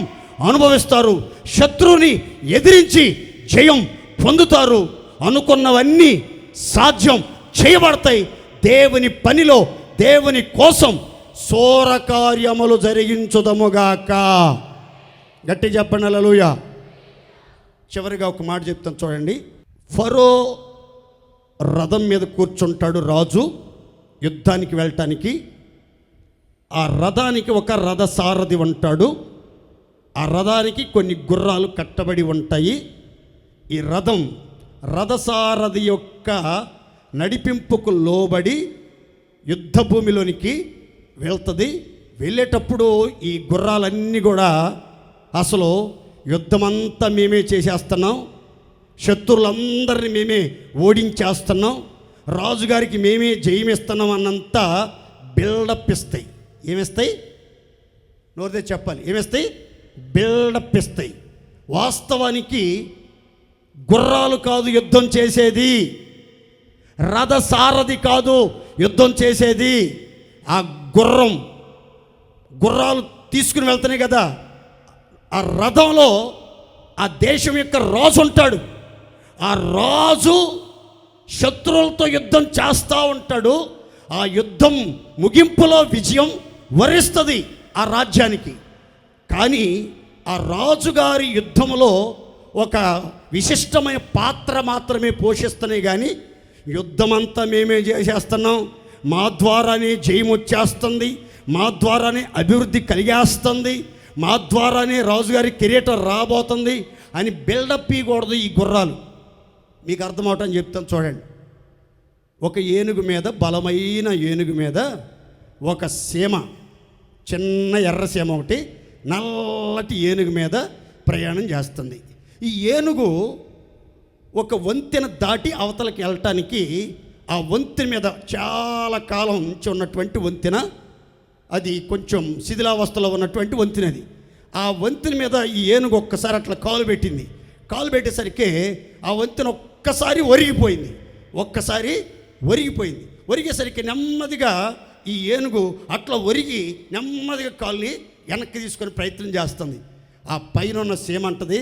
S1: అనుభవిస్తారు, శత్రువుని ఎదిరించి జయం పొందుతారు, అనుకున్నవన్నీ సాధ్యం చేయబడతాయి. దేవుని పనిలో దేవుని కోసం శూరకార్యములు జరిగించుదముగాక. గట్టి చెప్పండి హల్లెలూయా. చివరిగా ఒక మాట చెప్తాను చూడండి. ఫరో రథం మీద కూర్చుంటాడు రాజు యుద్ధానికి వెళ్ళటానికి. ఆ రథానికి ఒక రథసారథి ఉంటాడు. ఆ రథానికి కొన్ని గుర్రాలు కట్టబడి ఉంటాయి. ఈ రథసారథి యొక్క నడిపింపుకు లోబడి యుద్ధ భూమిలోనికి వెళ్తుంది. వెళ్ళేటప్పుడు ఈ గుర్రాలన్నీ కూడా అసలు యుద్ధమంతా మేమే చేసేస్తున్నాం, శత్రువులందరినీ మేమే ఓడించేస్తున్నాం, రాజుగారికి మేమే జయమిస్తున్నాం అన్నంత బిల్డప్ ఇస్తాయి. ఏమిస్తాయి? నోరితే చెప్పాలి. ఏమిస్తాయి? బిల్డప్ ఇస్తాయి. వాస్తవానికి గుర్రాలు కాదు యుద్ధం చేసేది, రథసారథి కాదు యుద్ధం చేసేది. ఆ గుర్రాలు తీసుకుని వెళ్తున్నాయి కదా, ఆ రథంలో ఆ దేశం యొక్క రాజు ఉంటాడు. ఆ రాజు శత్రువులతో యుద్ధం చేస్తూ ఉంటాడు. ఆ యుద్ధం ముగింపులో విజయం వరిస్తుంది ఆ రాజ్యానికి. కానీ ఆ రాజుగారి యుద్ధంలో ఒక విశిష్టమైన పాత్ర మాత్రమే పోషిస్తున్నాయి. కానీ యుద్ధమంతా మేమే చేసేస్తున్నాం, మా ద్వారానే జయం వచ్చేస్తుంది, మా ద్వారానే అభివృద్ధి కలిగేస్తుంది, మా ద్వారానే రాజుగారి కిరీటం రాబోతుంది అని బిల్డప్ ఇవ్వకూడదు ఈ గుర్రాలు. మీకు అర్థమవటం చెప్తాను చూడండి. ఒక ఏనుగు మీద, బలమైన ఏనుగు మీద ఒక సీమ, చిన్న ఎర్ర సీమ ఒకటి నల్లటి ఏనుగు మీద ప్రయాణం చేస్తుంది. ఈ ఏనుగు ఒక వంతెన దాటి అవతలకి వెళ్ళటానికి, ఆ వంతెన మీద చాలా కాలం నుంచి ఉన్నటువంటి వంతెన, అది కొంచెం శిథిలావస్థలో ఉన్నటువంటి వంతెన అది. ఆ వంతెన మీద ఈ ఏనుగు ఒక్కసారి అట్లా కాలు పెట్టింది. కాలు పెట్టేసరికి ఆ వంతెన ఒక్కసారి ఒరిగిపోయింది. ఒరిగేసరికి నెమ్మదిగా ఈ ఏనుగు అట్లా ఒరిగి నెమ్మదిగా కాలుని వెనక్కి తీసుకొని ప్రయత్నం చేస్తుంది. ఆ పైన ఉన్న సీమ అంటది,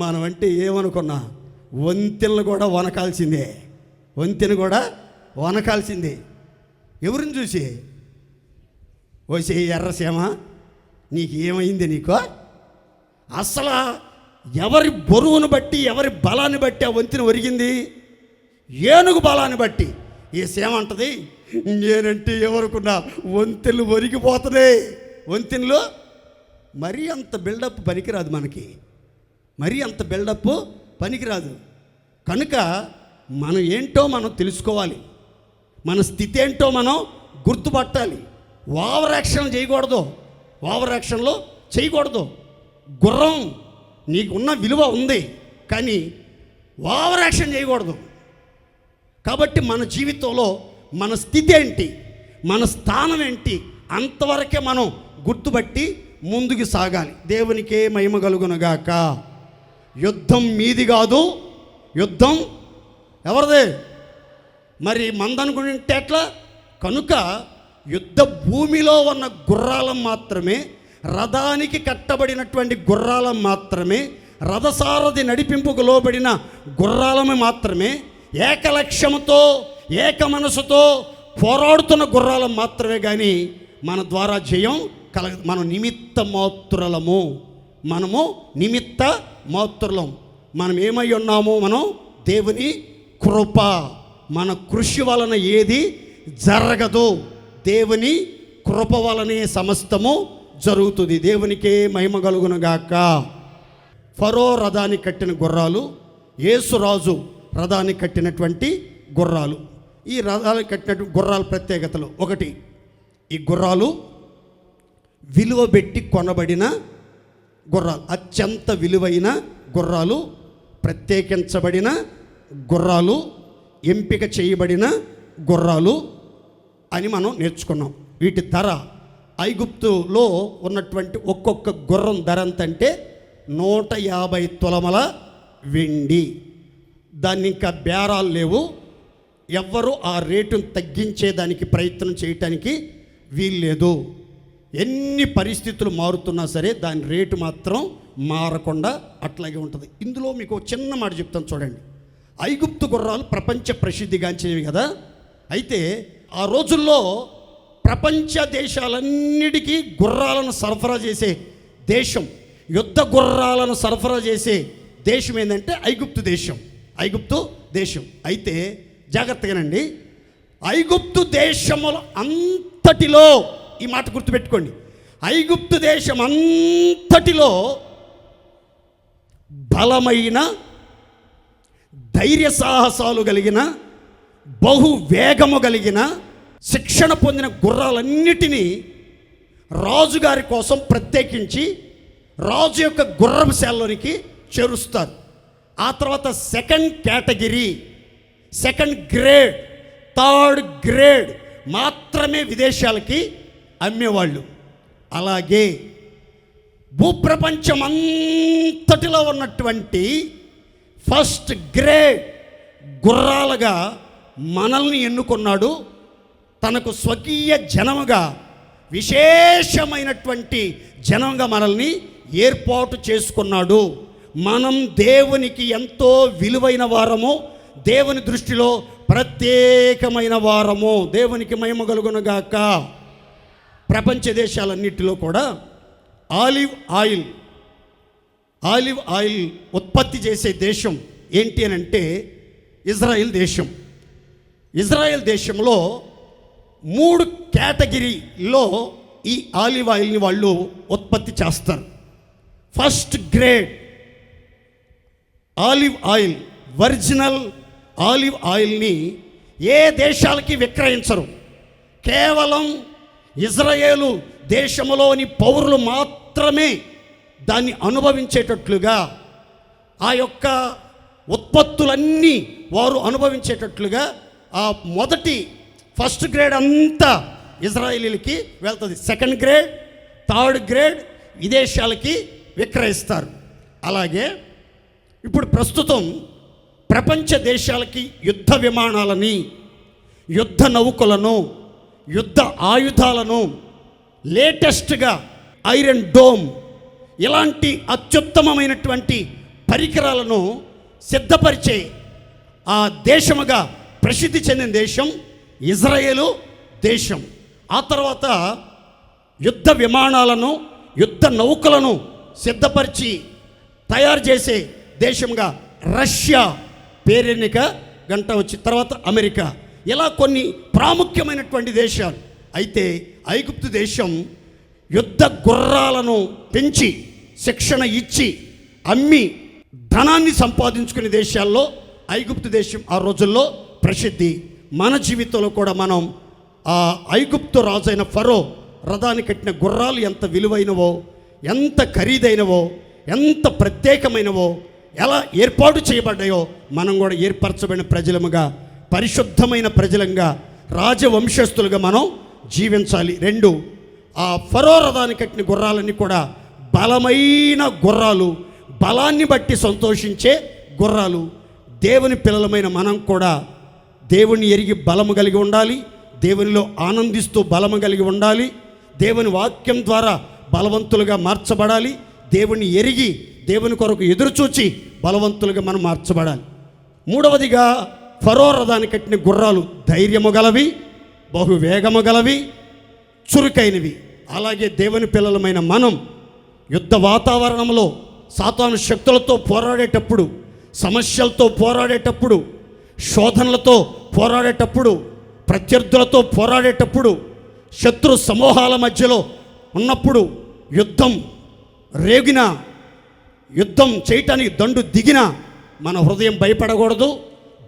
S1: మనం అంటే ఏమనుకున్నా వంతెనలు కూడా వనకాల్సిందే, వంతెన కూడా వనకాల్సిందే. ఎవరిని చూసి? ఓసే ఎర్రసీమ, నీకు ఏమైంది? నీకు అసలు ఎవరి బరువును బట్టి, ఎవరి బలాన్ని బట్టి ఆ వంతెన ఒరిగింది? ఏనుగు బలాన్ని బట్టి. ఈ సీమ అంటది, నేనంటే ఎవరుకున్నా వంతెనలు ఒరిగిపోతున్నాయి. వంతెనలు మరీ అంత బిల్డప్ పనికిరాదు మనకి, మరీ అంత బిల్డప్ పనికిరాదు. కనుక మనం ఏంటో మనం తెలుసుకోవాలి, మన స్థితి ఏంటో మనం గుర్తుపట్టాలి. ఓవర్ యాక్షన్లో చేయకూడదు. గుర్రం నీకున్న విలువ ఉంది, కానీ ఓవర్ యాక్షన్ చేయకూడదు. కాబట్టి మన జీవితంలో మన స్థితి ఏంటి, మన స్థానం ఏంటి, అంతవరకే మనం గుర్తుపట్టి ముందుకు సాగాలి. దేవునికే మహిమ కలుగునుగాక. యుద్ధం మీది కాదు, యుద్ధం ఎవరిదే? మరి మందనుకుంటే ఎట్లా? కనుక యుద్ధ భూమిలో ఉన్న గుర్రాలం మాత్రమే, రథానికి కట్టబడినటువంటి గుర్రాలం మాత్రమే, రథసారథి నడిపింపుకు లోబడిన గుర్రాలమే మాత్రమే, ఏకలక్ష్యంతో ఏక మనసుతో పోరాడుతున్న గుర్రాలం మాత్రమే. కానీ మన ద్వారా జయం మనం నిమిత్త మాత్రులము. మనం ఏమై ఉన్నామో మనం దేవుని కృప. మన కృషి వలన ఏది జరగదు, దేవుని కృప వలనే సమస్తము జరుగుతుంది. దేవునికే మహిమ కలుగునుగాక. ఫరో రథాన్ని కట్టిన గుర్రాలు, యేసురాజు రథాన్ని కట్టినటువంటి గుర్రాలు. ఈ రథాన్ని కట్టినటువంటి గుర్రాల ప్రత్యేకతలు: ఒకటి, ఈ గుర్రాలు విలువ పెట్టి కొనబడిన గుర్రాలు, అత్యంత విలువైన గుర్రాలు, ప్రత్యేకించబడిన గుర్రాలు, ఎంపిక చేయబడిన గుర్రాలు అని మనం నేర్చుకున్నాం. వీటి ధర ఐగుప్తులో ఉన్నటువంటి ఒక్కొక్క గుర్రం ధర ఎంతంటే 150 తులముల వెండి. దాన్ని ఇంకా బేరాలు లేవు. ఎవ్వరూ ఆ రేటును తగ్గించేదానికి ప్రయత్నం చేయటానికి వీల్లేదు. ఎన్ని పరిస్థితులు మారుతున్నా సరే దాని రేటు మాత్రం మారకుండా అట్లాగే ఉంటుంది. ఇందులో మీకు చిన్న మాట చెప్తాను చూడండి. ఐగుప్తు గుర్రాలు ప్రపంచ ప్రసిద్ధిగాంచినవి కదా. అయితే ఆ రోజుల్లో ప్రపంచ దేశాలన్నిటికీ గుర్రాలను సరఫరా చేసే దేశం, యుద్ధ గుర్రాలను సరఫరా చేసే దేశం ఏంటంటే ఐగుప్తు దేశం. ఐగుప్తు దేశం. అయితే జాగ్రత్తగానండి, ఐగుప్తు దేశముల అంతటిలో ఈ మాట గుర్తుపెట్టుకోండి, ఐగుప్తు దేశం అంతటిలో బలమైన ధైర్య సాహసాలు కలిగిన బహువేగము కలిగిన శిక్షణ పొందిన గుర్రాలన్నిటినీ రాజుగారి కోసం ప్రత్యేకించి రాజు యొక్క గుర్రపుశాలలోనికి చేరుస్తారు. ఆ తర్వాత second category, second grade, third grade మాత్రమే విదేశాలకి అమ్మేవాళ్ళు. అలాగే భూప్రపంచం అంతటిలో ఉన్నటువంటి ఫస్ట్ గ్రేడ్ గుర్రాలుగా మనల్ని ఎన్నుకున్నాడు. తనకు స్వకీయ జనముగా, విశేషమైనటువంటి జనంగా మనల్ని ఏర్పాటు చేసుకున్నాడు. మనం దేవునికి ఎంతో విలువైన వారము, దేవుని దృష్టిలో ప్రత్యేకమైన వారము. దేవునికి మహిమ కలుగునుగాక. ప్రపంచ దేశాలన్నిటిలో కూడా ఆలివ్ ఆయిల్ ఉత్పత్తి చేసే దేశం ఏంటి అని అంటే ఇజ్రాయెల్ దేశం. ఇజ్రాయెల్ దేశంలో 3 కేటగిరీలో ఈ ఆలివ్ ఆయిల్ని వాళ్ళు ఉత్పత్తి చేస్తారు. First grade olive oil, original olive ఆయిల్ని ఏ దేశాలకి విక్రయించరు. కేవలం ఇజ్రాయేలు దేశంలోని పౌరులు మాత్రమే దాన్ని అనుభవించేటట్లుగా, ఆ యొక్క ఉత్పత్తులన్నీ వారు అనుభవించేటట్లుగా ఆ మొదటి ఫస్ట్ గ్రేడ్ అంతా ఇజ్రాయేలీలకి వెళ్తుంది. సెకండ్ గ్రేడ్, థర్డ్ గ్రేడ్ విదేశాలకి విక్రయిస్తారు. అలాగే ఇప్పుడు ప్రస్తుతం ప్రపంచ దేశాలకి యుద్ధ విమానాలని, యుద్ధ నౌకలను, యుద్ధ ఆయుధాలను, లేటెస్ట్గా ఐరన్ డోమ్ ఇలాంటి అత్యుత్తమమైనటువంటి పరికరాలను సిద్ధపరిచే ఆ దేశముగా ప్రసిద్ధి చెందిన దేశం ఇజ్రాయేలు దేశం. ఆ తర్వాత యుద్ధ విమానాలను, యుద్ధ నౌకలను సిద్ధపరిచి తయారు చేసే దేశంగా రష్యా పేరెన్నిక గంట వచ్చి తర్వాత అమెరికా, ఇలా కొన్ని ప్రాముఖ్యమైనటువంటి దేశాలు. అయితే ఐగుప్తు దేశం యుద్ధ గుర్రాలను పెంచి శిక్షణ ఇచ్చి అమ్మి ధనాన్ని సంపాదించుకునే దేశాల్లో ఐగుప్తు దేశం ఆ రోజుల్లో ప్రసిద్ధి. మన జీవితంలో కూడా మనం ఆ ఐగుప్తు రాజైన ఫరో రథాన్ని కట్టిన గుర్రాలు ఎంత విలువైనవో, ఎంత ఖరీదైనవో, ఎంత ప్రత్యేకమైనవో, ఎలా ఏర్పాటు చేయబడ్డాయో మనం కూడా ఏర్పరచబడిన ప్రజలముగా, పరిశుద్ధమైన ప్రజలంగా, రాజవంశస్థులుగా మనం జీవించాలి. 2, ఆ ఫరో రథాన్ని కట్టిన గుర్రాలన్నీ కూడా బలమైన గుర్రాలు, బలాన్ని బట్టి సంతోషించే గుర్రాలు. దేవుని పిల్లలమైన మనం కూడా దేవుని ఎరిగి బలము కలిగి ఉండాలి, దేవునిలో ఆనందిస్తూ బలము కలిగి ఉండాలి, దేవుని వాక్యం ద్వారా బలవంతులుగా మార్చబడాలి, దేవుని ఎరిగి దేవుని కొరకు ఎదురుచూచి బలవంతులుగా మనం మార్చబడాలి. 3వదిగా ఫరో రథాన్ని కట్టిన గుర్రాలు ధైర్యము గలవి, బహువేగము గలవి, చురుకైనవి. అలాగే దేవుని పిల్లలమైన మనం యుద్ధ వాతావరణంలో సాతాను శక్తులతో పోరాడేటప్పుడు, సమస్యలతో పోరాడేటప్పుడు, శోధనలతో పోరాడేటప్పుడు, ప్రత్యర్థులతో పోరాడేటప్పుడు, శత్రు సమూహాల మధ్యలో ఉన్నప్పుడు, యుద్ధం రేగిన, యుద్ధం చేయటానికి దండు దిగిన మన హృదయం భయపడకూడదు,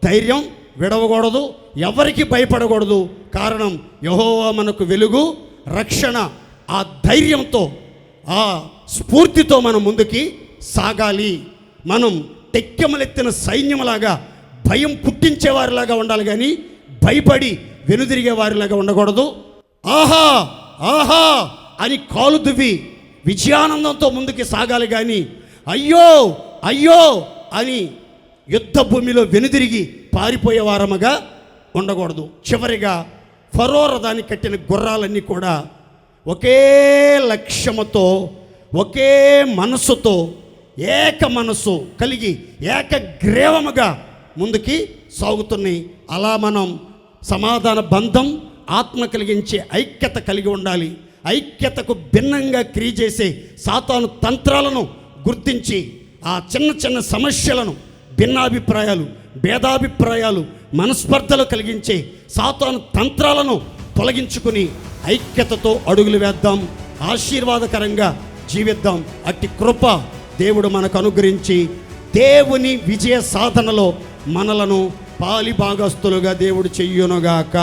S1: ధైర్యం విడవకూడదు, ఎవరికి భయపడకూడదు. కారణం యెహోవా మనకు వెలుగు, రక్షణ. ఆ ధైర్యంతో, ఆ స్ఫూర్తితో మనం ముందుకి సాగాలి. మనం టెక్కెమలెత్తిన సైన్యంలాగా భయం పుట్టించేవారిలాగా ఉండాలి, కానీ భయపడి వెనుదిరిగే వారిలాగా ఉండకూడదు. ఆహా ఆహా అని కాలు దువ్వి విజయానందంతో ముందుకి సాగాలి, కానీ అయ్యో అయ్యో అని యుద్ధ భూమిలో వెనుదిరిగి పారిపోయే వారముగా ఉండకూడదు. చివరిగా ఫరో రథాన్ని కట్టిన గుర్రాలన్నీ కూడా ఒకే లక్ష్యముతో, ఒకే మనసుతో, ఏక మనసు కలిగి ఏకగ్రీవముగా ముందుకి సాగుతున్నాయి. అలా మనం సమాధాన బంధం, ఆత్మ కలిగించే ఐక్యత కలిగి ఉండాలి. ఐక్యతకు భిన్నంగా క్రియ చేసే సాతాను తంత్రాలను గుర్తించి ఆ చిన్న చిన్న సమస్యలను, భిన్నాభిప్రాయాలు, భేదాభిప్రాయాలు, మనస్పర్ధలు కలిగించే సాతాను తంత్రాలను తొలగించుకుని ఐక్యతతో అడుగులు వేద్దాం, ఆశీర్వాదకరంగా జీవిద్దాం. అట్టి కృప దేవుడు మనకు అనుగ్రహించి దేవుని విజయ సాధనలో మనలను పాలిభాగస్తులుగా దేవుడు చెయ్యునుగాక.